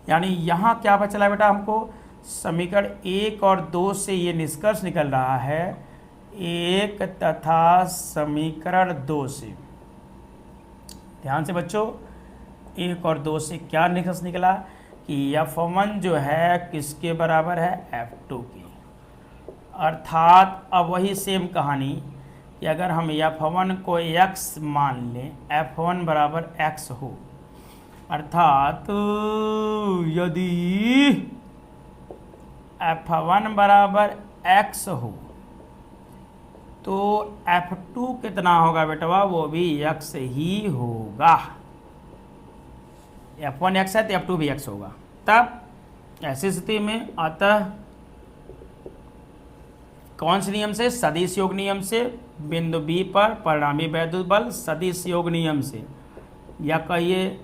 यानी यहाँ क्या पता चला बेटा हमको, समीकरण 1 और 2 से ये निष्कर्ष निकल रहा है, 1 तथा समीकरण 2 से। ध्यान से बच्चों, 1 और 2 से क्या निष्कर्ष निकला कि F1 जो है किसके बराबर है, F2 के। अर्थात अब वही सेम कहानी कि अगर हम F1 को x मान लें, F1 बराबर x हो, अर्थात यदि F1 बराबर x हो तो F2 कितना होगा बेटवा, वो भी x ही होगा। F1 x है तो F2 भी x होगा। तब ऐसी स्थिति में अतः कौन से नियम से, सदिश योग नियम से बिंदु B पर परिणामी वैद्युत बल सदिश योग नियम से, या कहिए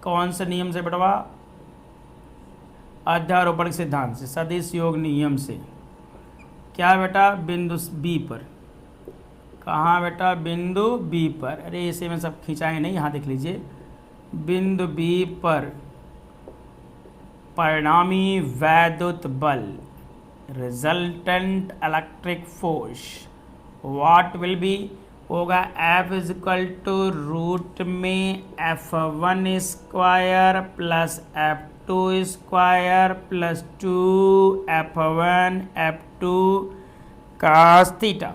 कौन से नियम से बेटवा, अध्यारोपण सिद्धांत से, सदिश योग नियम से। क्या बेटा, बिंदु B पर। कहाँ बेटा, बिंदु B पर। अरे इसे में सब खिंचाए नहीं, यहाँ देख लीजिए, बिंदु B पर परिणामी वैद्युत बल, resultant electric force, what will be, होगा F √ में F1² plus F2² plus 2F1 F2 cos theta.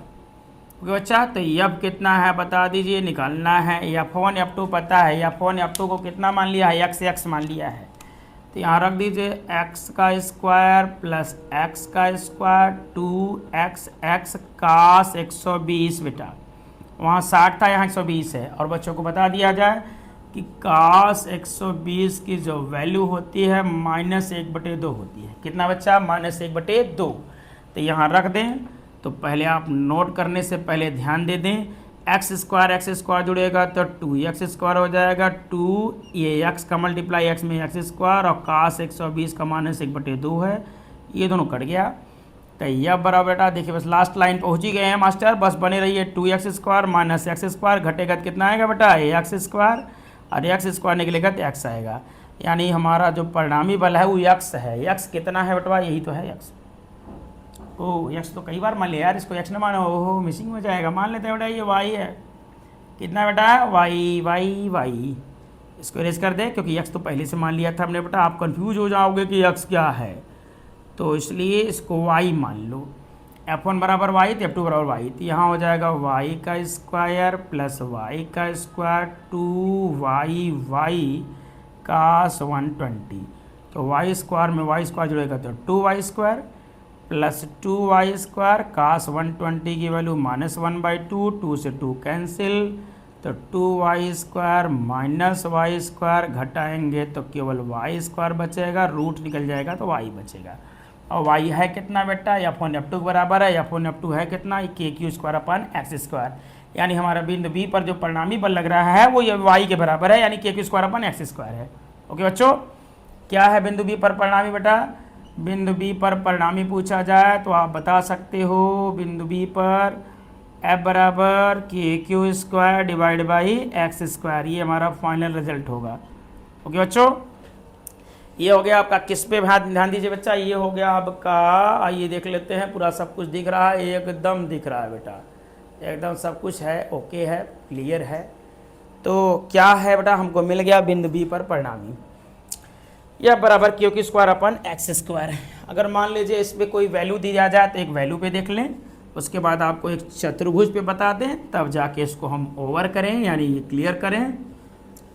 बच्चा तो अब कितना है बता दीजिए, निकालना है। F1 F2 पता है, F1 F2 को कितना मान लिया है, x मान लिया है, तो यहाँ रख दीजिए x² plus x² 2x cos 120 बेटा। वहाँ 60 था, यहाँ 120 है। और बच्चों को बता दिया जाए कि cos 120 की जो वैल्यू होती है -1/2 होती है। कितना बच्चा, -1/2। तो यहाँ रख दें। तो पहले आप नोट करने से पहले ध्यान दे दें, x² जुड़ेगा तो 2x² हो जाएगा, 2 ये x का मल्टीप्लाई x में x² और cos 120 का -1/2 है, ये दोनों कट गया। तो यह बराबर बेटा देखिए, बस लास्ट लाइन पहुंच ही गए हैं मास्टर, बस बने रहिए। 2x² -x² घटेगा तो कितना आएगा बेटा, x², और x² निकलेगा तो x आएगा। यानी हमारा जो परिणामी बल है वो x है। x कितना है बेटवा, यही तो है x। ओह x तो कई बार मान लिया यार, इसको x न मानो, ओहो मिसिंग हो जाएगा। मान लेते हैं बेटा ये y है। कितना बेटा, y। इसको इरेज कर दे, क्योंकि x तो पहले से मान लिया था हमने बेटा। आप कंफ्यूज हो जाओगे कि x क्या है, तो इसलिए इसको y मान लो। F1 बराबर y तो F2 बराबर y, तो यहाँ हो जाएगा y² plus y² 2y cos 120। तो y² में y² जुड़ेगा तो 2y², प्लस 2y² cos 120 की वैल्यू -1/2, 2 से 2 कैंसिल, तो 2y² माइनस y² घटाएंगे तो केवल y² बचेगा, रूट निकल जाएगा तो y बचेगा। और y है कितना बेटा, F1 F2 के बराबर है। F1 F2 है कितना, KQ² यानी हमारा बिंदु B पर जो परिणामी बल लग रहा है वो ये y के बराबर है, यानी KQ² है। ओके बच्चों, क्या है बिंदु B पर परिणामी बेटा? बिंदु B पर परिणामी पूछा जाए तो आप बता सकते हो बिंदु B पर F बराबर KQ² डिवाइड बाई x², ये हमारा फाइनल रिजल्ट होगा। ओके बच्चों, ये हो गया आपका, किस पे ध्यान दीजिए बच्चा, ये हो गया आपका, आइए देख लेते हैं, पूरा सब कुछ दिख रहा है, एकदम दिख रहा है बेटा, एकदम सब कुछ है, ओके है, क्लियर है। तो क्या है बेटा, हमको मिल गया बिंदु बी पर परिणामी, यह बराबर KQ² अगर मान लीजिए इस पर कोई वैल्यू दी जाए तो एक वैल्यू पे देख लें, उसके बाद आपको एक चतुर्भुज पे बता दें, तब जाके इसको हम ओवर करें यानी ये क्लियर करें।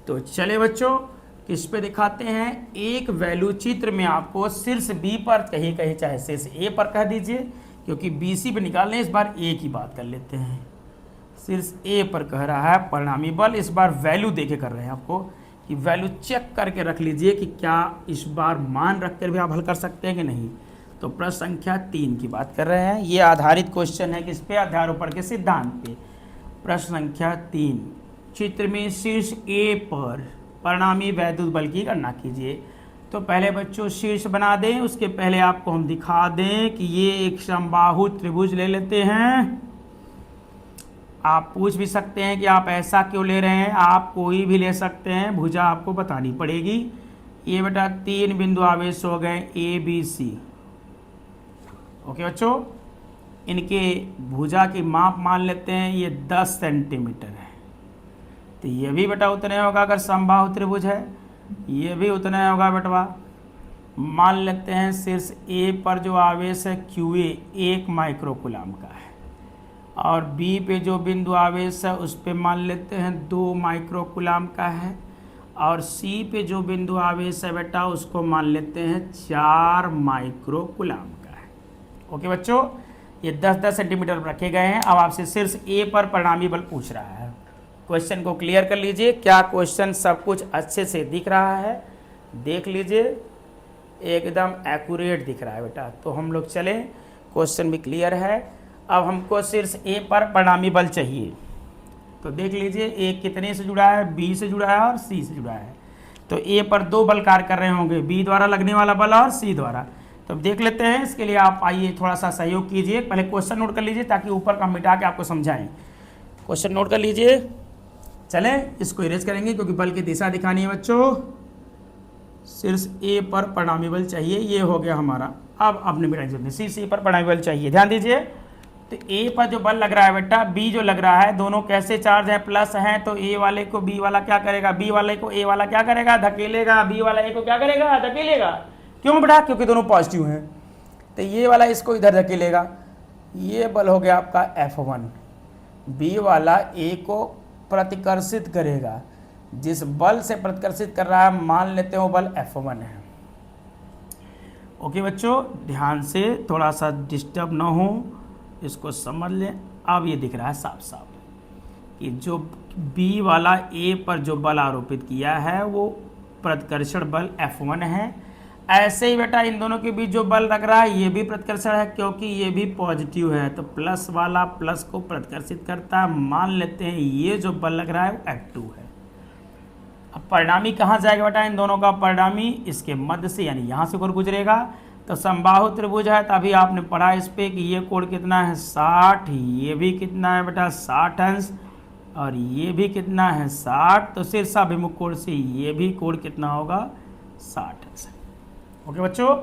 तो चले बच्चों, किस पे दिखाते हैं, एक वैल्यू चित्र में आपको शीर्ष बी पर कहीं कहीं चाहे शीर्ष ए पर कह दीजिए, क्योंकि BC पे निकालने इस बार ए की बात कर लेते हैं। शीर्ष ए पर कह रहा है परिणामी बल, इस बार वैल्यू देके कर रहे हैं आपको कि वैल्यू चेक करके रख लीजिए कि क्या इस बार मान रख कर भी आप हल कर सकते हैं कि नहीं। तो प्रश्न संख्या 3 की बात कर रहे हैं, ये आधारित क्वेश्चन है किस पे, आधारोपण के सिद्धांत पे। प्रश्न संख्या 3, चित्र में शीर्ष ए पर परिणामी वैद्युत बल की गणना कीजिए। तो पहले बच्चों शीर्ष बना दें, उसके पहले आपको हम दिखा दें कि ये एक समबाहु त्रिभुज ले लेते हैं। आप पूछ भी सकते हैं कि आप ऐसा क्यों ले रहे हैं, आप कोई भी ले सकते हैं, भुजा आपको बतानी पड़ेगी। ये बेटा 3 बिंदु आवेश हो गए ABC। ओके बच्चों, इनके भुजा की माप मान लेते हैं, ये 10 सेंटीमीटर है। तो ये भी बेटा उतने होगा अगर समबाहु त्रिभुज है, ये भी उतना होगा बेटवा। मान लेते हैं शीर्ष ए पर जो आवेश है QA 1 माइक्रोकुलाम का है, और बी पे जो बिंदु आवेश है उस पे मान लेते हैं 2 माइक्रोकुलाम का है, और सी पे जो बिंदु आवेश है बेटा उसको मान लेते हैं 4 माइक्रोकुलाम का है। ओके बच्चों, ये 10-10 सेंटीमीटर रखे गए हैं। अब आपसे शीर्ष ए पर परिणामी बल पूछ रहा है। क्वेश्चन को क्लियर कर लीजिए, क्या क्वेश्चन सब कुछ अच्छे से दिख रहा है, देख लीजिए, एकदम एक्यूरेट दिख रहा है बेटा। तो हम लोग चलें, क्वेश्चन भी क्लियर है। अब हमको शीर्ष ए पर परिणामी बल चाहिए, तो देख लीजिए ए कितने से जुड़ा है, बी से जुड़ा है और सी से जुड़ा है। तो ए पर 2 बल कार्य कर रहे होंगे, बी द्वारा लगने वाला बल और सी द्वारा। तो देख लेते हैं, इसके लिए आप आइए थोड़ा सा सहयोग कीजिए, पहले क्वेश्चन नोट कर लीजिए ताकि ऊपर का मिटा के आपको समझाएं। क्वेश्चन नोट कर लीजिए, चलें इसको इरेज करेंगे क्योंकि बल की दिशा दिखानी है बच्चों। शीर्ष ए पर परिणामी बल चाहिए, ये हो गया हमारा। अब आपने मिटाई जरूरत नहीं, सी पर परिणामी बल चाहिए, ध्यान दीजिए। तो ए पर जो बल लग रहा है बेटा, बी जो लग रहा है, दोनों कैसे चार्ज है, प्लस है, तो ए वाले को बी वाला क्या करेगा, बी वाले को ए वाला क्या करेगा, धकेलेगा, बी वाला ए को क्या करेगा, धकेलेगा। क्यों बेटा, क्योंकि दोनों पॉजिटिव हैं। तो ये वाला इसको इधर धकेलेगा, ये बल हो गया आपका F1। बी वाला ए को प्रतिकर्षित करेगा, जिस बल से प्रतिकर्षित कर रहा है मान लेते हैं वो बल F1 है। ओके बच्चों, ध्यान से, थोड़ा सा डिस्टर्ब ना हो, इसको समझ लें। अब ये दिख रहा है साफ साफ कि जो बी वाला ए पर जो बल आरोपित किया है वो प्रतिकर्षण बल F1 है। ऐसे ही बेटा इन दोनों के बीच जो बल लग रहा है ये भी प्रतिकर्षण है, क्योंकि ये भी पॉजिटिव है, तो प्लस वाला प्लस को प्रतिकर्षित करता है। मान लेते हैं ये जो बल लग रहा है वो F2 है। अब परिणामी कहाँ जाएगा बेटा, इन दोनों का परिणामी इसके मध्य से यानी यहाँ से होकर गुजरेगा। तो समबाहु त्रिभुज है, तभी आपने पढ़ा इस पे कि ये कोण कितना है 60, ये भी कितना है बेटा 60 अंश, और ये भी कितना है 60। तो शीर्षाभिमुख कोण से ये भी कोण कितना होगा 60 अंश। ओके बच्चों,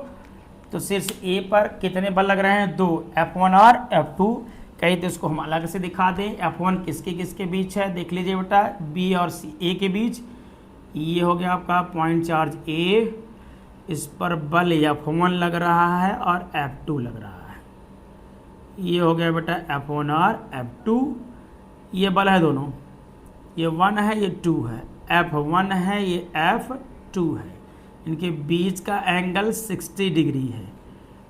तो शीर्ष ए पर कितने बल लग रहे हैं, 2, F1 और F2। कहीं तो इसको हम अलग से दिखा दें, F1 किसके किसके बीच है, देख लीजिए बेटा, बी और सी ए के बीच। ये हो गया आपका पॉइंट चार्ज ए, इस पर बल F1 लग रहा है और F2 लग रहा है। ये हो गया बेटा F1 और F2, ये बल है दोनों, ये 1 है ये 2 है, F1 है ये F2 है। इनके बीच का एंगल 60 डिग्री है।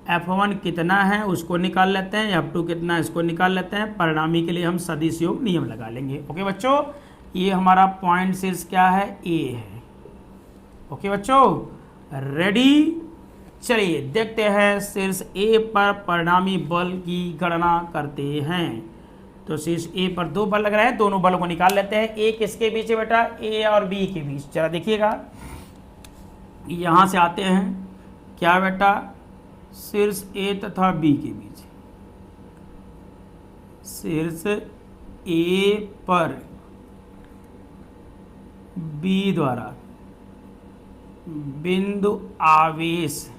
F1 कितना है उसको निकाल लेते हैं, F2 कितना है इसको निकाल लेते हैं, परिणामी के लिए हम सदिश योग नियम लगा लेंगे। ओके बच्चों, ये हमारा पॉइंट शीर्ष क्या है, ए है। ओके बच्चों, रेडी। चलिए देखते हैं शीर्ष ए पर परिणामी बल की गणना करते हैं। तो शीर्ष ए पर दो बल लग रहे हैं, दोनों बलों को निकाल लेते हैं। ए किसके बीच है बेटा, ए और बी के बीच। जरा देखिएगा, यहां से आते हैं क्या बेटा, शीर्ष ए तथा बी के बीच। शीर्ष ए पर बी द्वारा बिंदु आवेश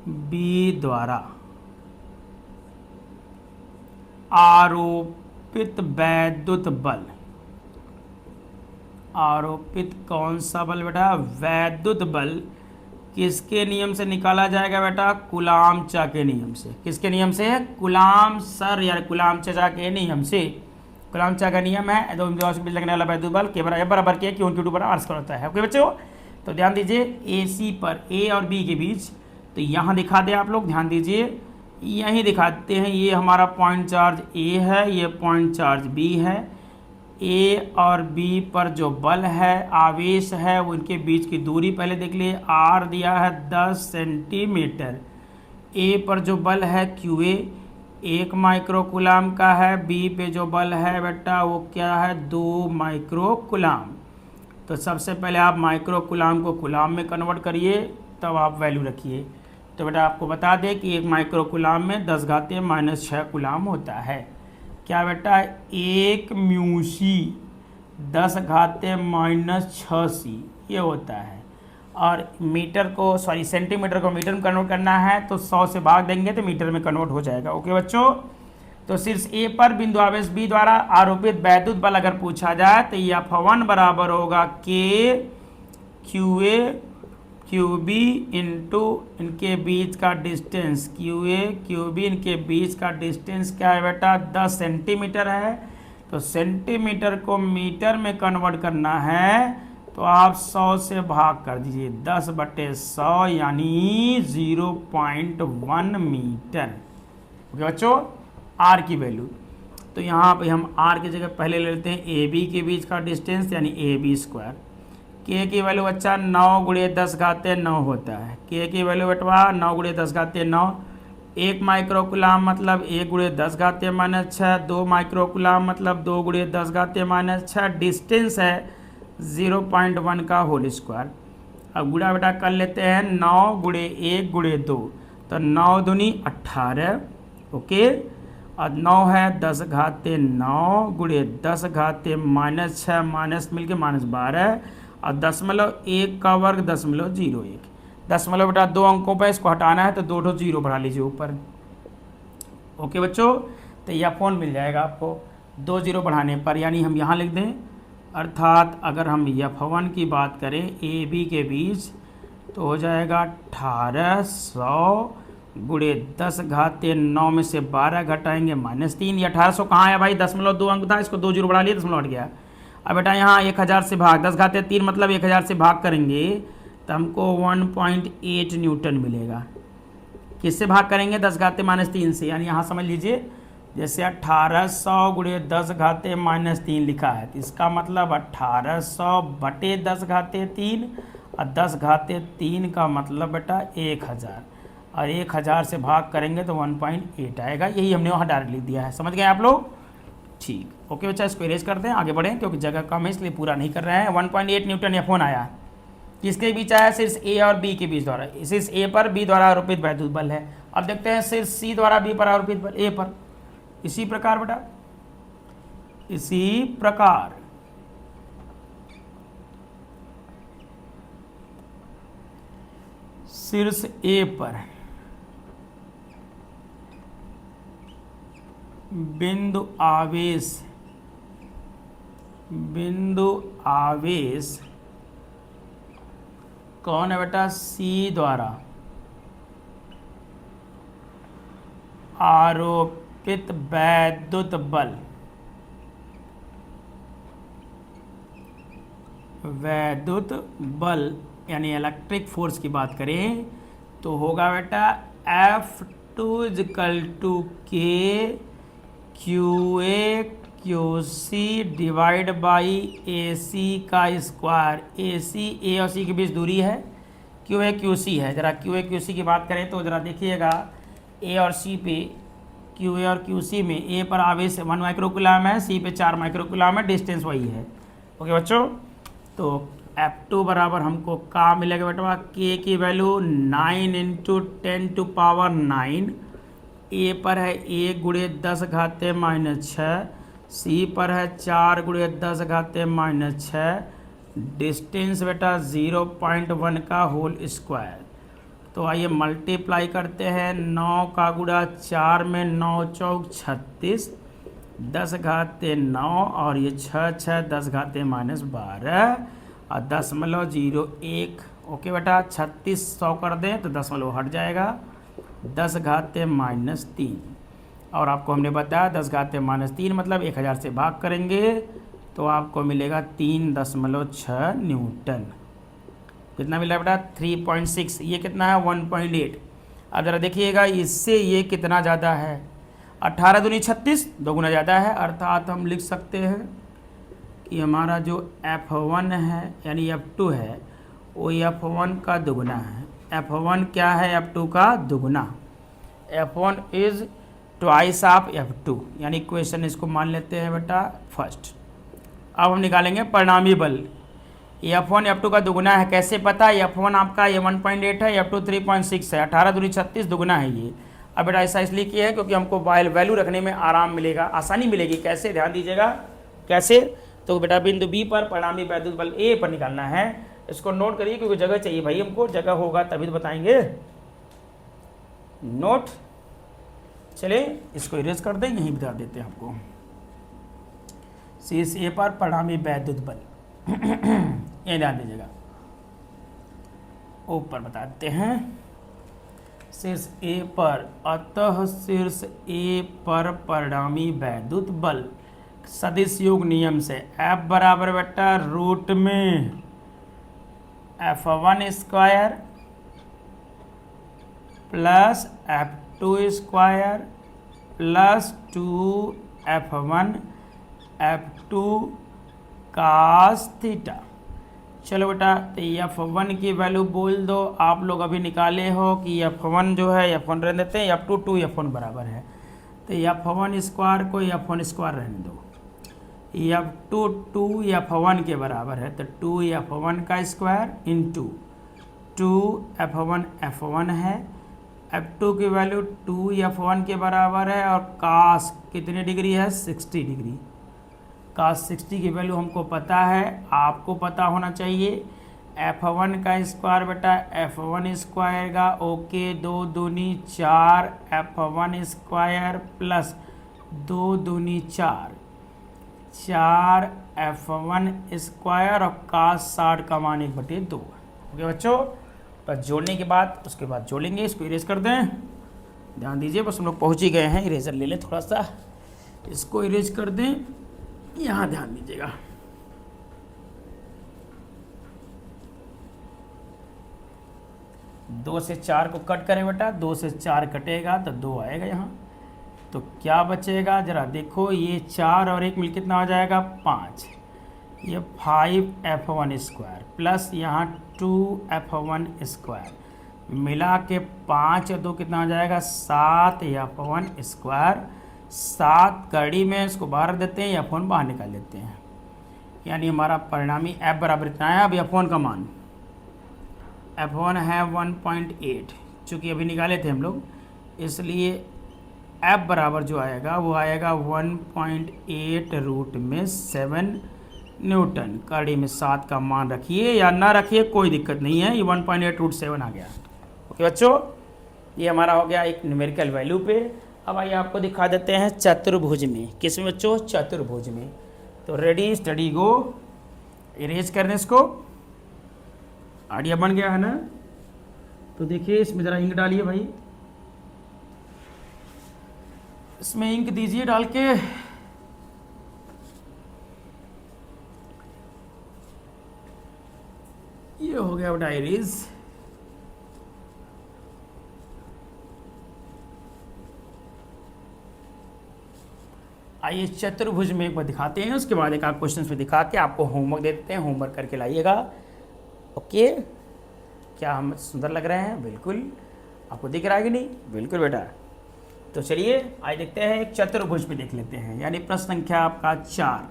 बी द्वारा आरोपित वैद्युत बल। आरोपित कौन सा बल बेटा, वैद्युत बल किसके नियम से निकाला जाएगा बेटा, कूलाम चा के नियम से। किसके नियम से, कूलाम सर या कूलाम चा के नियम से। कूलाम चा का नियम है, दो बिंदुओं के बीच लगने वाला वैद्युत बल के बराबर के क्यू Q2 बराबर R स्क्वायर होता है। ओके बच्चों, तो ध्यान दीजिए ए सी पर ए और बी के बीच, तो यहाँ दिखा दे आप लोग, ध्यान दीजिए यहीं दिखाते हैं। ये हमारा पॉइंट चार्ज ए है, ये पॉइंट चार्ज बी है। ए और बी पर जो बल है, आवेश है, उनके बीच की दूरी पहले देख लिए, आर दिया है 10 सेंटीमीटर। ए पर जो बल है क्यू ए 1 माइक्रो कूलाम का है, बी पे जो बल है बेटा वो क्या है, 2 माइक्रो कूलाम। तो सबसे पहले आप माइक्रो कूलाम को कूलाम में कन्वर्ट करिए, तब आप वैल्यू रखिए। तो बेटा आपको बता दें कि 1 माइक्रो कूलाम में 10⁻⁻6 कूलाम होता है। क्या बेटा, 1 म्यूसी 10⁻⁻6c ये होता है। और मीटर को सेंटीमीटर को मीटर में कन्वर्ट करना है, तो 100 से भाग देंगे तो मीटर में कन्वर्ट हो जाएगा। ओके बच्चों, तो शीर्ष ए पर बिंदु आवेश बी द्वारा आरोपित वैद्युत बल अगर पूछा जाए तो ये F1 बराबर होगा k Q A q b into इनके बीच का डिस्टेंस, क्यू ए क्यू बी इनके बीच का डिस्टेंस क्या है बेटा, 10 सेंटीमीटर है। तो सेंटीमीटर को मीटर में कन्वर्ट करना है तो आप 100 से भाग कर दीजिए, 10/100 यानी 0.1 मीटर। ओके बच्चों, आर की वैल्यू, तो यहाँ पे हम आर की जगह पहले ले लेते हैं ए बी के बीच का डिस्टेंस यानी ए बी स्क्वायर। के की वैल्यू बच्चा 9 × 10⁻9 होता है। के की वैल्यू बटवा 9 × 10⁻9। 1 माइक्रो कूलाम मतलब 1 × 10⁻6, 2 माइक्रो कूलाम मतलब 2 × 10⁻6। डिस्टेंस है 0.1 का होल स्क्वायर। अब गुणा बेटा कर लेते हैं, 9 × 1 × 2, तो 9 दूनी 18। ओके, और 9 है 10⁻9 × 10⁻6 माइनस मिलके -12 और 0.1 का वर्ग 0.01। दशमलव बेटा 2 अंकों पर इसको हटाना है तो 2 0 बढ़ा लीजिए ऊपर। ओके बच्चों, तो यह फोन मिल जाएगा आपको 2 0 बढ़ाने पर, यानी हम यहाँ लिख दें, अर्थात अगर हम F1 की बात करें ए बी के बीच तो हो जाएगा 1800 × 10⁻9 में से 12 घटाएंगे -3। ये 1800 कहाँ आया भाई, 0.2 अंक था, इसको 2 0 बढ़ा लिया, दशमलव हट गया। अब बेटा यहाँ 1000 से भाग 10⁻3 मतलब 1000 से भाग करेंगे तो हमको 1.8 न्यूटन मिलेगा। किससे भाग करेंगे, 10⁻3 से, यानी यहाँ समझ लीजिए जैसे 1800 × 10⁻3 लिखा है तो इसका मतलब 1800/10⁻3 और 10⁻3 का मतलब बेटा 1000 और 1000 से भाग करेंगे तो 1.8 आएगा। यही हमने वहाँ डायरेक्ट लिख दिया है, समझ गए आप लोग। ठीक, ओके बच्चा, इसको इरेज कर दें, आगे बढ़ें क्योंकि जगह कम है इसलिए पूरा नहीं कर रहे हैं। 1.8 न्यूटन F1 आया, किसके बीच आया, शीर्ष ए और बी के बीच द्वारा। शीर्ष ए पर बी द्वारा आरोपित वैद्युत बल है। अब देखते हैं शीर्ष सी द्वारा बी पर आरोपित बल ए पर। इसी प्रकार बेटा, इसी प्रकार शीर्ष ए पर बिंदु आवेश कौन है बेटा, सी द्वारा आरोपित वैद्युत बल, यानी इलेक्ट्रिक फोर्स की बात करें तो होगा बेटा F2 equal to K Q A Q C divide by A C का स्क्वायर। ए सी, ए और सी के बीच दूरी है, क्यू ए क्यू सी है। ज़रा क्यू ए क्यू सी की बात करें तो ज़रा देखिएगा, ए और सी पे, क्यू ए और क्यू सी में ए पर आवेश 1 माइक्रोकुलाम है, सी पे 4 माइक्रोकुलाम है, डिस्टेंस वही है। ओके बच्चों, तो F2 बराबर हमको का मिलेगा बेटा, के की वैल्यू 9 इंटू 10⁻⁹। ए पर है 1 गुणे 10⁻⁻⁶, सी पर है 4 गुणे 10⁻⁻⁶, डिस्टेंस बेटा 0.1 का होल स्क्वायर। तो आइए मल्टीप्लाई करते हैं, 9 का गुणा 4 में 9 चौक 36, 10⁻⁹ और ये 6 6 10⁻⁻12 और 0.01। ओके बेटा, 36 100 कर दें तो दशमलव हट जाएगा, 10⁻⁻3। और आपको हमने बताया 10⁻⁻3 मतलब 1000 से भाग करेंगे तो आपको मिलेगा 3.6 न्यूटन। कितना मिला बेटा, 3.6। ये कितना है, 1.8। अब ज़रा देखिएगा, इससे ये कितना ज़्यादा है, 18 दूनी 36, 2 गुना ज़्यादा है। अर्थात हम लिख सकते हैं कि हमारा जो F1 है यानी F2 है वो F1 का दुगुना है। F1 क्या है, F2 का दुगुना। F1 is twice of F2, यानी इक्वेशन इसको मान लेते हैं बेटा फर्स्ट। अब हम निकालेंगे परिणामी बल। F1 F2 का दुगुना है, कैसे पता है, F1 आपका ये 1.8 है, F2 3.6 है, 18 दूनी 36, दुगुना है ये। अब बेटा ऐसा इसलिए किया है क्योंकि हमको वैल्यू रखने में आराम मिलेगा, आसानी मिलेगी। कैसे, ध्यान दीजिएगा कैसे। तो बेटा बिंदु बी पर परिणामी वैद्युत बल ए पर निकालना है। इसको नोट करिए क्योंकि जगह चाहिए भाई हमको, जगह होगा तभी तो बताएंगे। नोट, चलिए इसको इरेज कर दें, यहीं बता देते हैं आपको। शीर्ष ए पर परिणामी वैद्युत बल ये ध्यान दीजिएगा, ऊपर बता देते हैं शीर्ष ए पर। अतः शीर्ष ए पर परिणामी वैद्युत बल सदिश योग नियम से F बराबर बेटा रूट में F1 square plus F2 square plus 2F1 F2 cos theta. चलो बेटा, तो F1 की वैल्यू बोल दो, आप लोग अभी निकाले हो कि F1 जो है, F1 रहने देते हैं, F2 2F1 बराबर है, तो F1 स्क्वायर को F1 स्क्वायर रहने दो। F2 2F1 के बराबर है, तो 2F1 का स्क्वायर इंटू 2F1 F1 है। F2 की वैल्यू 2F1 के बराबर है और कास कितने डिग्री है, 60 डिग्री। कास 60 की वैल्यू हमको पता है, आपको पता होना चाहिए। F1 का स्क्वायर बेटा F1 स्क्वायर का, ओके, 2 दूनी 4 F1 स्क्वायर प्लस 2 दूनी 4 F1 स्क्वायर और कास 60 का मान 1/2। ओके बच्चों, बस जोड़ने के बाद उसके बाद जोड़ेंगे। इसको इरेज कर दें, ध्यान दीजिए, बस हम लोग पहुँच ही गए हैं। इरेजर ले लें थोड़ा सा, इसको इरेज कर दें, यहाँ ध्यान दीजिएगा। दो से 4 को कट करें बेटा, 2 से 4 कटेगा तो 2 आएगा यहाँ, तो क्या बचेगा जरा देखो, ये 4 और 1 मिल कितना हो जाएगा, 5। ये 5F1 स्क्वायर प्लस यहाँ 2F1 स्क्वायर मिला के 5 और 2 कितना हो जाएगा, 7F1 स्क्वायर। 7 कड़ी में इसको बाहर देते हैं, F1 बाहर निकाल लेते हैं, यानी हमारा परिणामी F बराबर इतना है। अब F1 का मान, F1 है 1.8, चूँकि अभी निकाले थे हम लोग, इसलिए F बराबर जो आएगा वो आएगा 1.8 रूट में 7 न्यूटन। कड़ी में 7 का मान रखिए या ना रखिए कोई दिक्कत नहीं है, ये 1.8 रूट 7 आ गया। ओके बच्चों, ये हमारा हो गया एक न्यूमेरिकल वैल्यू पे। अब आइए आपको दिखा देते हैं चतुर्भुज में। किस में बच्चों, चतुर्भुज में। तो रेडी स्टडी गो, इरेज करने इसको, आइडिया बन गया है ना। तो देखिए इसमें ज़रा इंक डालिए भाई, इसमें इंक दीजिए डाल के। ये हो गया डायरीज। आइए चतुर्भुज में एक बार दिखाते हैं, उसके बाद एक आध क्वेश्चन पे दिखा के आपको होमवर्क दे देते हैं, होमवर्क करके लाइएगा। ओके, क्या हम सुंदर लग रहे हैं? बिल्कुल। आपको दिख रहा है कि नहीं? बिल्कुल बेटा। तो चलिए आज देखते हैं, एक चतुर्भुज पे देख लेते हैं, यानी प्रश्न संख्या आपका 4,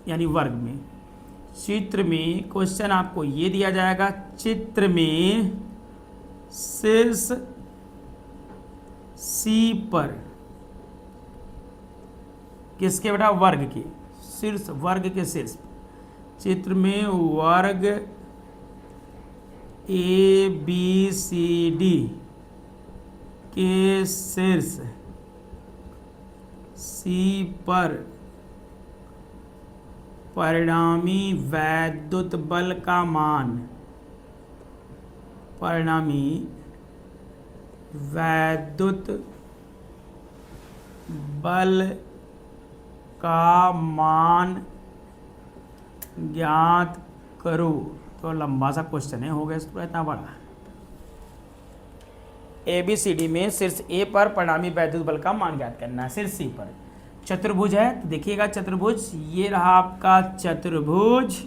यानी वर्ग में। चित्र में क्वेश्चन आपको ये दिया जाएगा, चित्र में शीर्ष C पर किसके बेटा? वर्ग के शीर्ष, वर्ग के शीर्ष। चित्र में वर्ग ABCD के शीर्ष C पर परिणामी वैद्युत बल का मान, परिणामी वैद्युत बल का मान ज्ञात करो। तो लंबा सा क्वेश्चन है, हो गया इसको इतना बड़ा। ABCD में शीर्ष A पर परिणामी वैद्युत बल का मान ज्ञात करना है, शीर्ष C पर। चतुर्भुज है, तो देखिएगा चतुर्भुज, ये रहा आपका चतुर्भुज।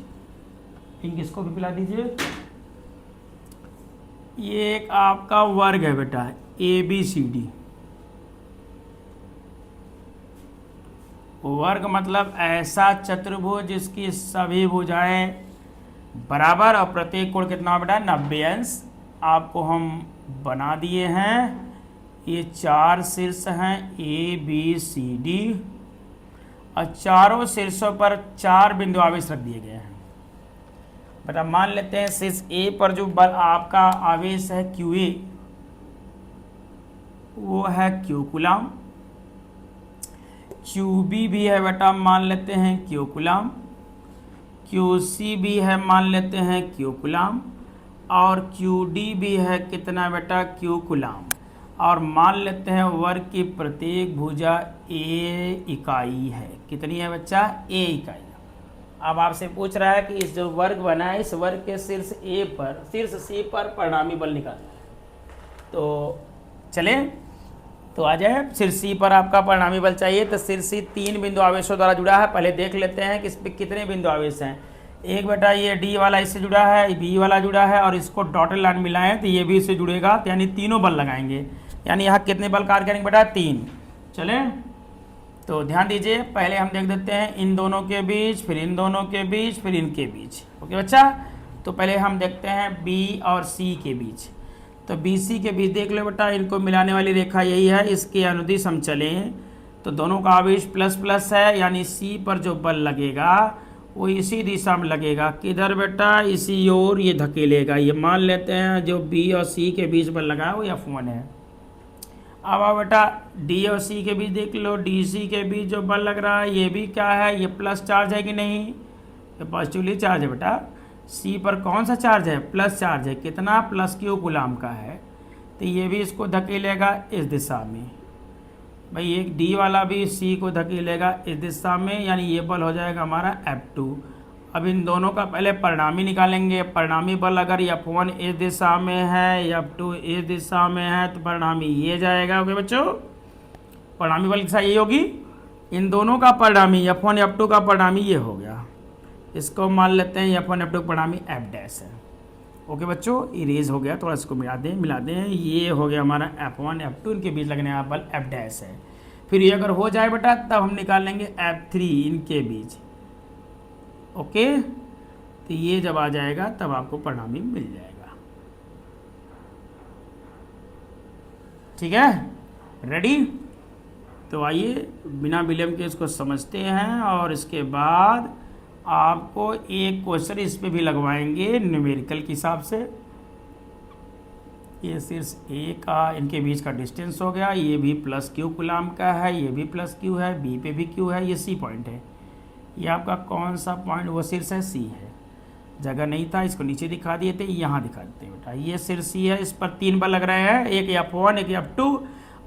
इसको भी पिला दीजिए। ये एक आपका वर्ग है बेटा, ABCD। वर्ग मतलब ऐसा चतुर्भुज जिसकी सभी भुजाएं बराबर और प्रत्येक कोण कितना बेटा? 90 अंश। आपको हम बना दिए हैं। ये 4 शीर्ष हैं ABCD, और चारों शीर्षों पर 4 बिंदु आवेश रख दिए गए हैं। बेटा मान लेते हैं शीर्ष A पर जो बल आपका आवेश है QA, वो है Q कूलाम। QB भी है बेटा, मान लेते हैं Q कूलाम। QC भी है, मान लेते हैं Q कूलाम। और QD भी है कितना बेटा? Q coulomb. और मान लेते हैं वर्ग की प्रत्येक भुजा A इकाई है। कितनी है बच्चा? A इकाई। अब आपसे पूछ रहा है कि इस जो वर्ग बना है, इस वर्ग के शीर्ष A पर, शीर्ष C पर परिणामी बल निकालना है। तो चले तो आ जाए, शीर्ष C पर आपका परिणामी बल चाहिए। तो शीर्ष C 3 बिंदु आवेशों द्वारा जुड़ा है। पहले देख लेते हैं कि इस पर कितने बिंदु आवेश हैं। एक बेटा ये D वाला इससे जुड़ा है, B वाला जुड़ा है, और इसको डॉटेड लाइन मिलाएं तो ये भी इससे जुड़ेगा, तो यानी तीनों बल लगाएंगे। यानी यहाँ कितने बल कार्य करेंगे बेटा? 3। चले तो ध्यान दीजिए, पहले हम देख देते हैं इन दोनों के बीच, फिर इन दोनों के बीच, फिर इनके बीच। ओके बच्चा, तो पहले हम देखते हैं B और C के बीच। तो BC के बीच देख लो बेटा, इनको मिलाने वाली रेखा यही है, इसके अनुदिश हम चलें तो दोनों का आवेश प्लस प्लस है, यानी C पर जो बल लगेगा वो इसी दिशा में लगेगा। किधर बेटा? इसी ओर ये धकेलेगा। ये मान लेते हैं जो B और C के बीच बल लगा है वो F1 है। अब आओ बेटा D और C के बीच देख लो, DC के बीच जो बल लग रहा है ये भी क्या है? ये प्लस चार्ज है कि नहीं? ये पॉजिटिवली चार्ज है बेटा। C पर कौन सा चार्ज है? प्लस चार्ज है। कितना? प्लस Q कूलाम का है। तो ये भी इसको धकेलेगा इस दिशा में। भाई एक D वाला भी C को धकेलेगा इस दिशा में, यानी ये बल हो जाएगा हमारा F2। अब इन दोनों का पहले परिणामी निकालेंगे। परिणामी बल अगर F1 इस दिशा में है, F2 इस दिशा में है, तो परिणामी ये जाएगा। ओके बच्चों, परिणामी बल की दिशा ये होगी। इन दोनों का परिणामी F1 F2 का परिणामी ये हो गया। इसको मान लेते हैं F1 F2 का परिणामी F' है। ओके बच्चों, इरेज हो गया, थोड़ा इसको मिला दें। ये हो गया हमारा F1 F2, इनके बीच लगने वाला बल F' है। फिर ये अगर हो जाए बेटा तब हम निकालेंगे F3 इनके बीच। ओके, तो ये जब आ जाएगा तब आपको परिणामी मिल जाएगा। ठीक है, रेडी? तो आइए बिना विलंब के इसको समझते हैं, और इसके बाद आपको एक क्वेश्चन इस पे भी लगवाएंगे न्यूमेरिकल के हिसाब से। ये शीर्ष A का इनके बीच का डिस्टेंस हो गया, ये भी प्लस Q कूलाम का है, ये भी प्लस Q है, B पे भी Q है, ये C पॉइंट है। ये आपका कौन सा पॉइंट? वो शीर्ष है C है। जगह नहीं था, इसको नीचे दिखा दिए थे, यहाँ दिखा देते हैं बेटा। ये शीर्ष C है, इस पर 3 बल लग रहे हैं, एक F1 एक F2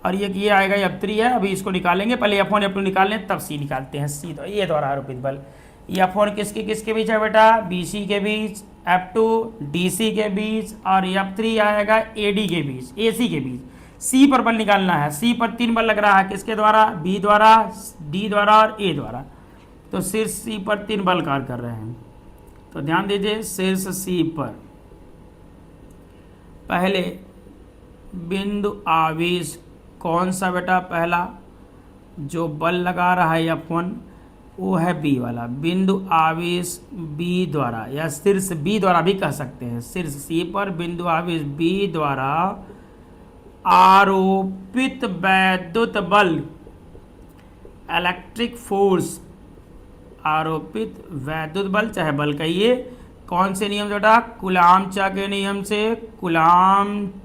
और ये आएगा F3 है। अभी इसको निकालेंगे, पहले F1 F2 निकाल लें तब C निकालते हैं। C तो ये द्वारा आरोपित बल। F1 किसके बीच है बेटा? BC के बीच, F2 DC के बीच, और F3 आएगा AD के बीच, AC के बीच। सी पर बल निकालना है। सी पर 3 बल लग रहा है, किसके द्वारा? बी द्वारा, डी द्वारा और ए द्वारा। तो शीर्ष सी पर 3 बल कार्य कर रहे हैं। तो ध्यान दीजिए, शीर्ष सी पर पहले बिंदु आवेश कौन सा बेटा? पहला जो बल लगा रहा है F1 वो है बी वाला। बिंदु आवेश बी द्वारा, या शीर्ष बी द्वारा भी कह सकते हैं, शीर्ष सी पर बिंदु आवेश बी द्वारा आरोपित वैद्युत बल, इलेक्ट्रिक फोर्स, आरोपित वैद्युत बल चाहे बल कहिए, कौन से नियम से बेटा? कूलाम्ब के नियम से, कूलाम्ब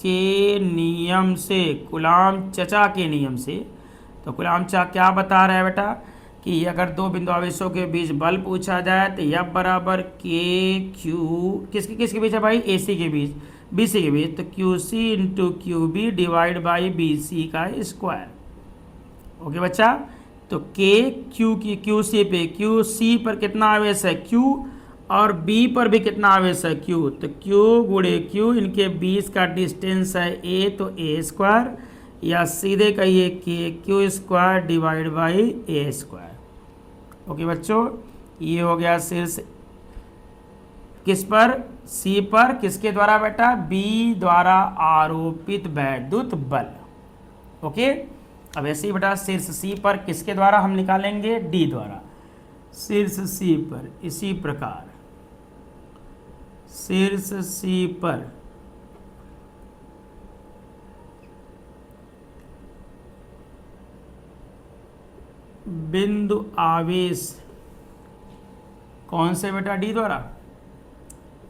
के नियम से, कूलाम्ब चचा के नियम से। तो कूलाम्ब क्या बता रहा है बेटा? कि अगर दो बिंदु आवेशों के बीच बल पूछा जाए तो F बराबर के क्यू, किसके किसके बीच है भाई? ए सी के बीच, बी सी के बीच। तो Q C into Q B divide by B C का स्क्वायर। ओके बच्चा। तो के क्यू की क्यू सी पे, क्यू सी पर कितना आवेश है? क्यू, और बी पर भी कितना आवेश है? क्यू। तो क्यू गुणे क्यू, इनके बीच का डिस्टेंस है ए, तो ए स्क्वायर, या सीधे कहिए के Q square divide by A square. Okay बच्चों, ये हो गया शीर्ष किस पर? सी पर, किसके द्वारा बेटा? बी द्वारा आरोपित वैद्युत बल। ओके। अब ऐसे ही बेटा शीर्ष सी पर किसके द्वारा हम निकालेंगे? डी द्वारा। शीर्ष सी पर इसी प्रकार शीर्ष सी पर बिंदु आवेश कौन से बेटा? डी द्वारा।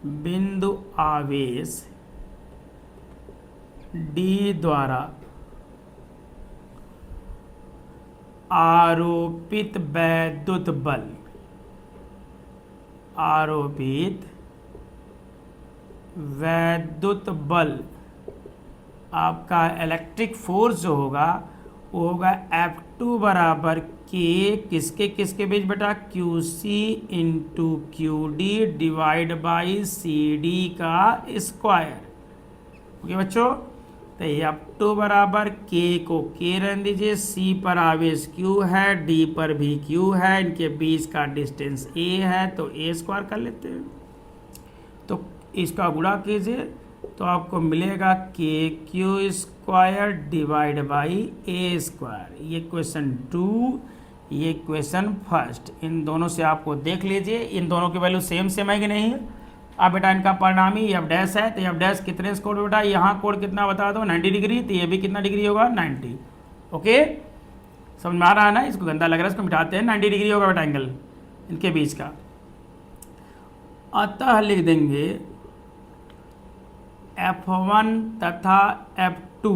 बिंदु आवेश डी द्वारा आरोपित वैद्युत बल, आरोपित वैद्युत बल, आपका इलेक्ट्रिक फोर्स जो होगा वो होगा F2 बराबर के किसके किसके बीच बेटा? Q C into q d divide by c d का स्क्वायर। ओके बच्चों। तो F2 बराबर के को के रहने दीजिए, सी पर आवेश Q है, डी पर भी Q है, इनके बीच का डिस्टेंस A है, तो A स्क्वायर कर लेते हैं। तो इसका गुणा कीजिए तो आपको मिलेगा के Q square divide by A square. ये क्वेश्चन 2, ये क्वेश्चन फर्स्ट। इन दोनों से आपको देख लीजिए, इन दोनों की वैल्यू सेम सेम है कि नहीं है। अब बेटा इनका परिणामी एफ डैश है, तो एफ डैश कितने से कोड बेटा? यहाँ कोड कितना बता दो? 90 डिग्री। तो ये भी कितना डिग्री होगा? 90। ओके, समझ में आ रहा है ना? इसको गंदा लग रहा है, इसको मिटाते हैं। 90 डिग्री होगा बेटा एंगल इनके बीच का। अतः लिख देंगे F1 तथा F2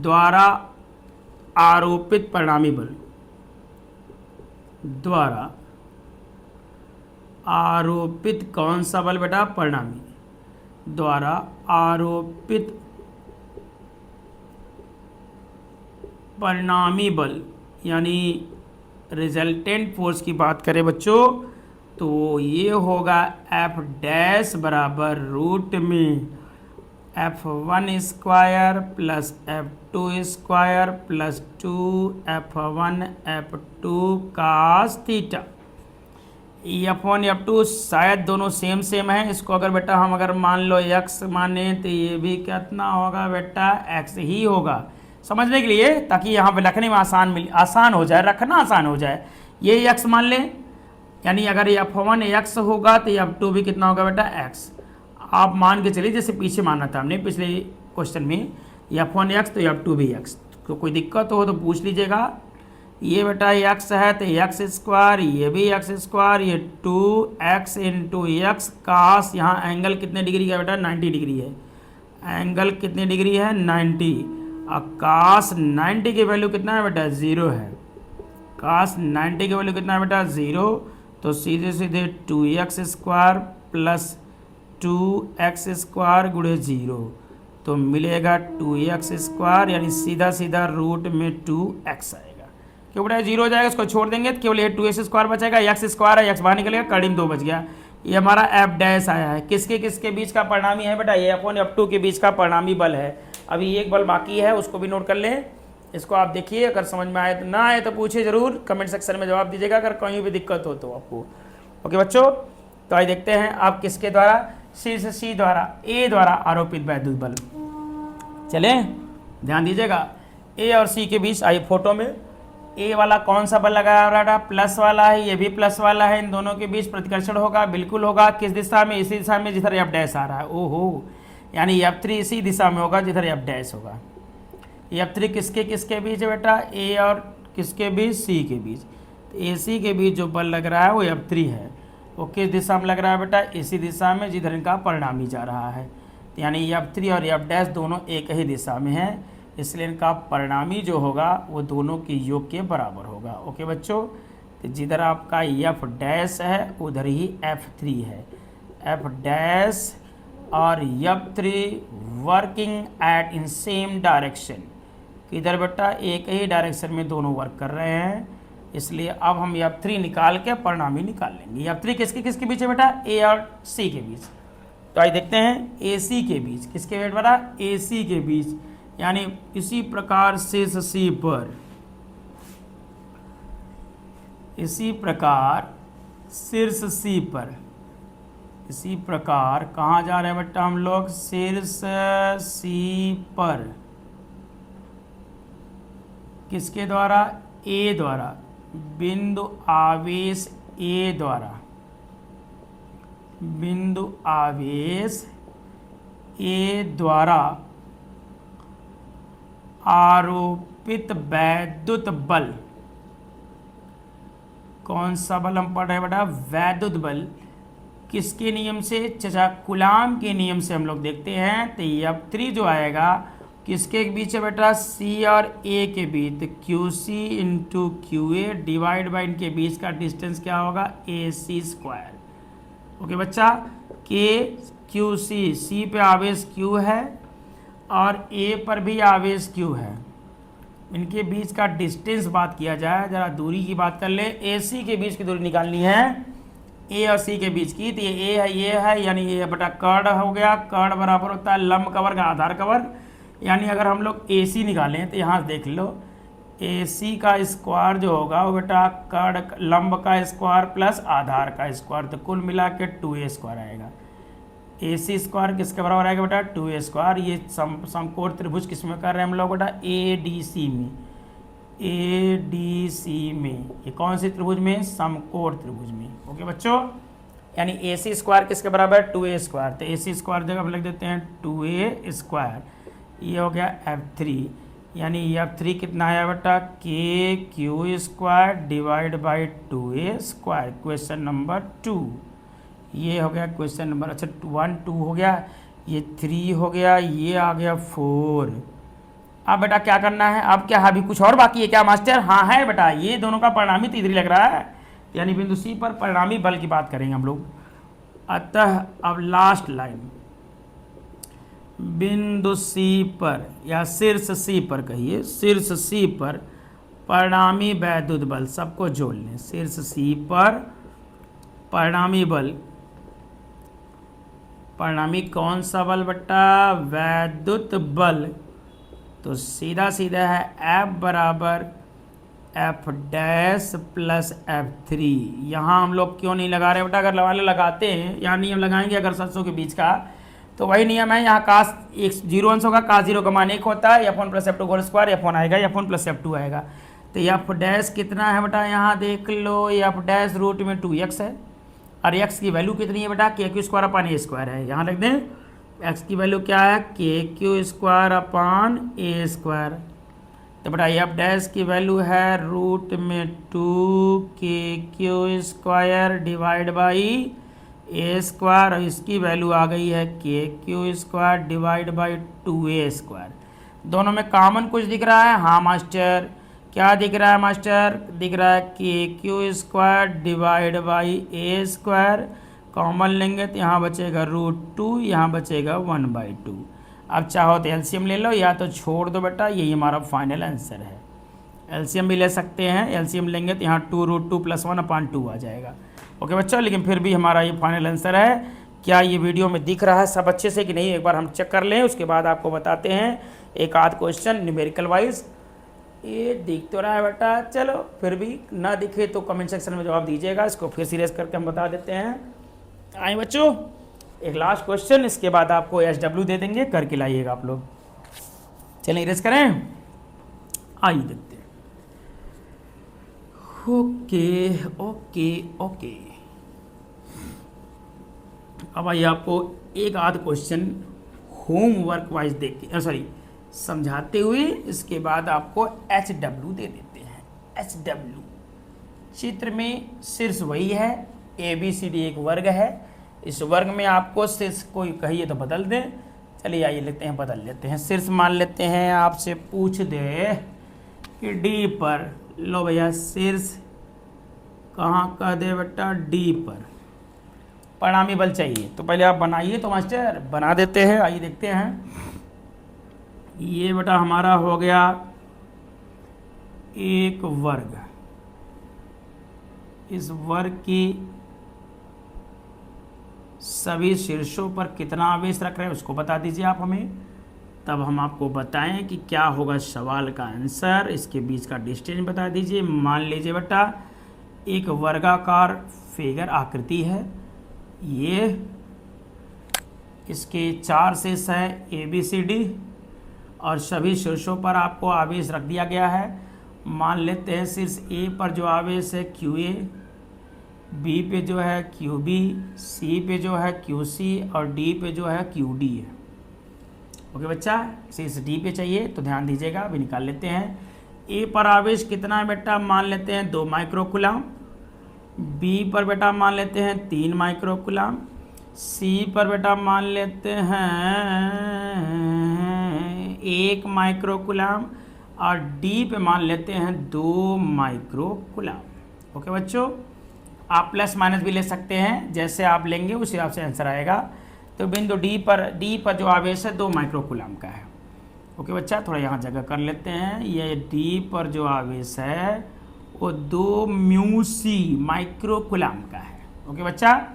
द्वारा आरोपित परिणामी बल, द्वारा आरोपित कौन सा बल बेटा? परिणामी। द्वारा आरोपित परिणामी बल यानी रिजल्टेंट फोर्स की बात करें बच्चों, तो ये होगा एफ डैश बराबर रूट में F1 square plus F2 square plus 2F1 F2 cos theta. F1 F2 शायद दोनों सेम सेम है। इसको अगर बेटा हम अगर मान लो x माने तो ये भी कितना होगा बेटा? x ही होगा। समझने के लिए, ताकि यहाँ पे रखने में आसान हो जाए, रखना आसान हो जाए। ये x मान लें, यानी अगर F1 x होगा तो F2 भी कितना होगा बेटा? x। आप मान के चलिए जैसे पीछे माना था हमने पिछले क्वेश्चन में, F1 x तो F2 भी x। तो कोई दिक्कत हो तो पूछ लीजिएगा। ये बेटा x है तो x स्क्वायर, ये भी x स्क्वायर, ये 2x इंटू एक्स कास, यहाँ एंगल कितने डिग्री का बेटा? 90 डिग्री है। एंगल कितने डिग्री है? 90। और कास 90 की वैल्यू कितना है बेटा? 0 है। कास 90 की वैल्यू कितना है बेटा? 0। तो सीधे सीधे 2x square plus 2x square गुणे 0, तो मिलेगा 2x स्क्वायर, यानी सीधा सीधा रूट में 2x आएगा। क्यों बेटा 0 हो जाएगा, इसको छोड़ देंगे तो केवल ये 2x स्क्वायर बचेगा। x स्क्वायर है, x बाहर निकलेगा, कर्डिंग 2 बच गया। ये हमारा एफ डैश आया है, किसके किसके बीच का परिणामी है बेटा, ये F1 F2 के बीच का परिणामी बल है। अभी एक बल बाकी है, उसको भी नोट कर लें। इसको आप देखिए, अगर समझ में आए तो, ना आए तो पूछिए जरूर, कमेंट सेक्शन में जवाब दीजिएगा अगर कहीं भी दिक्कत हो तो आपको। ओके बच्चों, तो आइए देखते हैं आप किसके द्वारा, शीर्ष सी द्वारा, ए द्वारा आरोपित वैद्युत बल। चले ध्यान दीजिएगा, ए और सी के बीच, आइए फोटो में, ए वाला कौन सा बल लगाया रहा था, प्लस वाला है, ये भी प्लस वाला है, इन दोनों के बीच प्रतिकर्षण होगा, बिल्कुल होगा। किस दिशा में, इसी दिशा में जिधर एफ डैश आ रहा है। ओहो, यानी F3 इसी दिशा में होगा जिधर एफ डैश होगा। F3 किसके किसके बीच है बेटा, ए और किसके बीच, सी के बीच। तो ए सी के बीच जो बल लग रहा है वो F3 है। वो किस दिशा में लग रहा है बेटा, इसी दिशा में जिधर इनका परिणामी जा रहा है। तो यानी F3 और एफ डैश दोनों एक ही दिशा में है, इसलिए इनका परिणामी जो होगा वो दोनों के योग के बराबर होगा। ओके बच्चों, तो जिधर आपका एफ डैश है उधर ही F3 है। एफ डैश और F3 working at in same direction, किधर बेटा, एक ही डायरेक्शन में दोनों वर्क कर रहे हैं, इसलिए अब हम F3 निकाल के परिणामी निकाल लेंगे। F3 किसके किसके बीच है बेटा, ए और सी के बीच। तो आइए देखते हैं, ए सी के बीच, किसके बीच बेटा, ए सी के बीच। यानी इसी प्रकार शीर्ष सी पर, इसी प्रकार शीर्ष सी पर, इसी प्रकार कहाँ जा रहे हैं बेटा हम लोग, शीर्ष सी पर, किसके द्वारा, ए द्वारा, बिंदु आवेश ए द्वारा, बिंदु आवेश ए द्वारा आरोपित वैद्युत बल। कौन सा बल हम पढ़ रहे हैं बेटा, वैद्युत बल। किसके नियम से, चाचा कूलाम के नियम से हम लोग देखते हैं। तो F3 जो आएगा किसके बीच है बेटा, सी और ए के बीच। तो Q C into q a divide by इनके बीच का डिस्टेंस क्या होगा, ए सी स्क्वायर। ओके बच्चा, के क्यू सी, सी पे आवेश क्यू है और ए पर भी आवेश क्यू है, इनके बीच का डिस्टेंस बात किया जाए, जरा दूरी की बात कर ले। ए सी के बीच की दूरी निकालनी है, ए और सी के बीच की। तो ये है, ये है, यानी ये बेटा कर्ण हो गया, कर्ण बराबर होता है लंब का वर्ग आधार का वर्ग। यानी अगर हम लोग ए सी निकालें तो यहाँ देख लो, ए सी का स्क्वायर जो होगा वो बेटा कर्ण लंब का स्क्वायर प्लस आधार का स्क्वायर, तो कुल मिला के 2a स्क्वायर आएगा। ए सी स्क्वायर किसके बराबर आएगा बेटा, 2a स्क्वायर। ये समकोण त्रिभुज किस में कर रहे हैं हम लोग बेटा, ए डी सी में, ए डी सी में। ये कौन सी त्रिभुज में, समकोण त्रिभुज में। ओके बच्चों, यानी ए सी स्क्वायर किसके बराबर है, 2a स्क्वायर। तो ए सी स्क्वायर जगह लिख देते हैं 2a स्क्वायर। ये हो गया F3, यानी F3 कितना आया बेटा, के Q square divide by 2a square. Question number 2 ये हो गया क्वेश्चन नंबर, अच्छा 1 2 हो गया, ये 3 हो गया, ये आ गया 4। अब बेटा क्या करना है, अब क्या अभी कुछ और बाकी है क्या मास्टर, हाँ है बेटा, ये दोनों का परिणामी तो इधर ही लग रहा है, यानी बिंदु सी पर परिणामी बल की बात करेंगे हम लोग। अतः अब लास्ट लाइन, बिंदु सी पर या शीर्ष सी पर, कहिए शीर्ष सी पर परिणामी वैद्युत बल, सबको जोड़ लें। शीर्ष सी पर परिणामी बल, परिणामी कौन सा बल बेटा, वैद्युत बल। तो सीधा सीधा है F बराबर एफ डैश प्लस F3। यहाँ हम लोग क्यों नहीं लगा रहे बेटा, अगर लगाते हैं यहाँ नियम लगाएंगे अगर सरसों के बीच का, तो वही नियम है। यहाँ कास एक जीरो अंश होगा, कास जीरो का मान 1 होता है, F1 plus F2 whole square, F1 आएगा, F1 प्लस F2 आएगा। तो F डैश कितना है बेटा, यहाँ देख लो, F डैश रूट में 2x है, और x की वैल्यू कितनी है बेटा, के क्यू स्क्वायर अपान ए स्क्वायर है। यहाँ लिख दें x की वैल्यू क्या है, के क्यू स्क्वायर अपान ए स्क्वायर। तो बेटा F डैश की वैल्यू है रूट में 2 square divide by A square, और इसकी वैल्यू आ गई है k Q square divide by 2a square. दोनों में कॉमन कुछ दिख रहा है, हाँ मास्टर, क्या दिख रहा है मास्टर, दिख रहा है k Q square divide by A square. Common लेंगे तो यहाँ बचेगा √2, यहाँ बचेगा 1/2। अब चाहो तो एलसीएम ले लो या तो छोड़ दो बेटा, यही हमारा फाइनल आंसर है। एलसीएम भी ले सकते हैं, एलसीएम लेंगे तो यहाँ 2√2 + 1/2 आ जाएगा। ओके बच्चों, लेकिन फिर भी हमारा ये फाइनल आंसर है। क्या ये वीडियो में दिख रहा है सब अच्छे से कि नहीं, एक बार हम चेक कर लें, उसके बाद आपको बताते हैं एक आध क्वेश्चन न्यूमेरिकल वाइज। ये दिख तो रहा है बेटा, चलो फिर भी ना दिखे तो कमेंट सेक्शन में जवाब दीजिएगा, इसको फिर सीरियस करके हम बता देते हैं। आए बच्चों, एक लास्ट क्वेश्चन, इसके बाद आपको SW दे देंगे, करके लाइएगा आप लोग। चलें इरेज करें, आइए देखते हैं। ओके ओके ओके, अब आइए आपको एक आध क्वेश्चन होमवर्क वाइज देख के समझाते हुए, इसके बाद आपको HW दे देते हैं। HW चित्र में शीर्ष वही है, ABCD एक वर्ग है, इस वर्ग में आपको शीर्ष कोई कहिए तो बदल दें। चलिए आइए लेते हैं, बदल लेते हैं। शीर्ष मान लेते हैं, आपसे पूछ दे कि D पर, लो भैया शीर्ष कहाँ का दे बेटा, D पर परिणामी बल चाहिए, तो पहले आप बनाइए। तो मास्टर बना देते हैं, आइए देखते हैं। ये बेटा हमारा हो गया एक वर्ग, इस वर्ग की सभी शीर्षों पर कितना आवेश रख रहे हैं उसको बता दीजिए आप हमें, तब हम आपको बताएं कि क्या होगा सवाल का आंसर। इसके बीच का डिस्टेंस बता दीजिए। मान लीजिए बेटा एक वर्गाकार फिगर आकृति है, ये इसके 4 शीर्ष है ABCD, और सभी शीर्षों पर आपको आवेश रख दिया गया है। मान लेते हैं शीर्ष A पर जो आवेश है QA, B पे जो है QB, C पे जो है QC और D पे जो है QD है। ओके बच्चा, शीर्ष D पे चाहिए तो ध्यान दीजिएगा, अभी निकाल लेते हैं। A पर आवेश कितना है बेटा, मान लेते हैं 2 माइक्रोकूलम। B पर बेटा मान लेते हैं 3 माइक्रोकूलम। C पर बेटा मान लेते हैं 1 माइक्रोकूलम और D पे मान लेते हैं 2 माइक्रोकूलम। ओके बच्चों, आप प्लस माइनस भी ले सकते हैं, जैसे आप लेंगे उस हिसाब से आंसर आएगा। तो बिंदु D पर जो आवेश है 2 माइक्रोकूलम का है। ओके बच्चा, थोड़ा यहाँ जगह कर लेते हैं। ये D पर जो आवेश है वो 2 म्यूसी माइक्रोकूलम का है। ओके बच्चा,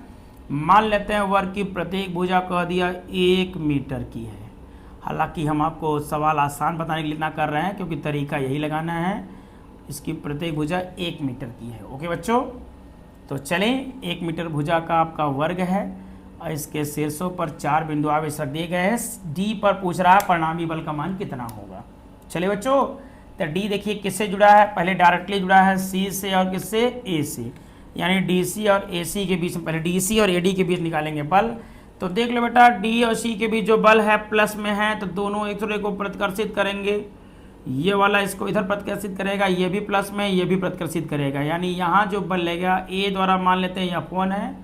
मान लेते हैं वर्ग की प्रत्येक भुजा कह दिया 1 मीटर की है। हालांकि हम आपको सवाल आसान बताने के लिए ना कर रहे हैं, क्योंकि तरीका यही लगाना है। इसकी प्रत्येक भुजा 1 मीटर की है। ओके बच्चों, तो चलें, 1 मीटर भुजा का आपका वर्ग है और इसके शीर्षों पर 4 बिंदु आवेश रख दिए गए हैं। D पर पूछ रहा है परिणामी बल का मान कितना होगा। चलिए बच्चों, तो D देखिए किससे जुड़ा है, पहले डायरेक्टली जुड़ा है C से और किससे, A से, यानी DC और AC के बीच में, पहले DC और AD के बीच निकालेंगे बल। तो देख लो बेटा, D और C के बीच जो बल है प्लस में है, तो दोनों एक दूसरे को प्रतिकर्षित करेंगे। ये वाला इसको इधर प्रतिकर्षित करेगा, ये भी प्लस में, ये भी प्रतिकर्षित करेगा। यानी यहाँ जो बल लगेगा A द्वारा मान लेते हैं F1 है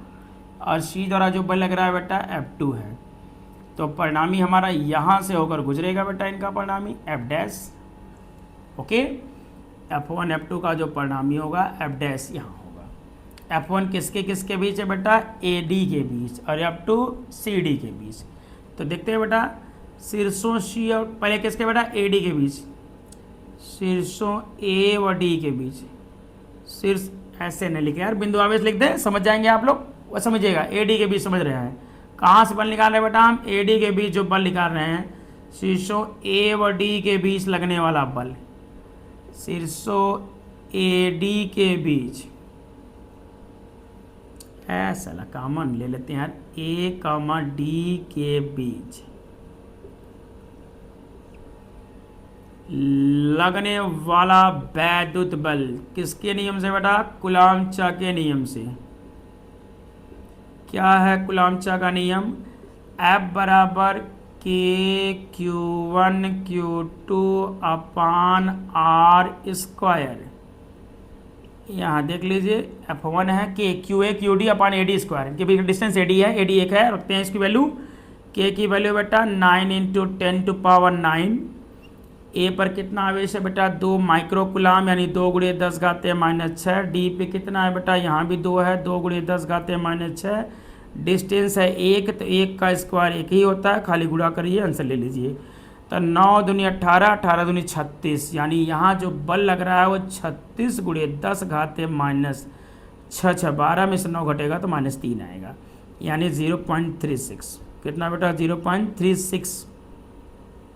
और C द्वारा जो बल लग रहा है बेटा F2 है। तो परिणामी हमारा यहाँ से होकर गुजरेगा बेटा, इनका परिणामी F dash. Okay, F1 F2 का जो परिणामी होगा F डैश यहाँ होगा। F1 किसके किसके बीच है बेटा, AD के बीच, और F2 CD के बीच। तो देखते हैं बेटा, शीर्षों C और पहले किसके बेटा, AD के बीच, शीर्षों A व D के बीच। शीर्ष ऐसे नहीं लिखे यार, बिंदु आवेश लिख दें, समझ जाएंगे आप लोग, वो समझिएगा। AD के बीच समझ रहे हैं, कहाँ से बल निकाल रहे हैं बेटा हम, AD के बीच जो बल निकाल रहे हैं, शीर्षों A व D के बीच लगने वाला बल, शीर्षों AD के बीच, ऐसा कॉमन ले लेते हैं यार, A, D के बीच लगने वाला वैद्युत बल किसके नियम से बेटा, कूलाम्ब के नियम से। क्या है कूलाम्ब का नियम, F बराबर K(Q1 Q2) अपान R स्क्वायर। यहाँ देख लीजिए, F1 है QA QD अपान AD स्क्वायर, इनके बीच डिस्टेंस AD है, AD 1 है, रखते हैं इसकी वैल्यू। K की वैल्यू बेटा 9 × 10⁻⁹। A पर कितना आवेश है बेटा, 2 माइक्रोकूलम, यानी 2 × 10⁻⁶। D पे कितना है बेटा, यहाँ भी 2 है, 2 × 10⁻⁶। डिस्टेंस है 1, तो 1 का स्क्वायर 1 ही होता है, खाली गुणा करिए, आंसर ले लीजिए। तो 9 दूनी 18, 18 दूनी 36, यानी यहाँ जो बल लग रहा है वो 36 गुणे 10 घाते माइनस 6, 6 12 में से 9 घटेगा तो -3 आएगा, यानी 0.36। कितना बेटा? 0.36।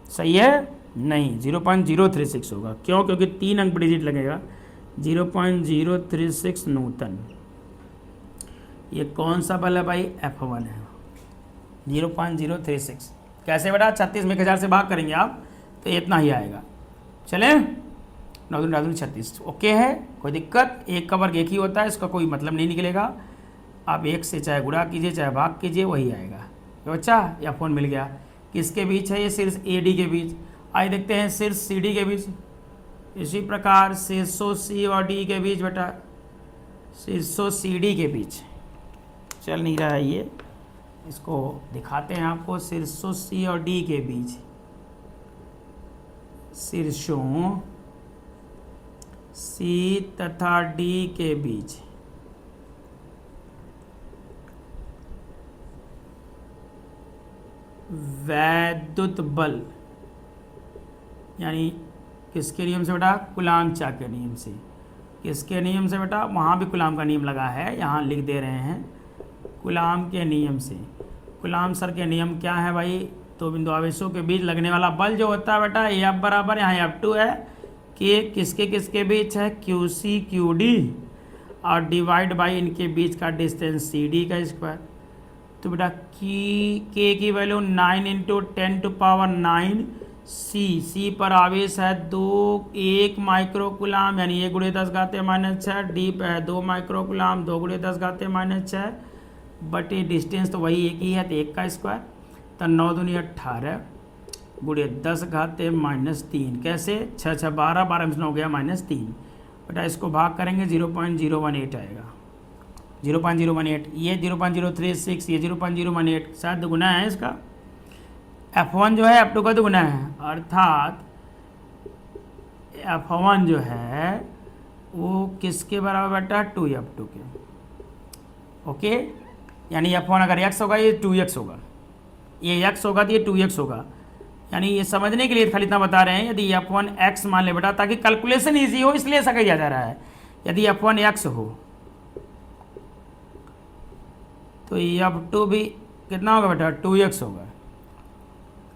सही है? नहीं, 0.036 होगा। क्यों? क्योंकि 3 अंक डिजिट लगेगा। 0.036 न्यूटन। ये कौन सा बल है भाई? F1 है। 0.036 कैसे बेटा? 36 में 1000 से भाग करेंगे आप तो इतना ही आएगा। चले, 9 दूनी 36 ओके है, कोई दिक्कत? एक का वर्ग एक ही होता है, इसका कोई मतलब नहीं निकलेगा। आप एक से चाहे गुणा कीजिए चाहे भाग कीजिए वही आएगा। तो बच्चा F1 मिल गया। किसके बीच है? ये शीर्ष AD के बीच। आइए देखते हैं शीर्ष CD के बीच। इसी प्रकार शीर्षों C और D के बीच बेटा, शीर्षों CD के बीच चल नहीं रहा है ये, इसको दिखाते हैं आपको। शीर्षों C और D के बीच, शीर्षों C तथा D के बीच वैद्युत बल, यानी किसके नियम से बेटा? कूलाम चा के नियम से। किसके नियम से बेटा? वहाँ भी कूलाम का नियम लगा है, यहाँ लिख दे रहे हैं कूलाम के नियम से। कूलाम सर के नियम क्या है भाई? तो बिंदु आवेशों के बीच लगने वाला बल जो होता है बेटा, F बराबर यहाँ F2 है कि किसके किसके बीच है? QC QD और डिवाइड बाई इनके बीच का डिस्टेंस CD का स्क्वायर। तो बेटा K की वैल्यू 9 × 10⁹ C पर आवेश है 1 माइक्रो कूलाम, यानी 1 × 10 घाते -6। D पे है 2 माइक्रो कूलाम, 2 × 10 घाते -6, बट ये डिस्टेंस तो वही एक ही है, तो 1 का स्क्वायर। तो 9 दूनी 18 गुणे 10 घाते -3। कैसे? 6 6 12, 12 में से 9 हो गया -3। बेटा इसको भाग करेंगे 0.018 आएगा। 0.018, ये 0.036, ये 0.018, शायद दुगुना है इसका। F1 जो है F2 का दुगुना है, अर्थात F1 जो है वो किसके बराबर बेटा? 2F2 के। ओके, यानी F1 अगर x होगा ये 2x होगा, ये x होगा तो ये 2x होगा। यानी ये समझने के लिए खाली इतना बता रहे हैं, यदि F1 x मान ले बेटा, ताकि कैलकुलेशन ईजी हो, इसलिए ऐसा किया जा रहा है। यदि F1 x हो तो F2 भी कितना होगा बेटा? 2x होगा।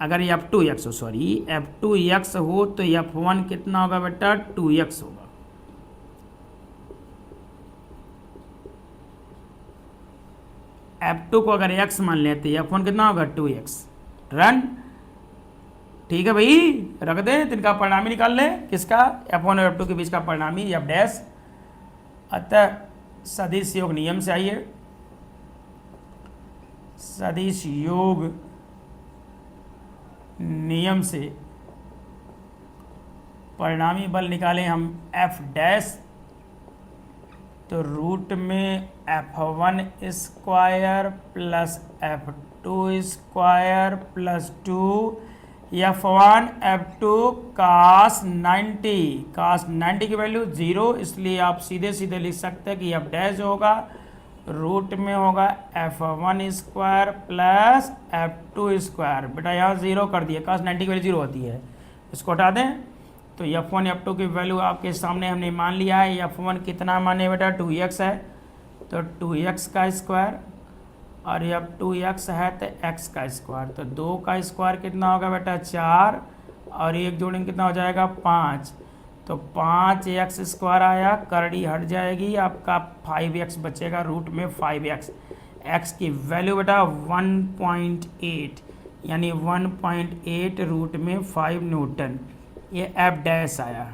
अगर F2 x हो, सॉरी F2 x हो तो F1 कितना होगा बेटा? 2x होगा। F2 को अगर x मान लेते हैं, F1 कितना होगा? 2x। रन, ठीक है भाई, रख दें, तो इनका परिणामी निकाल लें। किसका? F1 और F2 के बीच का परिणामी F डैश। अतः सदिश योग नियम से आइए, सदिश योग नियम से परिणामी बल निकालें हम F डैश, तो रूट में F1 square plus F2 square plus 2 F1 F2 cos 90। cos 90 की वैल्यू 0, इसलिए आप सीधे सीधे लिख सकते हैं कि F डैश होगा रूट में होगा F1 square plus F2 square. बेटा यहाँ 0 कर दिया, cos 90 की वैल्यू 0 होती है, इसको हटा दें। तो F1 F2 की वैल्यू आपके सामने हमने मान लिया है। F1 कितना माने बेटा? 2x है, तो 2x का स्क्वायर, और F2x है तो x का स्क्वायर। तो 2 का स्क्वायर कितना होगा बेटा? 4, और एक जोड़ेंगे कितना हो जाएगा? 5। तो 5x स्क्वायर आया, करड़ी हट जाएगी, आपका 5x बचेगा, रूट में 5x। x की वैल्यू बेटा 1.8, यानी 1.8 रूट में 5 न्यूटन। ये F डैश आया।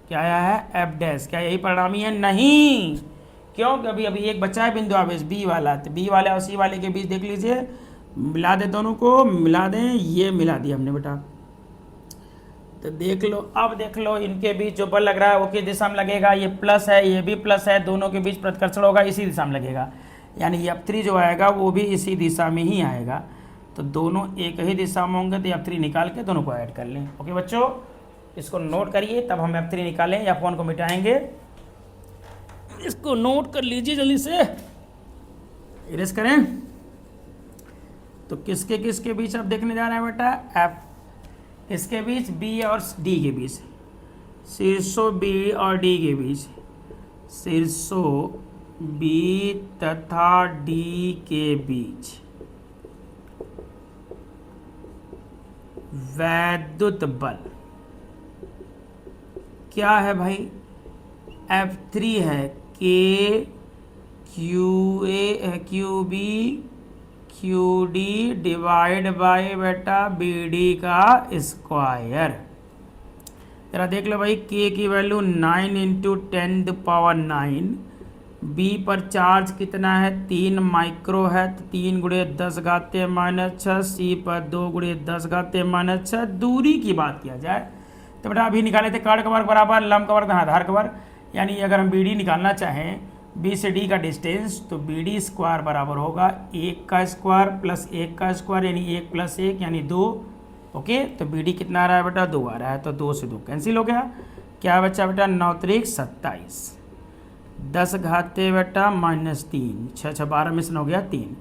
क्या आया है? F dash. क्या यही परिणामी है? नहीं, क्यों? अभी अभी एक बच्चा है बिंदु आवेश B वाला, तो B वाले और C वाले के बीच देख लीजिए, मिला दे, दोनों को मिला दें। ये मिला दिया हमने बेटा, तो देख लो। अब देख लो इनके बीच जो बल लग रहा है वो किस दिशा में लगेगा? ये प्लस है, ये भी प्लस है, दोनों के बीच प्रतिकर्षण होगा, इसी दिशा में लगेगा। यानी F3 जो आएगा वो भी इसी दिशा में ही आएगा। तो दोनों एक ही दिशा में होंगे, तो F3 निकाल के दोनों को ऐड कर लें। ओके बच्चों, इसको नोट करिए, तब हम F3 निकालें, F1 को मिटाएंगे। इसको नोट कर लीजिए जल्दी से, इरेज करें। तो किसके किसके बीच अब देखने जा रहे हैं बेटा? इसके बीच बी और डी के बीच, शीर्षों बी और डी के बीच, शीर्षों बी तथा डी के बीच वैद्युत बल क्या है भाई? F3 है, k Q A q b q d divide by बेटा बी डी का स्क्वायर। जरा देख लो भाई, के की वैल्यू 9 इंटू 10⁹, बी पर चार्ज कितना है? 3 माइक्रो है, तो 3 गुणे 10⁻⁻6, सी पर 2 गुणे 10⁻⁻6। दूरी की बात किया जाए तो बेटा अभी निकाले थे कर्ण का वर्ग बराबर लंब का वर्ग आधार का वर्ग, यानी अगर हम बी डी निकालना चाहें, बी से डी का डिस्टेंस, तो बी डी स्क्वायर बराबर होगा 1 का स्क्वायर प्लस 1 का स्क्वायर, यानी 1 प्लस 1 यानी 2। ओके, तो बी डी कितना आ रहा है बेटा? 2 आ रहा है, तो 2 से 2 कैंसिल हो गया। क्या बचा बेटा? 9 त्रिक 27, 10 घाते बेटा -3, 6 6 12 मिशन हो गया 3,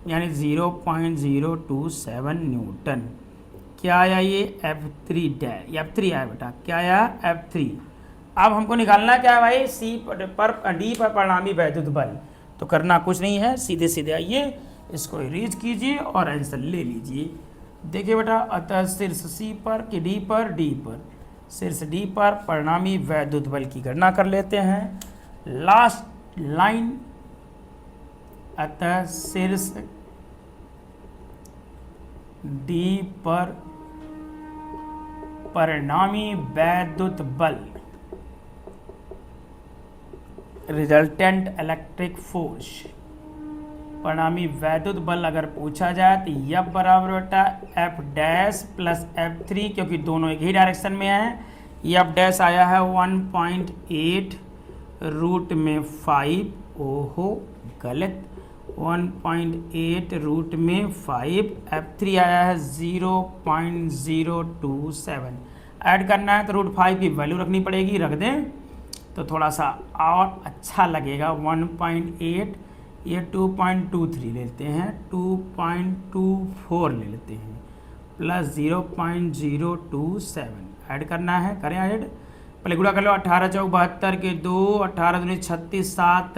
यानी 0.027 न्यूटन। क्या आया ये? F3 आया बेटा। क्या आया? F3। अब हमको निकालना क्या है भाई? सी पर डी पर परिणामी वैद्युत बल। तो करना कुछ नहीं है, सीधे सीधे आइए इसको इरेज कीजिए और आंसर ले लीजिए। देखिए बेटा, अतः शीर्ष सी पर कि डी पर? डी पर। शीर्ष डी पर परिणामी वैद्युत बल की गणना कर लेते हैं। लास्ट लाइन, अतः शीर्ष डी पर परिणामी वैद्युत बल, रिजल्टेंट इलेक्ट्रिक फोर्स, परिणामी वैद्युत बल अगर पूछा जाए तो F बराबर बेटा F डैश प्लस F3, क्योंकि दोनों एक ही डायरेक्शन में है। F डैश आया है 1.8 रूट में 5, ओहो गलत, 1.8 रूट में 5। F3 आया है 0.027। ऐड करना है तो √5 की वैल्यू रखनी पड़ेगी, रख दें तो थोड़ा सा और अच्छा लगेगा। 1.8 ये 2.23 लेते हैं, 2.24 ले लेते हैं, प्लस 0.027 ऐड करना है। करें ऐड, पहले गुणा कर लो। 18 चौक 72 के 2, 18 दूनी 36, 7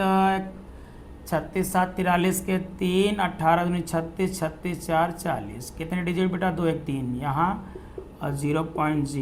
36 7 43 के 3, 18 दूनी 36, 36 4 40। कितने डिजिट बेटा? 2 1 3 यहाँ और 0.0